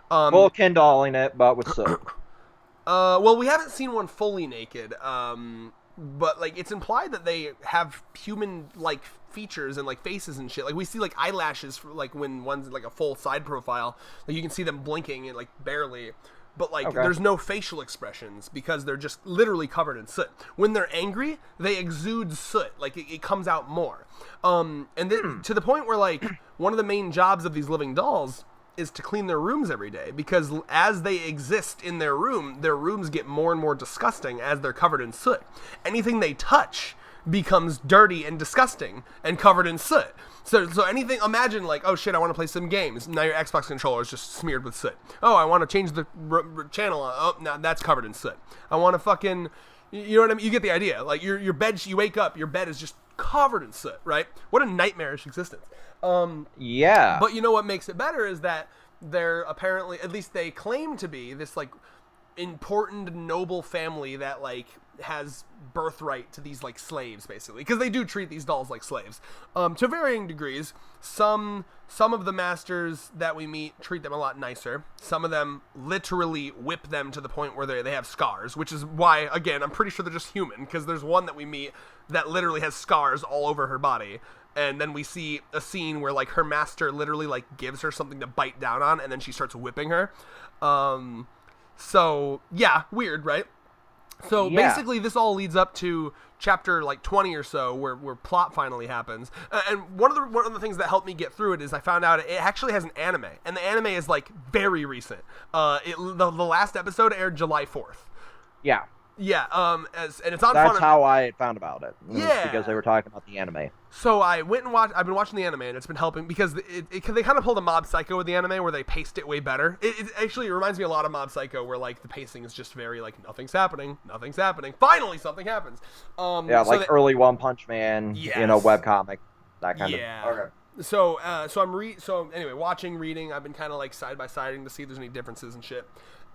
Full Ken doll in it, but with soot. Well, we haven't seen one fully naked. But like it's implied that they have human like features and like faces and shit. Like we see like eyelashes for, like when one's like a full side profile, like you can see them blinking and like barely. But like there's no facial expressions because they're just literally covered in soot. When they're angry, they exude soot. Like it comes out more. And then to the point where like one of the main jobs of these living dolls is to clean their rooms every day, because as they exist in their rooms get more and more disgusting as they're covered in soot. Anything they touch becomes dirty and disgusting and covered in soot. So anything, imagine like, oh shit, I want to play some games. Now your Xbox controller is just smeared with soot. Oh, I want to change the channel. Oh, now that's covered in soot. I want to fucking, you know what I mean? You get the idea. Like your bed, you wake up, your bed is just covered in soot, right? What a nightmarish existence. Yeah. But you know what makes it better is that they're apparently, at least they claim to be, this like important noble family that like has birthright to these like slaves, basically, because they do treat these dolls like slaves to varying degrees. Some of the masters that we meet treat them a lot nicer. Some of them literally whip them to the point where they have scars, which is why, again, I'm pretty sure they're just human, because there's one that we meet that literally has scars all over her body. And then we see a scene where like her master literally like gives her something to bite down on, and then she starts whipping her. So yeah, weird, right? So basically this all leads up to chapter like 20 or so where plot finally happens. And one of the things that helped me get through it is I found out it actually has an anime, and the anime is like very recent. The last episode aired July 4th. Yeah. Yeah, and it's on. That's how I found about it. Yeah, because they were talking about the anime. So I went and watched. I've been watching the anime, and it's been helping because they kind of pulled a Mob Psycho with the anime, where they paced it way better. It actually reminds me a lot of Mob Psycho, where like the pacing is just very like nothing's happening. Finally, something happens. Yeah, like early One Punch Man, yes. Webcomic, that kind of. Okay. So so anyway, watching, reading. I've been kind of like side by siding to see if there's any differences and shit,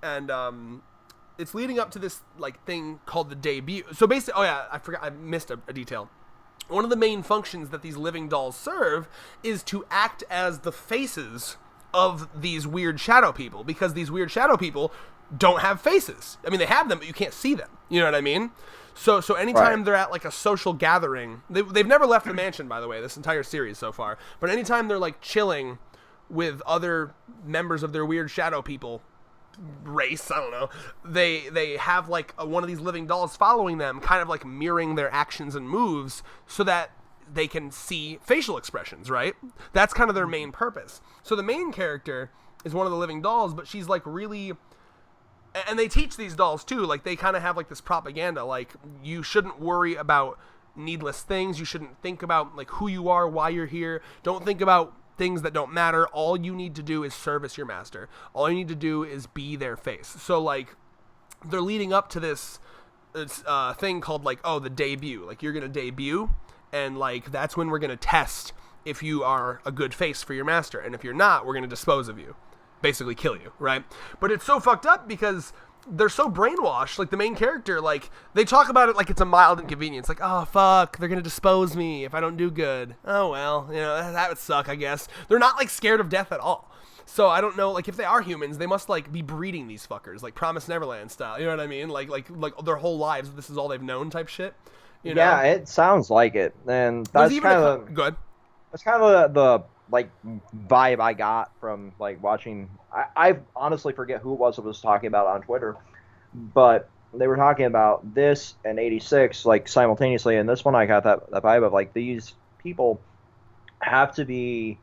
and it's leading up to this like thing called the debut. So basically, oh yeah, I forgot, I missed a detail. One of the main functions that these living dolls serve is to act as the faces of these weird shadow people, because these weird shadow people don't have faces. I mean, they have them, but you can't see them. You know what I mean? So anytime they're at like a social gathering, they've never left the mansion, by the way, this entire series so far. But anytime they're like chilling with other members of their weird shadow people race, I don't know, they have like one of these living dolls following them, kind of like mirroring their actions and moves so that they can see facial expressions, right? That's kind of their main purpose. So the main character is one of the living dolls, but she's like really, and they teach these dolls too, like they kind of have like this propaganda, like you shouldn't worry about needless things, you shouldn't think about like who you are, why you're here, don't think about things that don't matter. All you need to do is service your master. All you need to do is be their face. So like they're leading up to this thing called like, oh, the debut. Like you're going to debut, and like that's when we're going to test if you are a good face for your master. And if you're not, we're going to dispose of you. Basically kill you, right? But it's so fucked up because they're so brainwashed. Like the main character, like they talk about it like it's a mild inconvenience. Like, oh fuck, they're gonna dispose me if I don't do good. Oh well, you know, that would suck, I guess. They're not like scared of death at all. So I don't know, like if they are humans, they must like be breeding these fuckers, like Promised Neverland style. You know what I mean? Like their whole lives, this is all they've known type shit. You know? Yeah, it sounds like it, and that's kind of good. That's kind of the like vibe I got from like watching. I honestly forget who it was talking about on Twitter, but they were talking about this and 86 like simultaneously, and this one I got that vibe of like these people have to be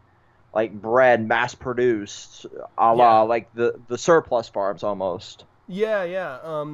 like bred, mass produced, a la like the surplus farms almost. Yeah.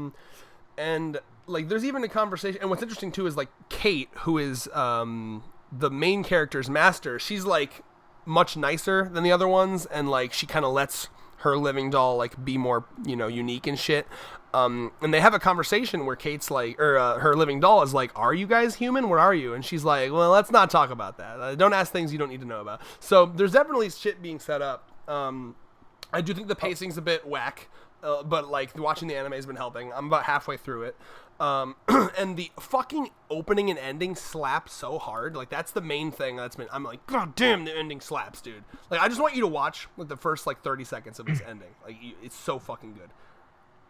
And like there's even a conversation, and what's interesting too is like Kate, who is the main character's master, she's like much nicer than the other ones, and like she kind of lets her living doll like be more, you know, unique and shit. And they have a conversation where Kate's like, or her living doll is like, "Are you guys human? Where are you?" And she's like, "Well, let's not talk about that. Don't ask things you don't need to know about." So there's definitely shit being set up. I do think the pacing's a bit whack, but like watching the anime has been helping. I'm about halfway through it. And the fucking opening and ending slap so hard. Like that's the main thing that's been, I'm like, God damn, the ending slaps, dude. Like I just want you to watch like the first like 30 seconds of this ending. Like it's so fucking good.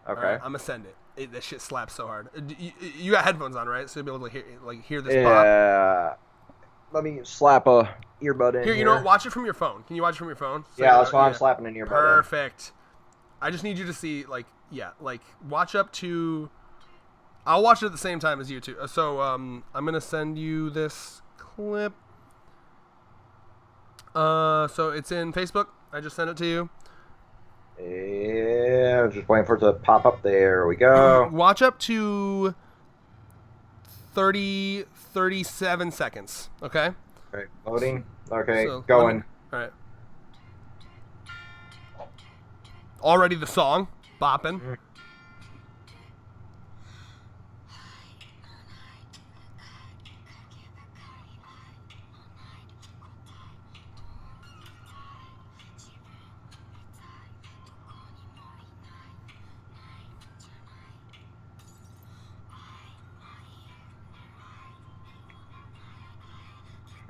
Okay. Right, I'm gonna send it. That shit slaps so hard. You got headphones on, right? So you'll be able to hear this bop. Yeah. Let me slap a earbud in here. You know what? Watch it from your phone. Can you watch it from your phone? So yeah, that's why I'm slapping an earbud. Perfect. I just need you to see, like, watch up to... I'll watch it at the same time as you two. So, I'm going to send you this clip. So it's in Facebook. I just sent it to you. Yeah, I'm just waiting for it to pop up. There we go. Watch up to 37 seconds, okay? Okay, loading. Okay, So, going. All right. Already the song, bopping. Mm.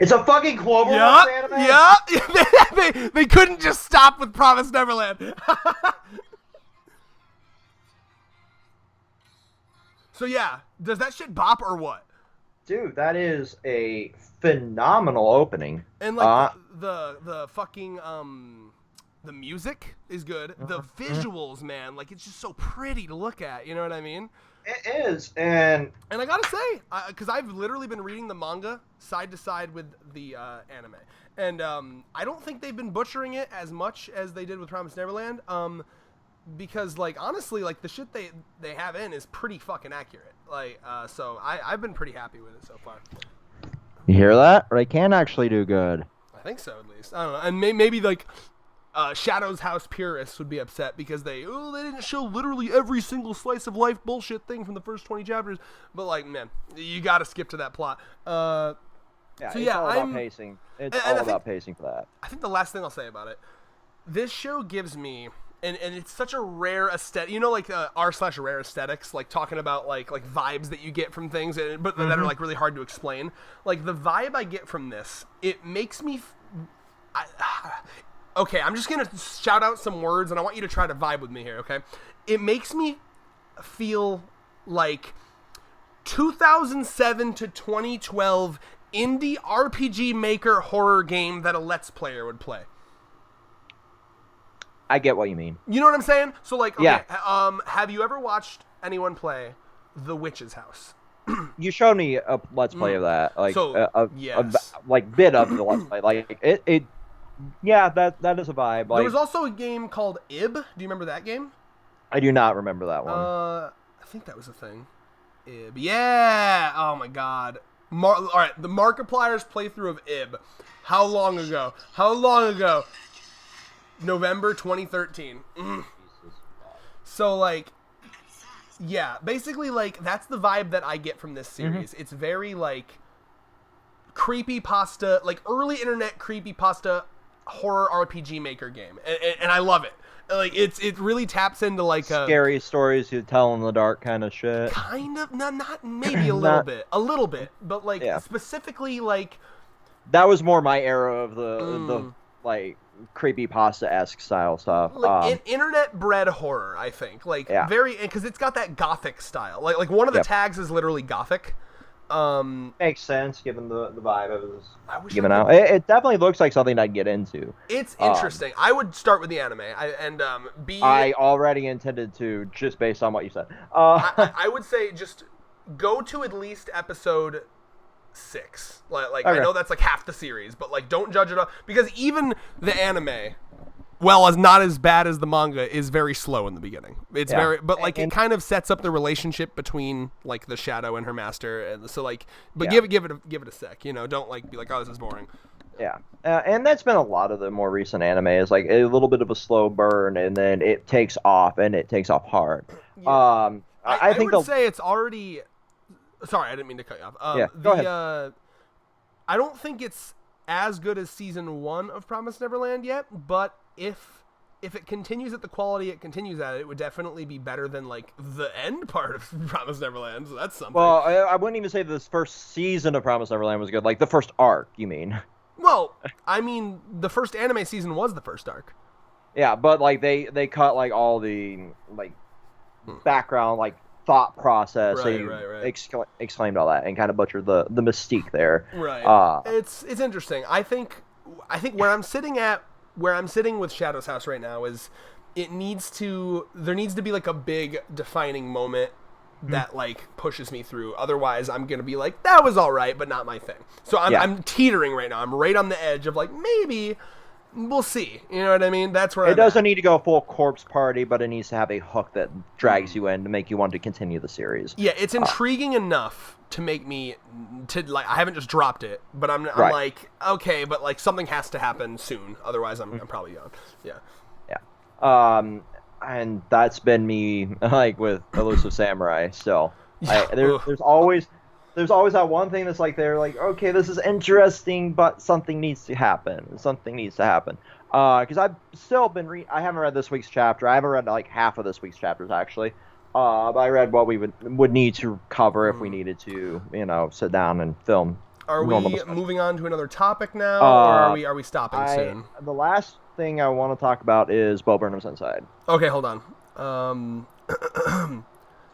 It's a fucking Cloverworks anime? Yeah. They couldn't just stop with Promised Neverland. So yeah, does that shit bop or what? Dude, that is a phenomenal opening. And like the fucking the music is good. The visuals, man, like it's just so pretty to look at. You know what I mean? It is, and I gotta say, because I've literally been reading the manga side to side with the anime, and I don't think they've been butchering it as much as they did with Promised Neverland. Because like honestly, like the shit they have in is pretty fucking accurate. Like so I've been pretty happy with it so far. You hear that? They can actually do good. I think so, at least. I don't know. And maybe like Shadow's House purists would be upset because they didn't show literally every single slice of life bullshit thing from the first 20 chapters. But like, man, you got to skip to that plot. Yeah, so it's all about pacing. It's all about pacing for that. I think the last thing I'll say about it, this show gives me, and it's such a rare aesthetic, you know, like r/rare aesthetics, like talking about like vibes that you get from things, but that are like really hard to explain. Like the vibe I get from this, it makes me. Okay, I'm just gonna shout out some words, and I want you to try to vibe with me here. Okay, it makes me feel like 2007 to 2012 indie RPG Maker horror game that a Let's Player would play. I get what you mean. You know what I'm saying? So like, okay, yeah. Have you ever watched anyone play The Witch's House? You showed me a Let's Play of that, like so, yes. Like bit of the Let's Play, like it. Yeah, that is a vibe. Like, there was also a game called Ib. Do you remember that game? I do not remember that one. I think that was a thing. Ib. Yeah. Oh my God. All right. The Markiplier's playthrough of Ib. How long ago? November 2013. So like, yeah, basically like that's the vibe that I get from this series. It's very like creepypasta, like early internet creepypasta horror RPG Maker game, and I love it. Like it really taps into like scary stories you tell in the dark kind of shit. Kind of, not maybe a little bit, but like specifically like that was more my era of the like creepypasta-esque style stuff. Like internet bred horror, I think. Like very, because it's got that gothic style. Like one of the tags is literally gothic. Makes sense given the vibe it was given out. It definitely looks like something I'd get into. It's interesting. I would start with the anime. I already intended to, just based on what you said. I would say just go to at least episode 6. Like Okay. I know that's like half the series, but like don't judge it off, because even the anime, well, as not as bad as the manga, is very slow in the beginning. It's very, but like it kind of sets up the relationship between like the Shadow and her master, and so like, but give it a sec, you know, don't like be like, oh, this is boring. Yeah, and that's been a lot of the more recent anime, is like a little bit of a slow burn, and then it takes off, and it takes off hard. Yeah. I think would say it's already. Sorry, I didn't mean to cut you off. Go ahead. I don't think it's as good as season 1 of Promised Neverland yet, but if it continues at the quality it continues at, it would definitely be better than like the end part of Promised Neverland. So that's something. Well, I wouldn't even say this first season of Promised Neverland was good. Like the first arc, you mean? Well, I mean, the first anime season was the first arc. Yeah, but like they cut like all the like background like thought process. Right. Exclaimed all that and kind of butchered the mystique there. Right. It's interesting. I think where I'm sitting with Shadow's House right now is there needs to be like a big defining moment that like pushes me through. Otherwise, I'm gonna be like, that was all right, but not my thing. So I'm teetering right now. I'm right on the edge of like, maybe we'll see. You know what I mean? That's where it doesn't need to go full corpse party, but it needs to have a hook that drags you in to make you want to continue the series. Yeah, it's intriguing enough to make me to like. I haven't just dropped it, but I'm like, okay, but like something has to happen soon. Otherwise, I'm probably gone. Yeah. Yeah. And that's been me like with Elusive Samurai. So there's always that one thing that's like they're like, okay, this is interesting, but something needs to happen. Because I've still been I haven't read this week's chapter. I haven't read like half of this week's chapters actually. But I read what we would need to cover if we needed to, you know, sit down and film. Are we moving on to another topic now, or are we stopping soon? The last thing I want to talk about is Bo Burnham's Inside. Okay, hold on.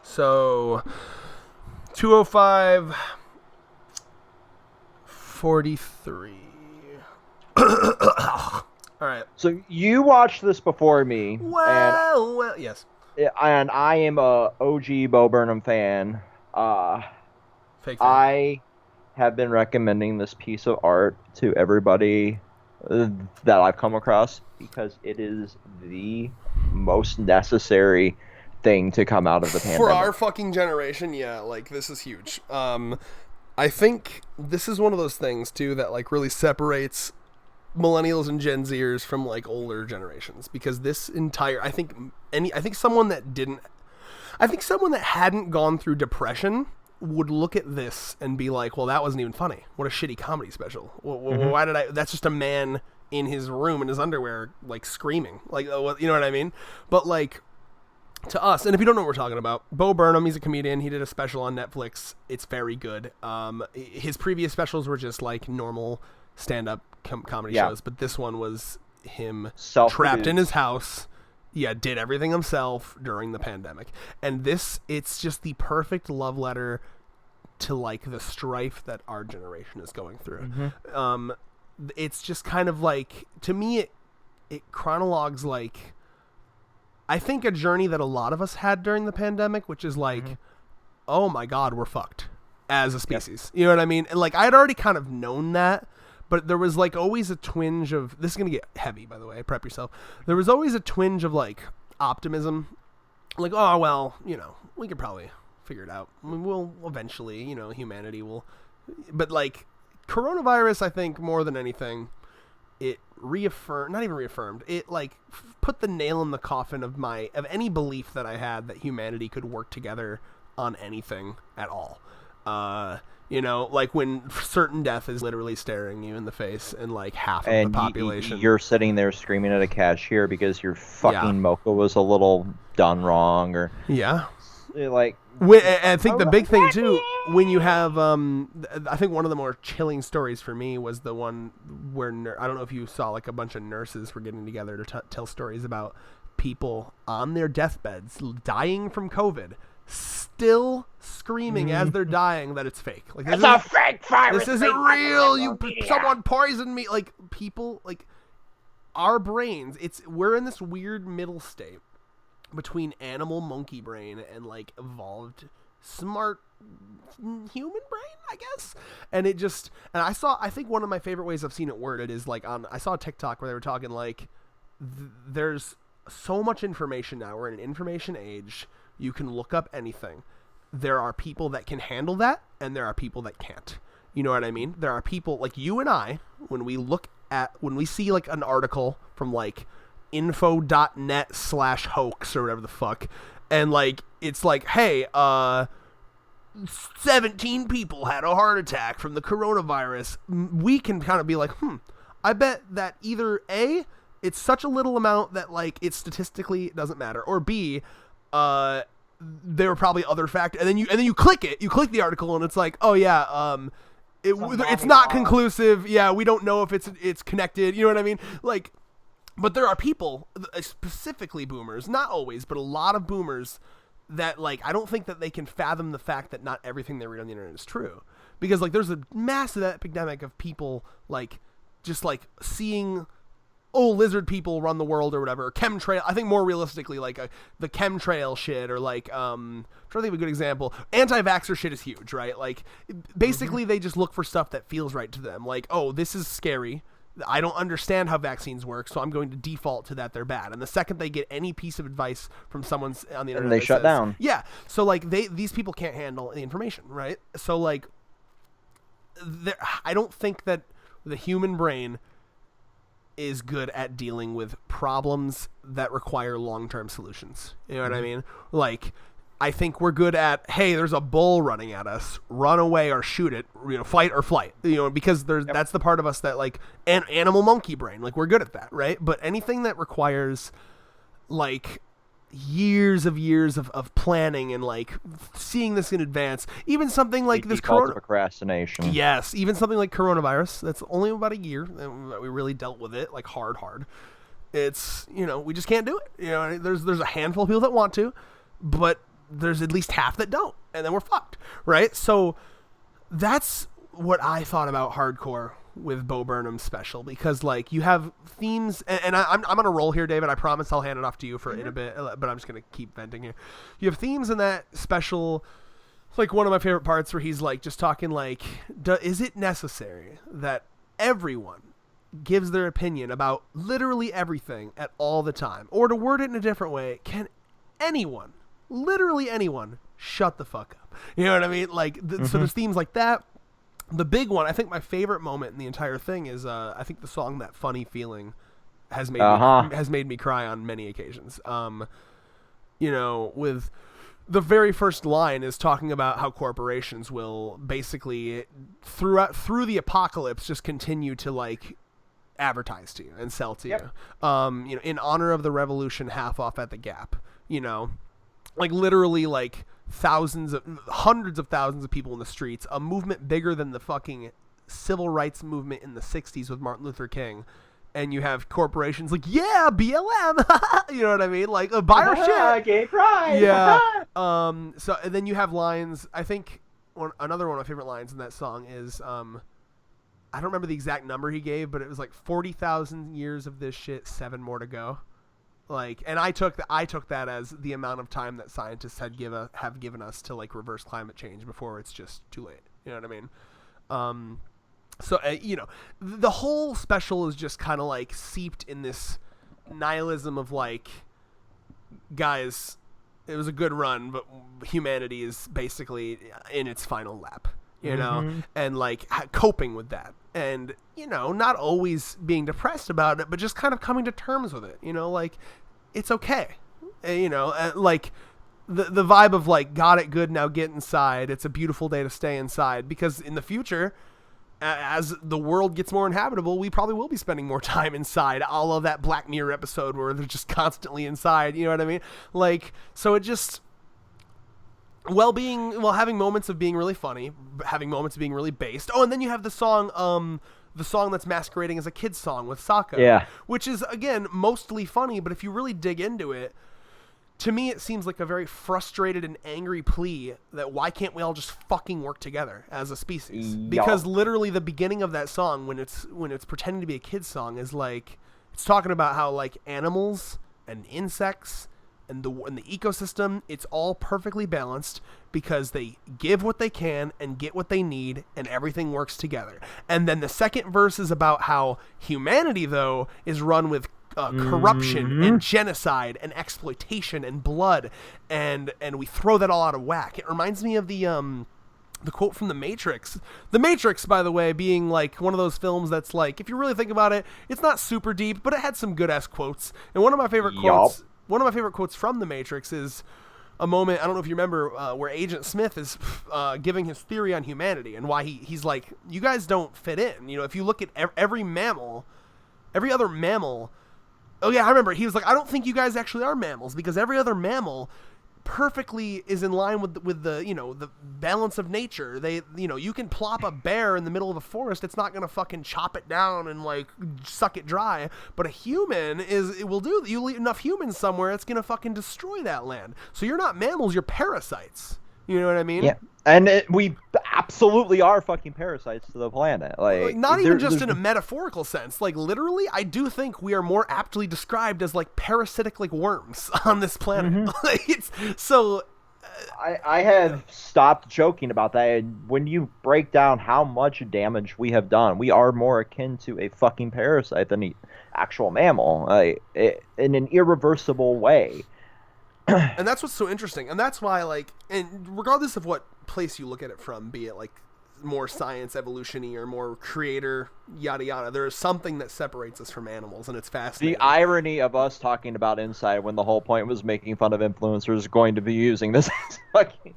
So 205 43. All right. So you watched this before me. Well, yes. And I am a OG Bo Burnham fan. Fake fan. I have been recommending this piece of art to everybody that I've come across because it is the most necessary thing to come out of the pandemic. For our fucking generation, yeah, like this is huge. I think this is one of those things too that like really separates millennials and Gen Zers from like older generations, because this entire I think someone that hadn't gone through depression would look at this and be like, well, that wasn't even funny. What a shitty comedy special. Why did that's just a man in his room in his underwear like screaming, like, you know what I mean? But like to us, and if you don't know what we're talking about, Bo Burnham, he's a comedian. He did a special on Netflix. It's very good. His previous specials were just like normal stand-up comedy shows, but this one was him trapped in his house. Yeah, did everything himself during the pandemic. And it's just the perfect love letter to like the strife that our generation is going through. Mm-hmm. It's just kind of like, to me, it chronologues like, I think a journey that a lot of us had during the pandemic, which is like, oh my God, we're fucked as a species. Yep. You know what I mean? And like, I had already kind of known that, but there was like always a twinge of, this is going to get heavy, by the way, prep yourself. There was always a twinge of like optimism. Like, oh, well, you know, we could probably figure it out. I mean, we'll eventually, you know, humanity will, but like coronavirus, I think more than anything, it it like put the nail in the coffin of any belief that I had that humanity could work together on anything at all. You know, like when certain death is literally staring you in the face and like half of the population. You're sitting there screaming at a cashier because your fucking mocha was a little done wrong, or like. I think the big thing too, when you have, I think one of the more chilling stories for me was the one where I don't know if you saw, like a bunch of nurses were getting together to tell stories about people on their deathbeds dying from COVID, still screaming as they're dying that it's fake. Like, it's a fake virus. This isn't real. Someone poisoned me. Like, people, like, our brains, we're in this weird middle state between animal monkey brain and like evolved smart human brain, I guess. And it just, and I think one of my favorite ways I've seen it worded is like I saw a TikTok where they were talking like, there's so much information now. We're in an information age. You can look up anything. There are people that can handle that, and there are people that can't. You know what I mean? There are people like you and I, when we see like an article from like info.net/hoax or whatever the fuck, and like it's like, hey, 17 people had a heart attack from the coronavirus. We can kind of be like, I bet that either A, it's such a little amount that like it statistically doesn't matter, or B, there are probably other factors, and then you click the article, and it's like, oh yeah, it's not conclusive. Yeah, we don't know if it's connected. You know what I mean? Like, but there are people, specifically boomers, not always, but a lot of boomers, that like I don't think that they can fathom the fact that not everything they read on the internet is true, because like there's a massive epidemic of people like just like seeing lizard people run the world or whatever, or chemtrail. I think more realistically, like the chemtrail shit, or like I'm trying to think of a good example. Anti-vaxxer shit is huge, right? Like basically they just look for stuff that feels right to them. Like, oh, this is scary. I don't understand how vaccines work, so I'm going to default to that they're bad. And the second they get any piece of advice from someone on the internet, they shut down. Yeah. So like these people can't handle the information, right? So like I don't think that the human brain is good at dealing with problems that require long-term solutions. You know what I mean? Like, I think we're good at, hey, there's a bull running at us, run away or shoot it, you know, fight or flight, you know, because that's the part of us that like an animal monkey brain, like we're good at that, right? But anything that requires like years of planning and like seeing this in advance, even something like this procrastination. Yes, even something like coronavirus, that's only about a year that we really dealt with it like hard. It's, you know, we just can't do it. You know, there's a handful of people that want to, but there's at least half that don't, and then we're fucked, right? So that's what I thought about hardcore with Bo Burnham's special, because like you have themes, and I'm on a roll here, David. I promise I'll hand it off to you in a bit, but I'm just gonna keep venting here. You have themes in that special. It's like one of my favorite parts where he's like just talking like, is it necessary that everyone gives their opinion about literally everything at all the time? Or to word it in a different way, can anyone, literally anyone, shut the fuck up? You know what I mean? Like, so there's themes like that. The big one, I think my favorite moment in the entire thing is, I think the song "That Funny Feeling" has made me cry on many occasions. You know, with the very first line is talking about how corporations will basically through the apocalypse just continue to like advertise to you and sell to you. You know, in honor of the revolution, half off at the Gap. You know, like literally like hundreds of thousands of people in the streets, a movement bigger than the fucking civil rights movement in the 60s with Martin Luther King. And you have corporations like, yeah, BLM, you know what I mean? Like, buy our shit. Gay pride. Yeah. So, and then you have lines, I think another one of my favorite lines in that song is, I don't remember the exact number he gave, but it was like 40,000 years of this shit, 7 more to go. Like, and I took that as the amount of time that scientists have given us to like reverse climate change before it's just too late. You know what I mean? So you know, the whole special is just kind of like seeped in this nihilism of like, guys, it was a good run, but humanity is basically in its final lap. You know, and like coping with that, and you know, not always being depressed about it, but just kind of coming to terms with it. You know, like it's okay. You know, like the vibe of like, got it good, now get inside. It's a beautiful day to stay inside, because in the future, as the world gets more inhabitable, we probably will be spending more time inside. All of that Black Mirror episode where they're just constantly inside. You know what I mean? Like, so it just. Having moments of being really funny, having moments of being really based. Oh, and then you have the song that's masquerading as a kid's song with Sokka. Yeah. Which is, again, mostly funny, but if you really dig into it, to me it seems like a very frustrated and angry plea that why can't we all just fucking work together as a species? Yeah. Because literally the beginning of that song, when it's pretending to be a kid's song, is like, it's talking about how like animals and insects and the ecosystem, it's all perfectly balanced because they give what they can and get what they need, and everything works together. And then the second verse is about how humanity, though, is run with corruption and genocide and exploitation and blood, and we throw that all out of whack. It reminds me of the quote from The Matrix. The Matrix, by the way, being like one of those films that's like, if you really think about it, it's not super deep, but it had some good ass quotes. And one of my favorite quotes from The Matrix is a moment, I don't know if you remember, where Agent Smith is giving his theory on humanity and why he's like, you guys don't fit in. You know, if you look at every other mammal. Oh yeah, I remember. He was like, I don't think you guys actually are mammals, because every other mammal perfectly is in line with the the balance of nature. They you can plop a bear in the middle of a forest, it's not gonna fucking chop it down and like suck it dry. But a human will do. You leave enough humans somewhere, it's gonna fucking destroy that land. So you're not mammals, you're parasites. You know what I mean? Yeah. And we absolutely are fucking parasites to the planet. Like not even just in a metaphorical sense. Like literally, I do think we are more aptly described as like parasitic like worms on this planet. Like it's so. I have stopped joking about that. And when you break down how much damage we have done, we are more akin to a fucking parasite than an actual mammal, in an irreversible way. And that's what's so interesting, and that's why, like, and regardless of what place you look at it from, be it like more science evolution-y or more creator yada yada, there is something that separates us from animals, and it's fascinating. The irony of us talking about Inside when the whole point was making fun of influencers going to be using this as fucking...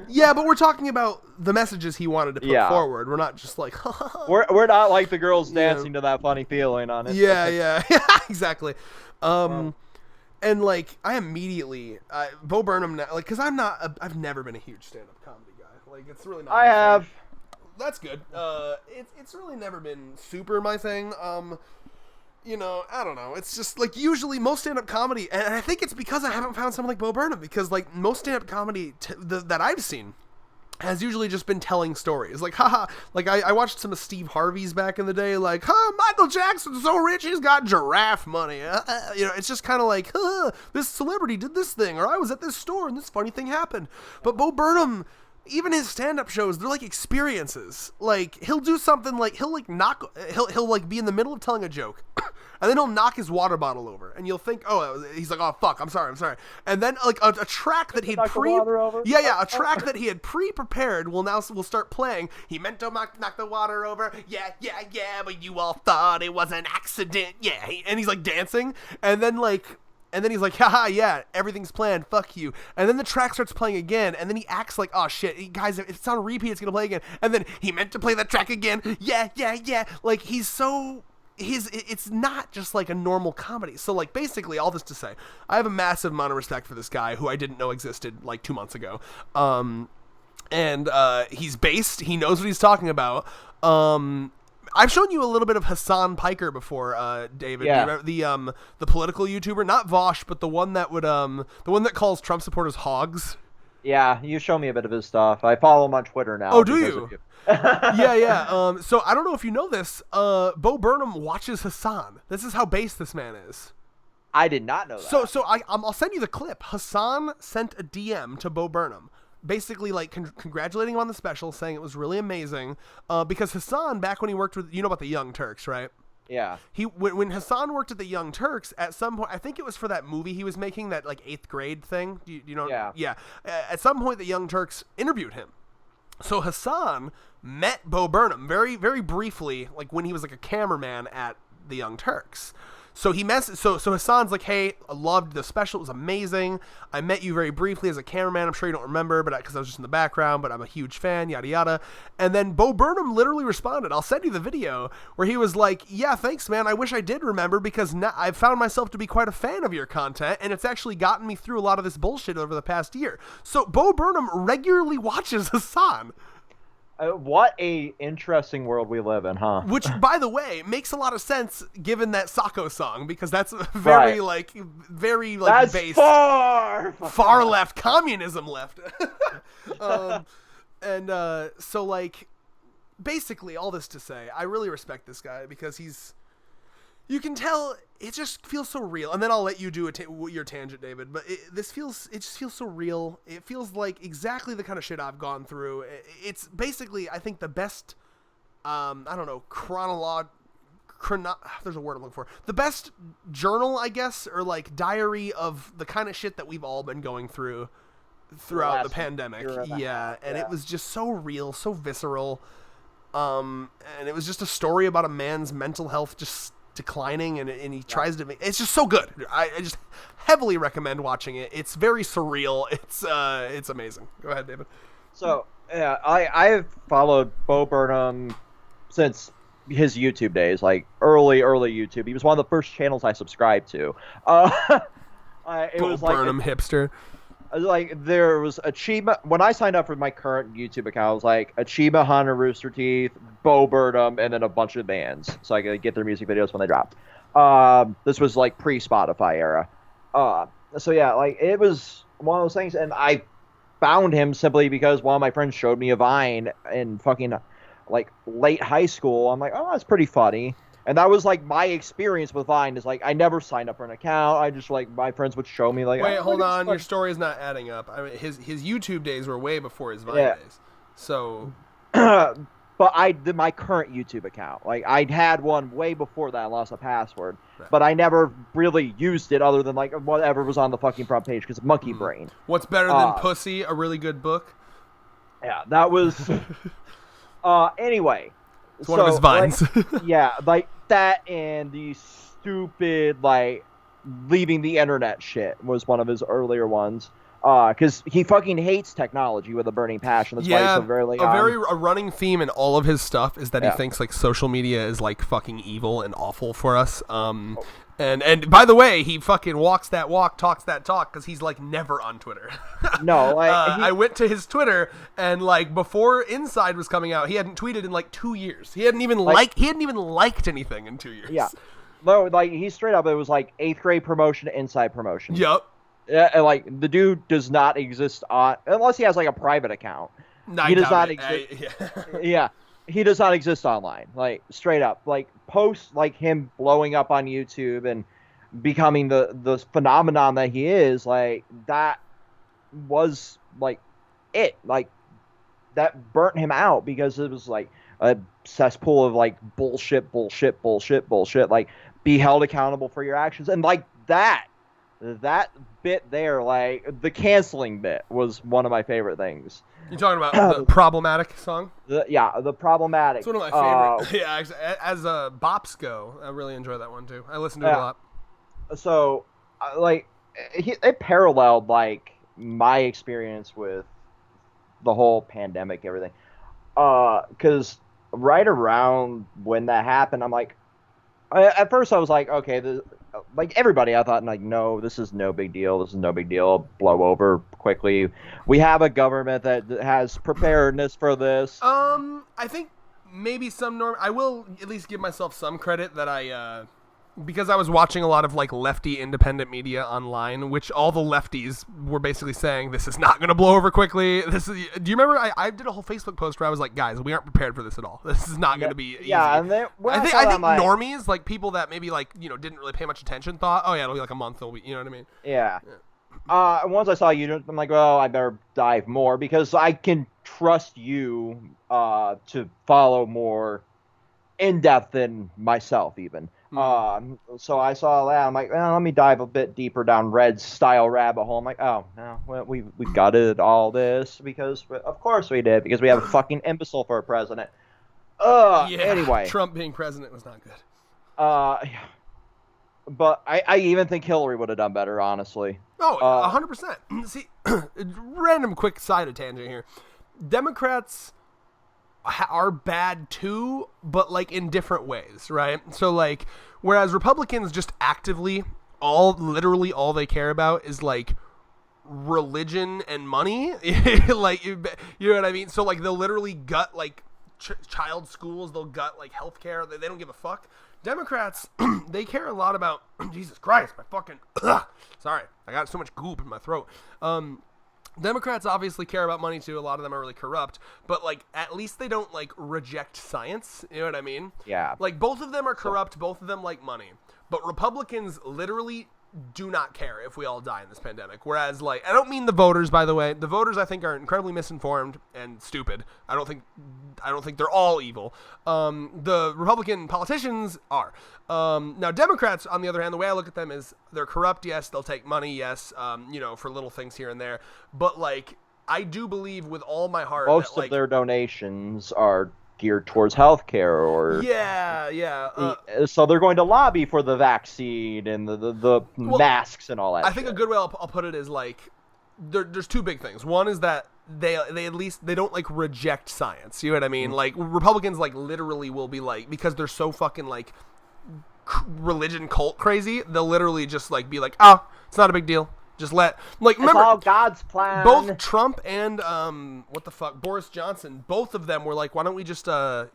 Yeah, but we're talking about the messages he wanted to put forward. We're not just like... we're not like the girls dancing to that funny feeling on it. Yeah, exactly. And like, I immediately, Bo Burnham now, like, cause I've never been a huge stand-up comedy guy. Like, it's really not. I have. Thing. That's good. It's really never been super my thing. I don't know. It's just like usually most stand-up comedy, and I think it's because I haven't found someone like Bo Burnham, because like most stand-up comedy that I've seen has usually just been telling stories. Like, haha, like I watched some of Steve Harvey's back in the day, like, Michael Jackson's so rich, he's got giraffe money. It's just kind of like, this celebrity did this thing, or I was at this store and this funny thing happened. But Bo Burnham, even his stand-up shows, they're like experiences. Like, he'll do something like, he'll like be in the middle of telling a joke, and then he'll knock his water bottle over, and you'll think, he's like, oh fuck, I'm sorry. And then like a track that he had a track that he had pre-prepared will start playing. He meant to knock the water over. Yeah, but you all thought it was an accident. Yeah, and he's like dancing, and then he's like, haha, yeah, everything's planned, fuck you. And then the track starts playing again, and then he acts like, oh shit, guys, if it's on repeat, it's gonna play again. And then he meant to play that track again. Yeah. Like, it's not just like a normal comedy. So like, basically all this to say, I have a massive amount of respect for this guy who I didn't know existed like 2 months ago. And he's based, he knows what he's talking about. I've shown you a little bit of Hassan Piker before, David. Yeah. You remember the political YouTuber, not Vosh, but the one that calls Trump supporters hogs. Yeah, you show me a bit of his stuff. I follow him on Twitter now. Oh, do you? Yeah. So I don't know if you know this. Bo Burnham watches Hassan. This is how base this man is. I did not know that. So I'll send you the clip. Hassan sent a DM to Bo Burnham, basically like congratulating him on the special, saying it was really amazing. Because Hassan, back when he worked with, about the Young Turks, right? Yeah. When Hassan worked at the Young Turks, at some point, I think it was for that movie he was making, that like 8th grade thing. Do you know? Yeah. Yeah. At some point, the Young Turks interviewed him. So Hassan met Bo Burnham very, very briefly, like when he was like a cameraman at the Young Turks. So so Hassan's like, hey, I loved the special. It was amazing. I met you very briefly as a cameraman. I'm sure you don't remember, but because I was just in the background, but I'm a huge fan, yada, yada. And then Bo Burnham literally responded. I'll send you the video where he was like, yeah, thanks, man. I wish I did remember, because now I've found myself to be quite a fan of your content, and it's actually gotten me through a lot of this bullshit over the past year. So Bo Burnham regularly watches Hassan. What a interesting world we live in, huh? Which, by the way, makes a lot of sense given that Sacco song, because that's very that's based far left, communism left. So like, basically all this to say, I really respect this guy, because he's You can tell it just feels so real. And then I'll let you do your tangent, David. But it just feels so real. It feels like exactly the kind of shit I've gone through. It's basically, I think, the best, I don't know, there's a word I'm looking for. The best journal, I guess, or like diary of the kind of shit that we've all been going through throughout the pandemic. Yeah. And it was just so real, so visceral. And it was just a story about a man's mental health just declining, and he tries to make it's just so good. I just heavily recommend watching it. It's very surreal. It's amazing. Go ahead, David. So yeah, I've followed Bo Burnham since his YouTube days, like early YouTube. He was one of the first channels I subscribed to. It was like Burnham hipster. Like, there was Achievement when I signed up for my current YouTube account. I was like Achievement Hunter, Rooster Teeth, Bo Burnham, and then a bunch of bands, so I could get their music videos when they dropped. This was like pre-Spotify era. So yeah, like, it was one of those things, and I found him simply because one of my friends showed me a Vine in fucking like late high school. I'm like, oh, that's pretty funny. And that was like my experience with Vine. Is like, I never signed up for an account. I just, like, my friends would show me, like, wait, hold on, your story is not adding up. I mean, his YouTube days were way before his Vine days. So, but I did my current YouTube account. Like, I'd had one way before that. I lost the password, but I never really used it other than like whatever was on the fucking front page because monkey brain. What's better than Pussy? A really good book. Yeah, that was. Anyway. It's one of his vines. Like, yeah, like that, and the stupid, like, leaving the internet shit was one of his earlier ones. Because he fucking hates technology with a burning passion. That's why he's so very late a running theme in all of his stuff is that he thinks, like, social media is, like, fucking evil and awful for us. And by the way, he fucking walks that walk, talks that talk, because he's, like, never on Twitter. No, like, I went to his Twitter, and, like, before Inside was coming out, he hadn't tweeted in, like, 2 years. He hadn't even liked anything in 2 years. Yeah. No, like, he straight up, it was, like, 8th grade promotion to Inside promotion. Yep. Yeah, and, like, the dude does not exist on, unless he has, like, a private account. He does not exist. Yeah. He does not exist online, like, straight up. Like, post, like, him blowing up on YouTube and becoming the phenomenon that he is, like, that was, like, it. Like, that burnt him out because it was, like, a cesspool of, like, bullshit, like, be held accountable for your actions. And, like, that bit there, like, the canceling bit was one of my favorite things. You talking about the Problematic song? The Problematic. It's one of my favorites. Yeah, as bops go, I really enjoy that one too. I listen to it a lot. So, like, it paralleled, like, my experience with the whole pandemic, everything. Because right around when that happened, I'm like, at first I was like, okay, like everybody, I thought, like, no, this is no big deal. This is no big deal. It'll blow over quickly. We have a government that has preparedness for this. I think maybe I will at least give myself some credit that because I was watching a lot of, like, lefty independent media online, which all the lefties were basically saying, this is not going to blow over quickly. Do you remember I did a whole Facebook post where I was like, guys, we aren't prepared for this at all. This is not going to be easy. Yeah, and then, I think normies, like, people that maybe, like, you know, didn't really pay much attention thought, oh yeah, it'll be like a month, you know what I mean? Yeah. Once I saw you, I'm like, well, I better dive more because I can trust you to follow more in depth than myself even. So I saw that. I'm like, well, let me dive a bit deeper down Red's style rabbit hole. I'm like, oh no, well, we gutted all this because, of course we did, because we have a fucking imbecile for a president. Anyway, Trump being president was not good. Yeah. But I even think Hillary would have done better, honestly. Oh, 100%. See, random quick side tangent here. Democrats are bad too, but, like, in different ways, right? So, like, whereas Republicans just actively literally all they care about is, like, religion and money, like, you know what I mean? So, like, they'll literally gut, like, child schools, they'll gut, like, healthcare. They don't give a fuck. Democrats, they care a lot about Jesus Christ, my fucking sorry, I got so much goop in my throat. Democrats obviously care about money too. A lot of them are really corrupt, but like at least they don't like reject science. You know what I mean? Yeah. Like both of them are corrupt. Both of them like money, but Republicans literally do not care if we all die in this pandemic. Whereas, like, I don't mean the voters, by the way. The voters, I think, are incredibly misinformed and stupid. I don't think they're all evil. The Republican politicians are. Now, Democrats, on the other hand, the way I look at them is they're corrupt. Yes, they'll take money. Yes, for little things here and there. But like, I do believe with all my heart Most that, of their donations are geared towards healthcare, or so they're going to lobby for the vaccine and the masks and all that. I think a good way I'll put it is like there's two big things. One is that they at least they don't like reject science. You know what I mean? Mm-hmm. Like Republicans like literally will be like, because they're so fucking like religion cult crazy, they'll literally just like be like, it's not a big deal. Just remember, it's all God's plan. Both Trump and Boris Johnson, both of them were like, why don't we just let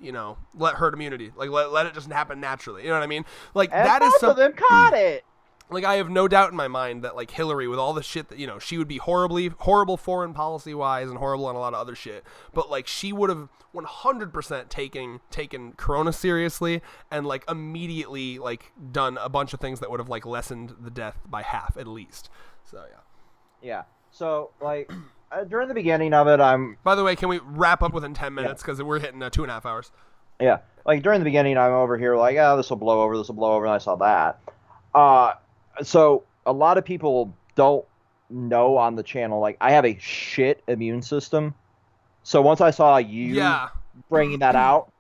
herd immunity, like let it just happen naturally. You know what I mean? Like and that both is of them caught it. Like I have no doubt in my mind that like Hillary, with all the shit that she would be horrible foreign policy wise and horrible on a lot of other shit, but like she would have 100% taken Corona seriously and like immediately like done a bunch of things that would have like lessened the death by half at least. So yeah. So like during the beginning of it, By the way, can we wrap up within 10 minutes because we're hitting 2.5 hours? Yeah. Like during the beginning, I'm over here like, this will blow over, and I saw that. So a lot of people don't know on the channel, like I have a shit immune system. So once I saw you bringing that out,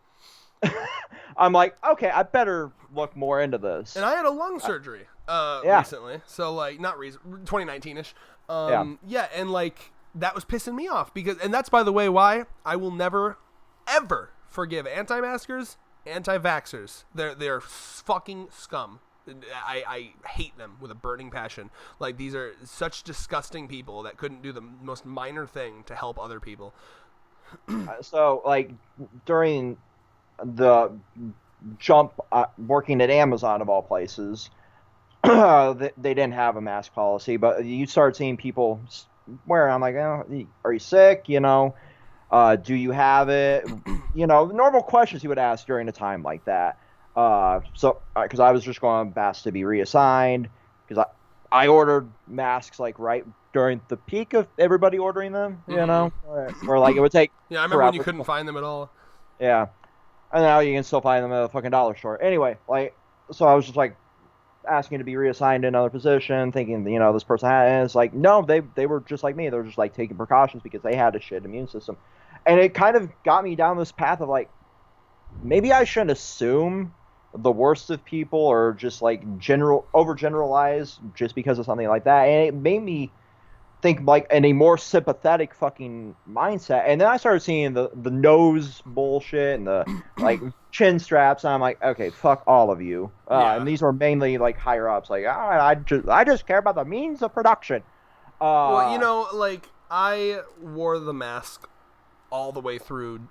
I'm like, okay, I better look more into this. And I had a lung surgery recently, so like 2019ish. And like that was pissing me off and that's, by the way, why I will never ever forgive anti-maskers, anti-vaxxers. They're fucking scum. I hate them with a burning passion. Like these are such disgusting people that couldn't do the most minor thing to help other people. So like during the jump working at Amazon of all places, they didn't have a mask policy, but you start seeing people wearing. I'm like, are you sick? Do you have it? Normal questions you would ask during a time like that. Because I was just going to ask to be reassigned, because I ordered masks like right during the peak of everybody ordering them, or like it would take. Yeah, I remember when you couldn't find them at all. Yeah, and now you can still find them at a fucking dollar store. Anyway, like, so I was just like asking to be reassigned to another position, thinking this person had, and it's like, no, they were just like me. They were just like taking precautions because they had a shit immune system, and it kind of got me down this path of like, maybe I shouldn't assume the worst of people or just like overgeneralize just because of something like that. And it made me think like in a more sympathetic fucking mindset. And then I started seeing the nose bullshit and the like chin straps, and I'm like, okay, fuck all of you. And these were mainly like higher ups, like, I just care about the means of production. Well, like I wore the mask all the way through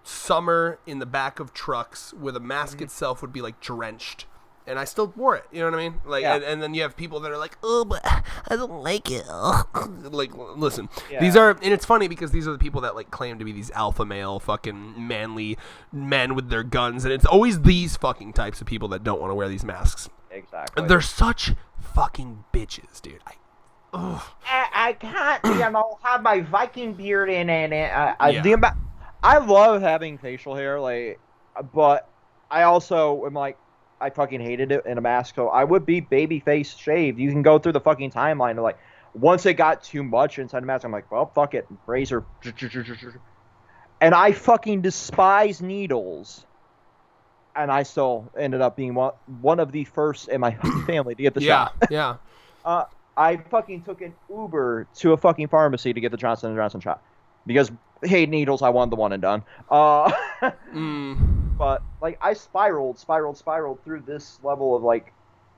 summer in the back of trucks where the mask itself would be like drenched, and I still wore it. You know what I mean? Like, and then you have people that are like, but I don't like it. Like, listen, these are, and it's funny because these are the people that like claim to be these alpha male fucking manly men with their guns, and it's always these fucking types of people that don't want to wear these masks. Exactly. They're such fucking bitches, dude. I can't, have my Viking beard in it. I love having facial hair, like, but I also am like, I fucking hated it in a mask, so I would be baby face shaved. You can go through the fucking timeline of like, once it got too much inside the mask, I'm like, well, fuck it, razor. And I fucking despise needles. And I still ended up being one of the first in my family to get the shot. Yeah. I fucking took an Uber to a fucking pharmacy to get the Johnson & Johnson shot. Because hate needles, I wanted the one and done. But like I spiraled through this level of like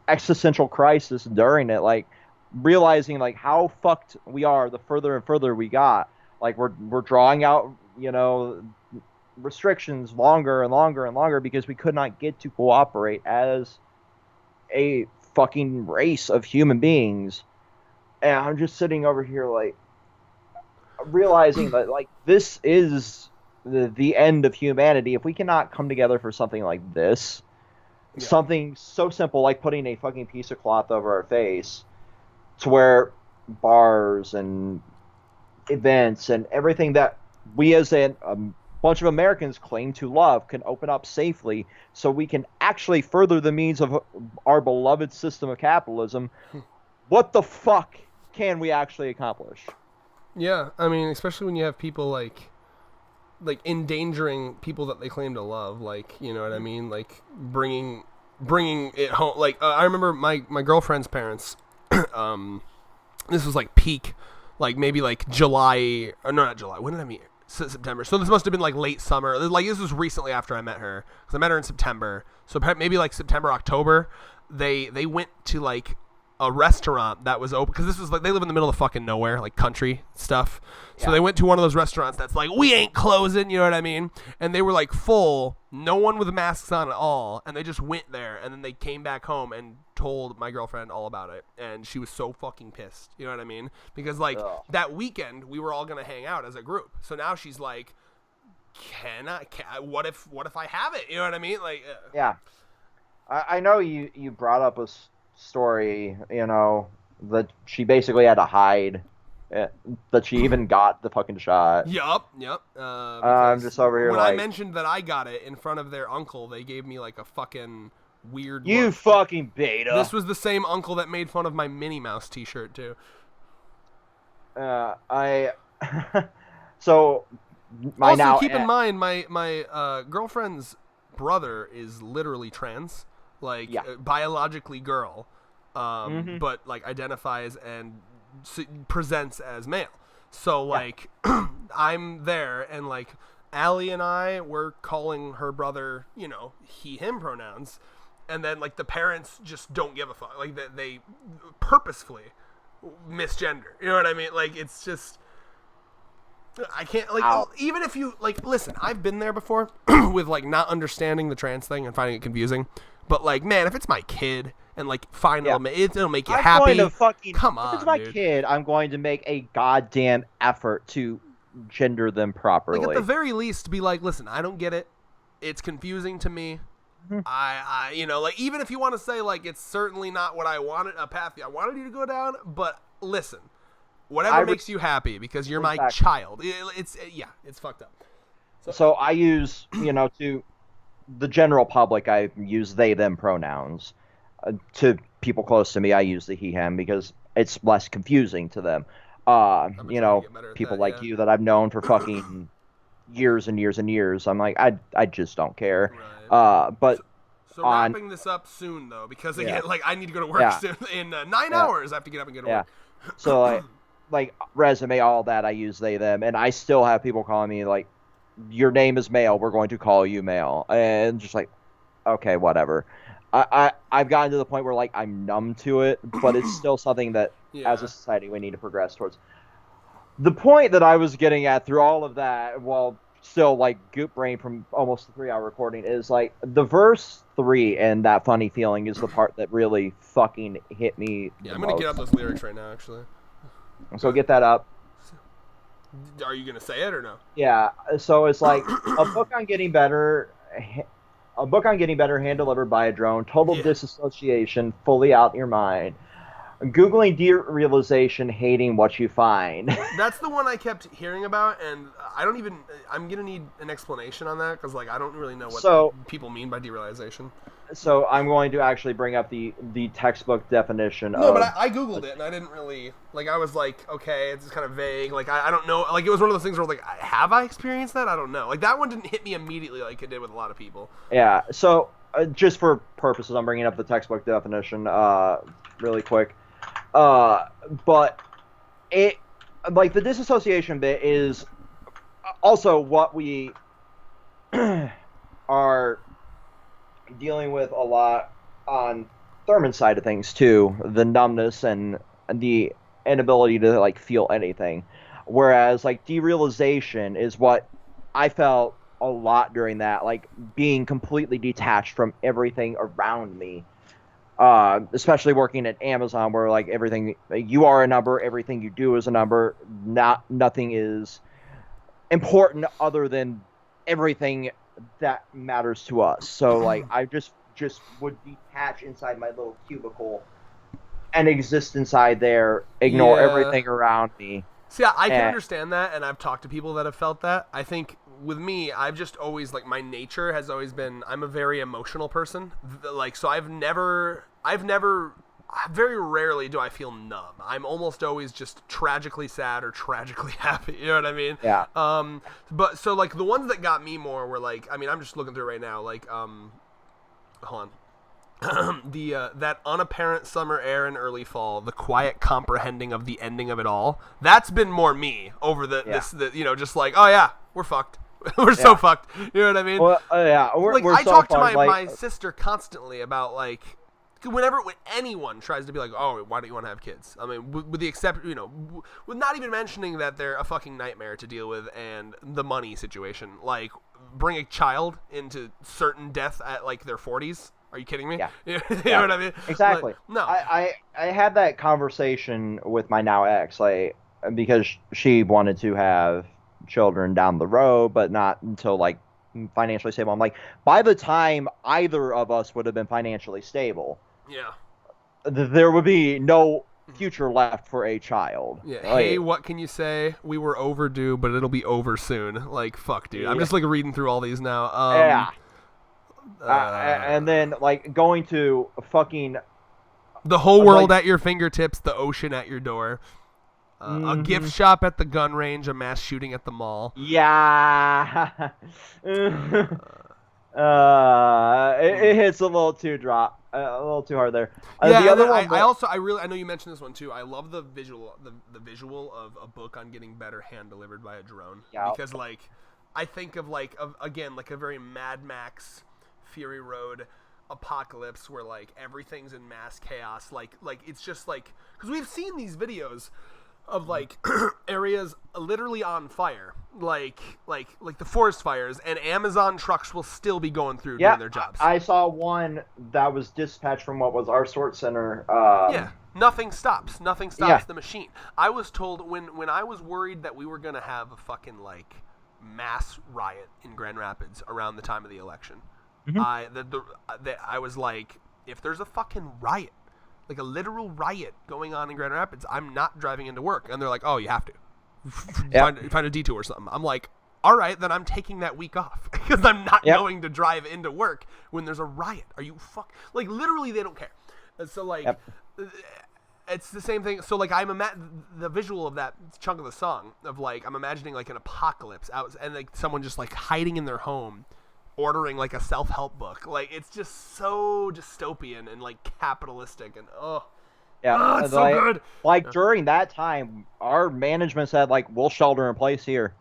existential crisis during it, like realizing like how fucked we are the further and further we got. Like we're drawing out, restrictions longer and longer and longer because we could not get to cooperate as a fucking race of human beings. And I'm just sitting over here like, realizing that like this is the end of humanity. If we cannot come together for something like this, Yeah. something so simple like putting a fucking piece of cloth over our face, to where bars and events and everything that we as a bunch of Americans claim to love can open up safely, so we can actually further the means of our beloved system of capitalism. What the fuck can we actually accomplish? Yeah, I mean, especially when you have people like endangering people that they claim to love, like, you know what I mean, like bringing it home. Like I remember my girlfriend's parents. This was like peak, like maybe like July, or no, not July. When did I meet her? September. So this must have been like late summer. Like this was recently after I met her, because I met her in September. So maybe like September, October. They went to like a restaurant that was open, because this was like, they live in the middle of fucking nowhere, like country stuff. So they went to one of those restaurants that's like, we ain't closing, you know what I mean? And they were like full, no one with masks on at all, and they just went there, and then they came back home and told my girlfriend all about it, and she was so fucking pissed, you know what I mean? Because like that weekend we were all gonna hang out as a group, so now she's like, what if I have it, you know what I mean? Like Yeah, I know you brought up a story, you know, that she basically had to hide that she even got the fucking shot. Yup. I'm just over here when like, I mentioned that I got it in front of their uncle, they gave me like a fucking weird you look. fucking beta. This was the same uncle that made fun of my Minnie Mouse t-shirt too. So my also, now keep in mind, my girlfriend's brother is literally trans, like biologically girl, but like identifies and presents as male. So like I'm there, and like Allie and I were calling her brother, you know, he him pronouns, and then like the parents just don't give a fuck, like they purposefully misgender, you know what I mean? Like it's just, I can't, like, even if you, like, listen, I've been there before with, like, not understanding the trans thing and finding it confusing. But, like, man, if it's my kid and, like, fine, it'll make you happy. Going to fucking, come on, if it's my dude. kid, I'm going to make a goddamn effort to gender them properly. Like, at the very least, be like, listen, I don't get it. It's confusing to me. I you know, like, even if you want to say, like, it's certainly not what I wanted, a path I wanted you to go down, but listen. Whatever makes you happy, because you're my child. It's fucked up. So I use, you know, to the general public, I use they, them pronouns. To people close to me, I use the he, him, because it's less confusing to them. You know, people like you that I've known for fucking years and years and years. I'm like, I just don't care. Right. But so wrapping this up soon, though, because again, like, I need to go to work soon. In 9 hours, I have to get up and go to work. So like resume, all that, I use they, them, and I still have people calling me like, your name is male, we're going to call you male, and just like, okay, whatever. I've gotten to the point where like I'm numb to it, but it's still something that as a society we need to progress towards. The point that I was getting at through all of that, while still like goop brain from almost a 3-hour recording, is like the verse 3 and that funny feeling is the part that really fucking hit me. Yeah, I'm gonna get up those lyrics right now, actually. So get that up. Are you gonna say it or no? Yeah. So it's like a book on getting better. A book on getting better, hand delivered by a drone. Total disassociation, fully out your mind. Googling derealization, hating what you find. That's the one I kept hearing about, and I'm gonna need an explanation on that, because like I don't really know what people mean by derealization. So I'm going to actually bring up the textbook definition. No, but I googled it, and I didn't really, like, I was like, okay, it's kind of vague. Like I don't know. Like it was one of those things where like, have I experienced that? I don't know. Like that one didn't hit me immediately like it did with a lot of people. Yeah. So just for purposes, I'm bringing up the textbook definition really quick. But it, like, the disassociation bit is also what we are dealing with a lot on Thurman's side of things too, the numbness and the inability to like feel anything. Whereas like derealization is what I felt a lot during that, like being completely detached from everything around me. especially working at Amazon, where like everything you are a number, everything you do is a number. Nothing is important other than everything that matters to us. So like I just would detach inside my little cubicle and exist inside there, ignore everything around me. See, I can understand that, and I've talked to people that have felt that. I think with me, I've just always, like, my nature has always been, I'm a very emotional person. Like, so I've never, very rarely do I feel numb. I'm almost always just tragically sad or tragically happy. You know what I mean? Yeah. But so, like, the ones that got me more were, like, I mean, I'm just looking through right now, like, hold on. That unapparent summer air and early fall, the quiet comprehending of the ending of it all. That's been more me over this, you know, just like, oh yeah, we're fucked. We're so fucked. You know what I mean? Well, yeah, like we're I so talk to fucked, my sister constantly about like when anyone tries to be like, oh, why don't you want to have kids? I mean, with the exception, you know, with not even mentioning that they're a fucking nightmare to deal with and the money situation. Like, bring a child into certain death at like their 40s. Are you kidding me? Yeah. You know what I mean? Exactly. Like, no. I had that conversation with my now ex, like, because she wanted to have children down the road, but not until like financially stable. I'm like, by the time either of us would have been financially stable, yeah, there would be no future left for a child. Yeah. Like, hey, what can you say? We were overdue, but it'll be over soon. Like, fuck, dude. I'm just like reading through all these now. Yeah. And then like going to fucking the whole world at your fingertips, the ocean at your door, a gift shop at the gun range, a mass shooting at the mall. Yeah. It hits a little too a little too hard there. Yeah, the other one. I know you mentioned this one too. I love the visual of a book on getting better hand delivered by a drone. Yeah. Because like, I think of like again like a very Mad Max, Fury Road apocalypse where like everything's in mass chaos. Like it's just like, because we've seen these videos of like areas literally on fire, like the forest fires, and Amazon trucks will still be going through doing their jobs. I saw one that was dispatched from what was our sort center. Nothing stops the machine. I was told when I was worried that we were gonna have a fucking like mass riot in Grand Rapids around the time of the election. I was like, if there's a fucking riot, like a literal riot going on in Grand Rapids, I'm not driving into work. And they're like, oh, you have to. Find a detour or something. I'm like, all right, then I'm taking that week off because I'm not going to drive into work when there's a riot. Are you like, literally, they don't care. And so like, it's the same thing. So like, the visual of that chunk of the song of like, I'm imagining like an apocalypse out and like someone just like hiding in their home, ordering like a self-help book. Like, it's just so dystopian and like capitalistic and it's so good. Like during that time, our management said like, we'll shelter in place here.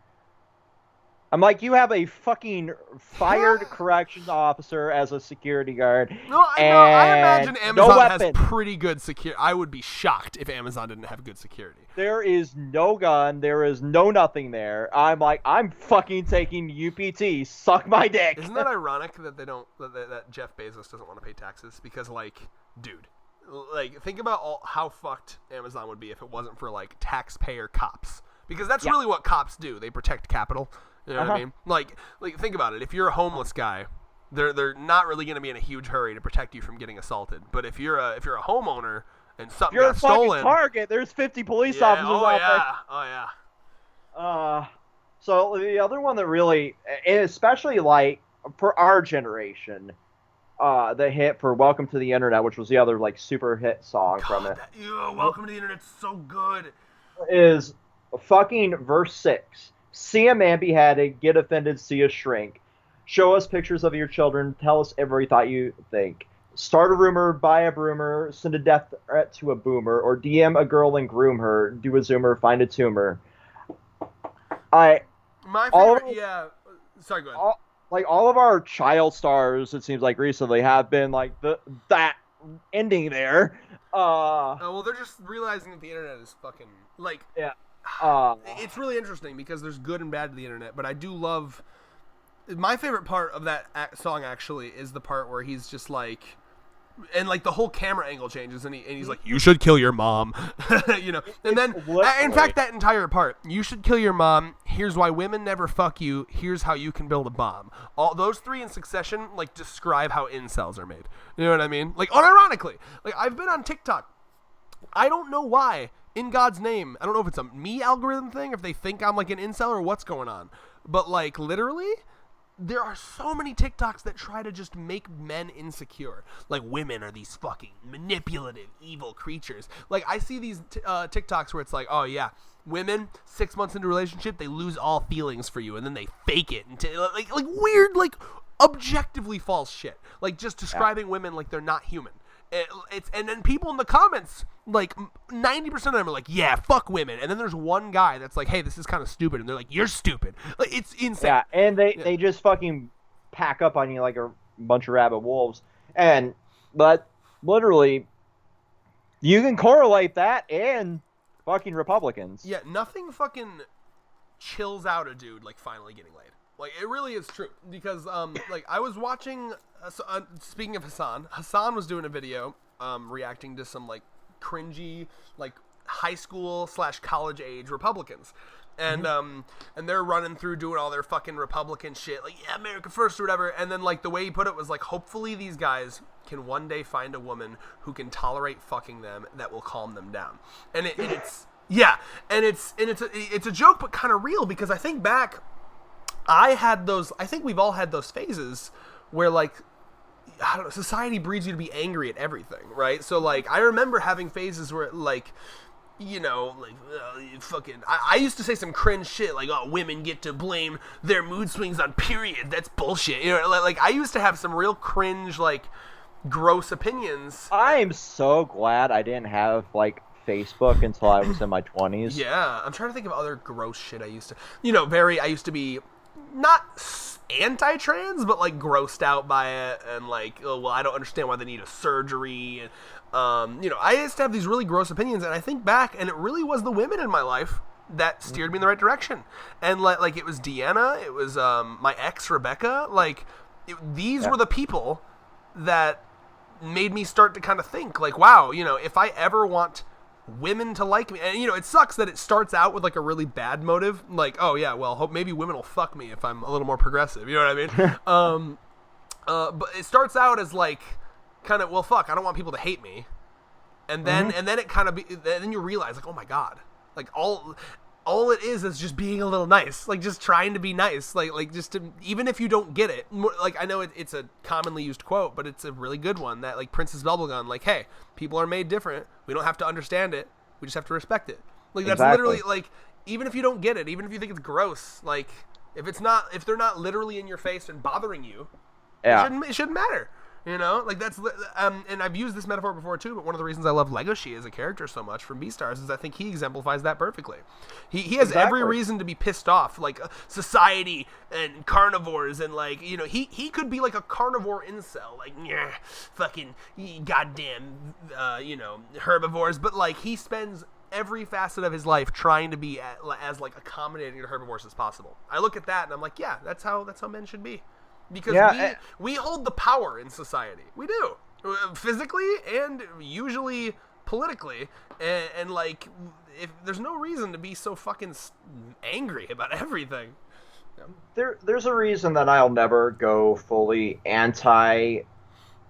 I'm like, you have a fucking fired corrections officer as a security guard. No, I imagine Amazon has pretty good security. I would be shocked if Amazon didn't have good security. There is no gun. There is no nothing there. I'm like, I'm fucking taking UPT. Suck my dick. Isn't that ironic that they don't that Jeff Bezos doesn't want to pay taxes? Because like, dude, like think about how fucked Amazon would be if it wasn't for like taxpayer cops. Because that's really what cops do. They protect capital. You know what I mean? Like think about it. If you're a homeless guy, they're not really going to be in a huge hurry to protect you from getting assaulted. But if you're a homeowner and something got stolen, Target, there's 50 police officers out there. Oh yeah. So the other one that really, especially like for our generation, the hit for "Welcome to the Internet," which was the other like super hit song from it. Welcome to the Internet's so good. Is fucking verse 6. See a man beheaded, get offended, see a shrink. Show us pictures of your children, tell us every thought you think. Start a rumor, buy a broomer, send a death threat to a boomer, or DM a girl and groom her, do a zoomer, find a tumor. My favorite, sorry, go ahead. All of our child stars, it seems like recently, have been like that ending there. Well, they're just realizing that the internet is fucking like. Yeah. It's really interesting because there's good and bad to the internet, but I do love. My favorite part of that song actually is the part where he's just like, And like the whole camera angle changes, and he's like, "You should kill your mom," you know. And then, in fact, that entire part, "You should kill your mom. Here's why women never fuck you. Here's how you can build a bomb." All those three in succession, like, describe how incels are made. You know what I mean? Like, unironically, like, I've been on TikTok. I don't know why. In God's name, I don't know if it's a me algorithm thing, if they think I'm like an incel or what's going on, but like literally. There are so many TikToks that try to just make men insecure. Like, women are these fucking manipulative, evil creatures. Like, I see these TikToks where it's like, oh, yeah, women, 6 months into a relationship, they lose all feelings for you, and then they fake it. Like weird, like, objectively false shit. Like, just describing women like they're not human. And then people in the comments, like 90% of them are like, yeah, fuck women. And then there's one guy that's like, hey, this is kind of stupid. And they're like, you're stupid. Like, it's insane. Yeah, and they just fucking pack up on you like a bunch of rabid wolves. But literally, you can correlate that and fucking Republicans. Yeah, nothing fucking chills out a dude like finally getting laid. Like, it really is true. Because, like, I was watching, speaking of Hassan was doing a video reacting to some, like, cringy, like, high school / college age Republicans. And and they're running through doing all their fucking Republican shit, like, yeah, America first or whatever. And then, like, the way he put it was, like, hopefully these guys can one day find a woman who can tolerate fucking them that will calm them down. And it's yeah, and it's a joke, but kind of real, because I think back, I think we've all had those phases where, like, I don't know, society breeds you to be angry at everything, right? So, like, I remember having phases where, like, you know, like, fucking, I used to say some cringe shit, like, oh, women get to blame their mood swings on period. That's bullshit. You know, like, I used to have some real cringe, like, gross opinions. I'm so glad I didn't have, like, Facebook until I was in my 20s. Yeah, I'm trying to think of other gross shit I used to, you know, I used to be not anti-trans, but like grossed out by it, and like, oh, well, I don't understand why they need a surgery, and you know, I used to have these really gross opinions, and I think back, and it really was the women in my life that steered me in the right direction. And like it was Deanna, it was my ex Rebecca, like these were the people that made me start to kind of think like, wow, you know, if I ever want women to like me, and you know, it sucks that it starts out with like a really bad motive, like, oh yeah, well, hope maybe women will fuck me if I'm a little more progressive, you know what I mean? But it starts out as like kind of, well, fuck, I don't want people to hate me, and then it kind of then you realize like, oh my god, like all it is just being a little nice, like just trying to be nice, like just to, even if you don't get it, like I know it's a commonly used quote, but it's a really good one, that like Princess Bubblegum, like, hey, people are made different, we don't have to understand it, we just have to respect it. Like that's literally like, even if you don't get it, even if you think it's gross, like if they're not literally in your face and bothering you, it shouldn't matter. You know, like that's, and I've used this metaphor before too, but one of the reasons I love Legoshi as a character so much from Beastars is I think he exemplifies that perfectly. He has every reason to be pissed off, like society and carnivores, and like, you know, he could be like a carnivore incel, like, yeah, fucking goddamn, you know, herbivores, but like he spends every facet of his life trying to be as like accommodating to herbivores as possible. I look at that and I'm like, yeah, that's how men should be. Because we hold the power in society. We do. Physically and usually politically. And like, if there's no reason to be so fucking angry about everything. Yeah. There's a reason that I'll never go fully anti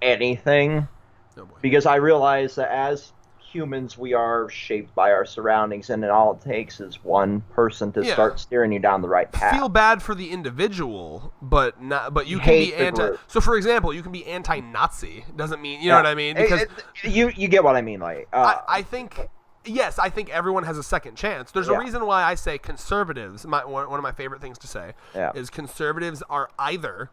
anything. Oh boy. Because I realize that as humans, we are shaped by our surroundings, and all it takes is one person to start steering you down the right path. Feel bad for the individual, but you can be anti. So, for example, you can be anti-Nazi. Doesn't mean, you know what I mean? Because you get what I mean. Like, I think, yes, I think everyone has a second chance. There's a reason why I say conservatives. One of my favorite things to say is conservatives are either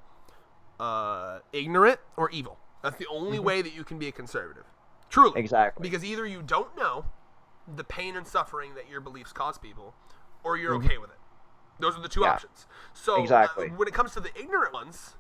ignorant or evil. That's the only way that you can be a conservative. Truly. Exactly. Because either you don't know the pain and suffering that your beliefs cause people, or you're okay with it. Those are the two options. So when it comes to the ignorant ones,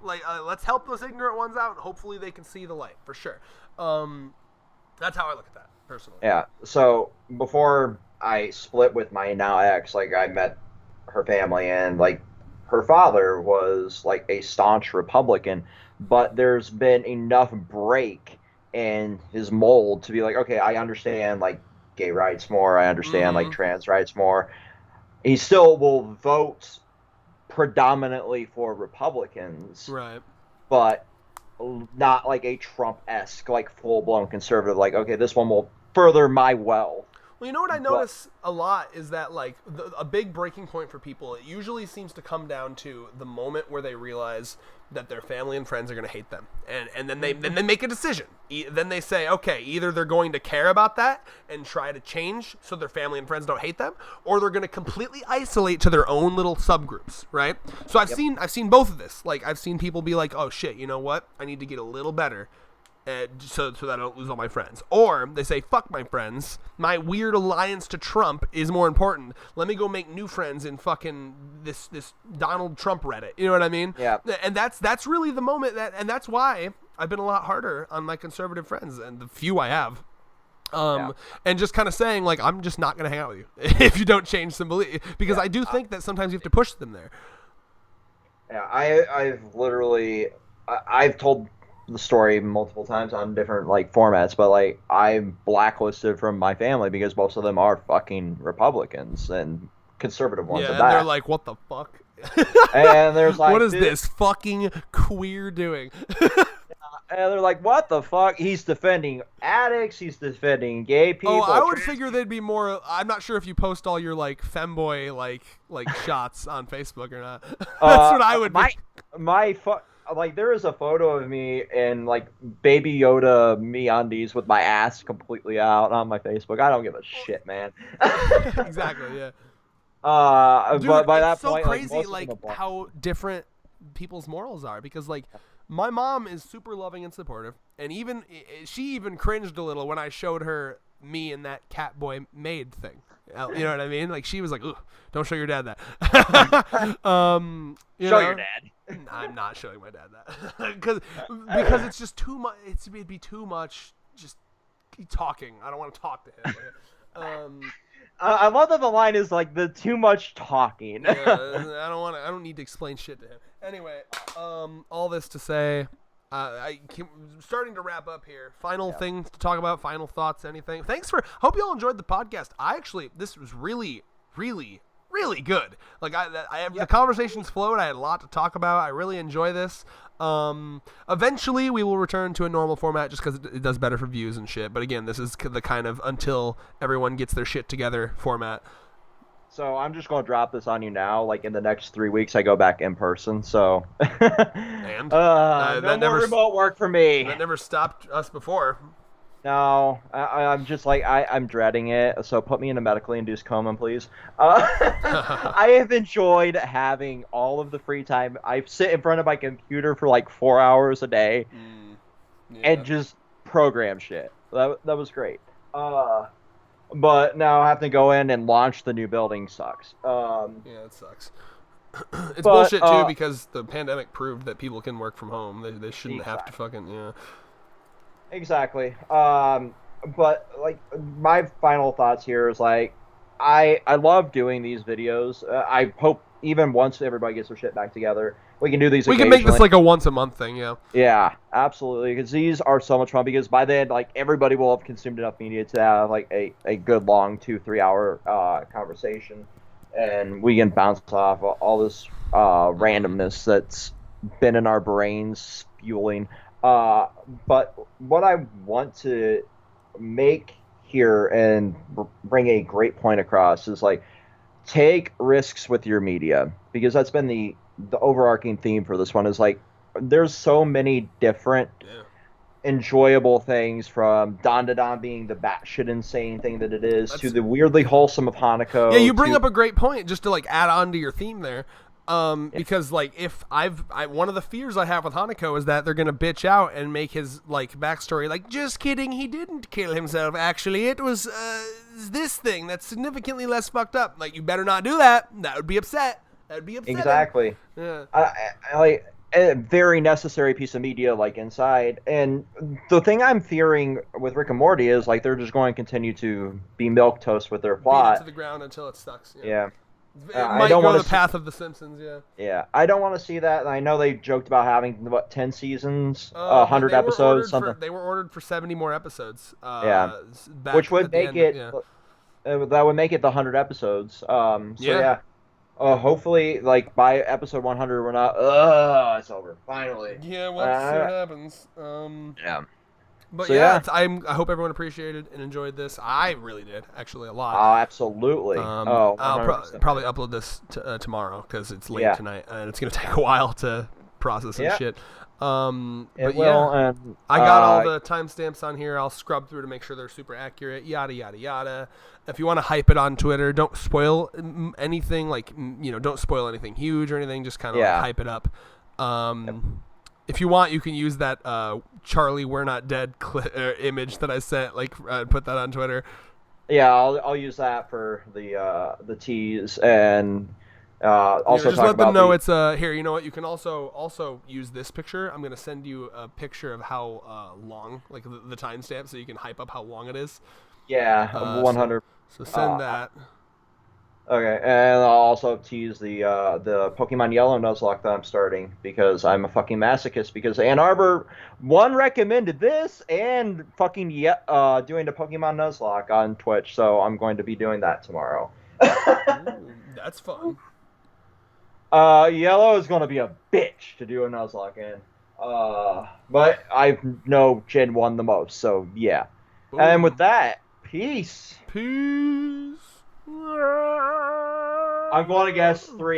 like let's help those ignorant ones out, and hopefully they can see the light, for sure. That's how I look at that, personally. Yeah, so before I split with my now ex, like I met her family, and like her father was like a staunch Republican, but there's been enough break in his mold to be like, okay, I understand like gay rights more, I understand like Mm-hmm. trans rights more. He still will vote predominantly for Republicans, Right. but not like a Trump-esque, like full-blown conservative. Like, okay, this one will further my wealth. Well, you know what I But notice a lot is that like a big breaking point for people, it usually seems to come down to the moment where they realize that their family and friends are going to hate them, and then they make a decision. Then they say, okay, either they're going to care about that and try to change so their family and friends don't hate them, or they're going to completely isolate to their own little subgroups, right? So I've seen both of this. Like I've seen people be like, oh shit, you know what? I need to get a little better. So that I don't lose all my friends. Or they say, fuck my friends. My weird alliance to Trump is more important. Let me go make new friends in fucking this Donald Trump Reddit. You know what I mean? Yeah. And that's really the moment and that's why I've been a lot harder on my conservative friends and the few I have. And just kind of saying like, I'm just not going to hang out with you if you don't change some belief, because I do think that sometimes you have to push them there. Yeah, I've told the story multiple times on different like formats, but like I'm blacklisted from my family because most of them are fucking Republicans and conservative ones. Yeah, at and that. they're like, what the fuck? And there's like, what is this fucking queer doing? And they're like, what the fuck? He's defending addicts. He's defending gay people. Oh, I would figure they'd be more. I'm not sure if you post all your like femboy like shots on Facebook or not. That's what I would. Like there is a photo of me in like Baby Yoda MeUndies with my ass completely out on my Facebook. I don't give a shit, man. Exactly. Yeah. Dude, but by that it's so point, crazy like how different people's morals are, because like my mom is super loving and supportive, and she even cringed a little when I showed her me and that Catboy maid thing. You know what I mean? Like she was like, "Ugh, don't show your dad that." show your dad. I'm not showing my dad that because it's just too much. It'd be too much just talking. I don't want to talk to him. I love that the line is like the too much talking. I don't need to explain shit to him. Anyway, all this to say, I'm starting to wrap up here. Final things to talk about. Final thoughts. Anything? Hope you all enjoyed the podcast. This was really, really, really good. Like the conversations flowed. I had a lot to talk about. I really enjoy this. Eventually we will return to a normal format just because it does better for views and shit. But again, this is the kind of until everyone gets their shit together format. So I'm just going to drop this on you now. Like in the next 3 weeks, I go back in person. So and no more remote work for me. That never stopped us before. No, I'm just like I'm dreading it. So put me in a medically induced coma, please. I have enjoyed having all of the free time. I sit in front of my computer for like 4 hours a day and just program shit. That was great. But now I have to go in and launch the new building. Sucks. Yeah, it sucks. It's bullshit too because the pandemic proved that people can work from home. They shouldn't have to fucking Exactly. But like my final thoughts here is like I love doing these videos. I hope even once everybody gets their shit back together, we can do these. We can make this like a once a month thing, yeah. Yeah, absolutely. Because these are so much fun. Because by then, like everybody will have consumed enough media to have like a good long 2-3 hour conversation, and we can bounce off all this randomness that's been in our brains fueling. But what I want to make here and bring a great point across is like take risks with your media, because that's been the overarching theme for this one. Is like there's so many different enjoyable things, from DanDaDan being the batshit insane thing that it is to the weirdly wholesome of Hanako. Yeah, you bring up a great point just to like add on to your theme there. Because like if one of the fears I have with Hanako is that they're gonna bitch out and make his like backstory like, just kidding, he didn't kill himself, actually it was this thing that's significantly less fucked up. Like, you better not do that. That would be upsetting. Exactly. Yeah. I like a very necessary piece of media like inside. And the thing I'm fearing with Rick and Morty is like they're just going to continue to be milquetoast with their plot. Beat it to the ground until it sucks. Yeah. It might go the path of The Simpsons, yeah. Yeah, I don't want to see that. And I know they joked about having 10 seasons, 100 episodes, something. They were ordered for 70 more episodes. Yeah, which would make it. That would make it the 100 episodes. Yeah. Hopefully, like by episode 100, we're not. It's over finally. Yeah, we'll have to see what happens. Yeah. But so, yeah, I hope everyone appreciated and enjoyed this. I really did, actually, a lot. Oh, absolutely. I'll probably upload this tomorrow because it's late tonight and it's gonna take a while to process and shit. But will, and, I got all the timestamps on here. I'll scrub through to make sure they're super accurate. Yada yada yada. If you want to hype it on Twitter, don't spoil anything. Like don't spoil anything huge or anything. Just kind of hype it up. If you want, you can use that Charlie We're Not Dead image that I sent. Put that on Twitter. Yeah, I'll use that for the tease and also just let them know it's here. You know what? You can also use this picture. I'm gonna send you a picture of how long, like the timestamp, so you can hype up how long it is. Yeah, 100. So send that. Okay, and I'll also tease the Pokemon Yellow Nuzlocke that I'm starting because I'm a fucking masochist. Because Ann Arbor recommended this and fucking doing the Pokemon Nuzlocke on Twitch, so I'm going to be doing that tomorrow. Ooh, that's fun. Yellow is going to be a bitch to do a Nuzlocke in, but I know Gen 1 the most, so yeah. Ooh. And with that, peace. Peace. I'm going to guess 3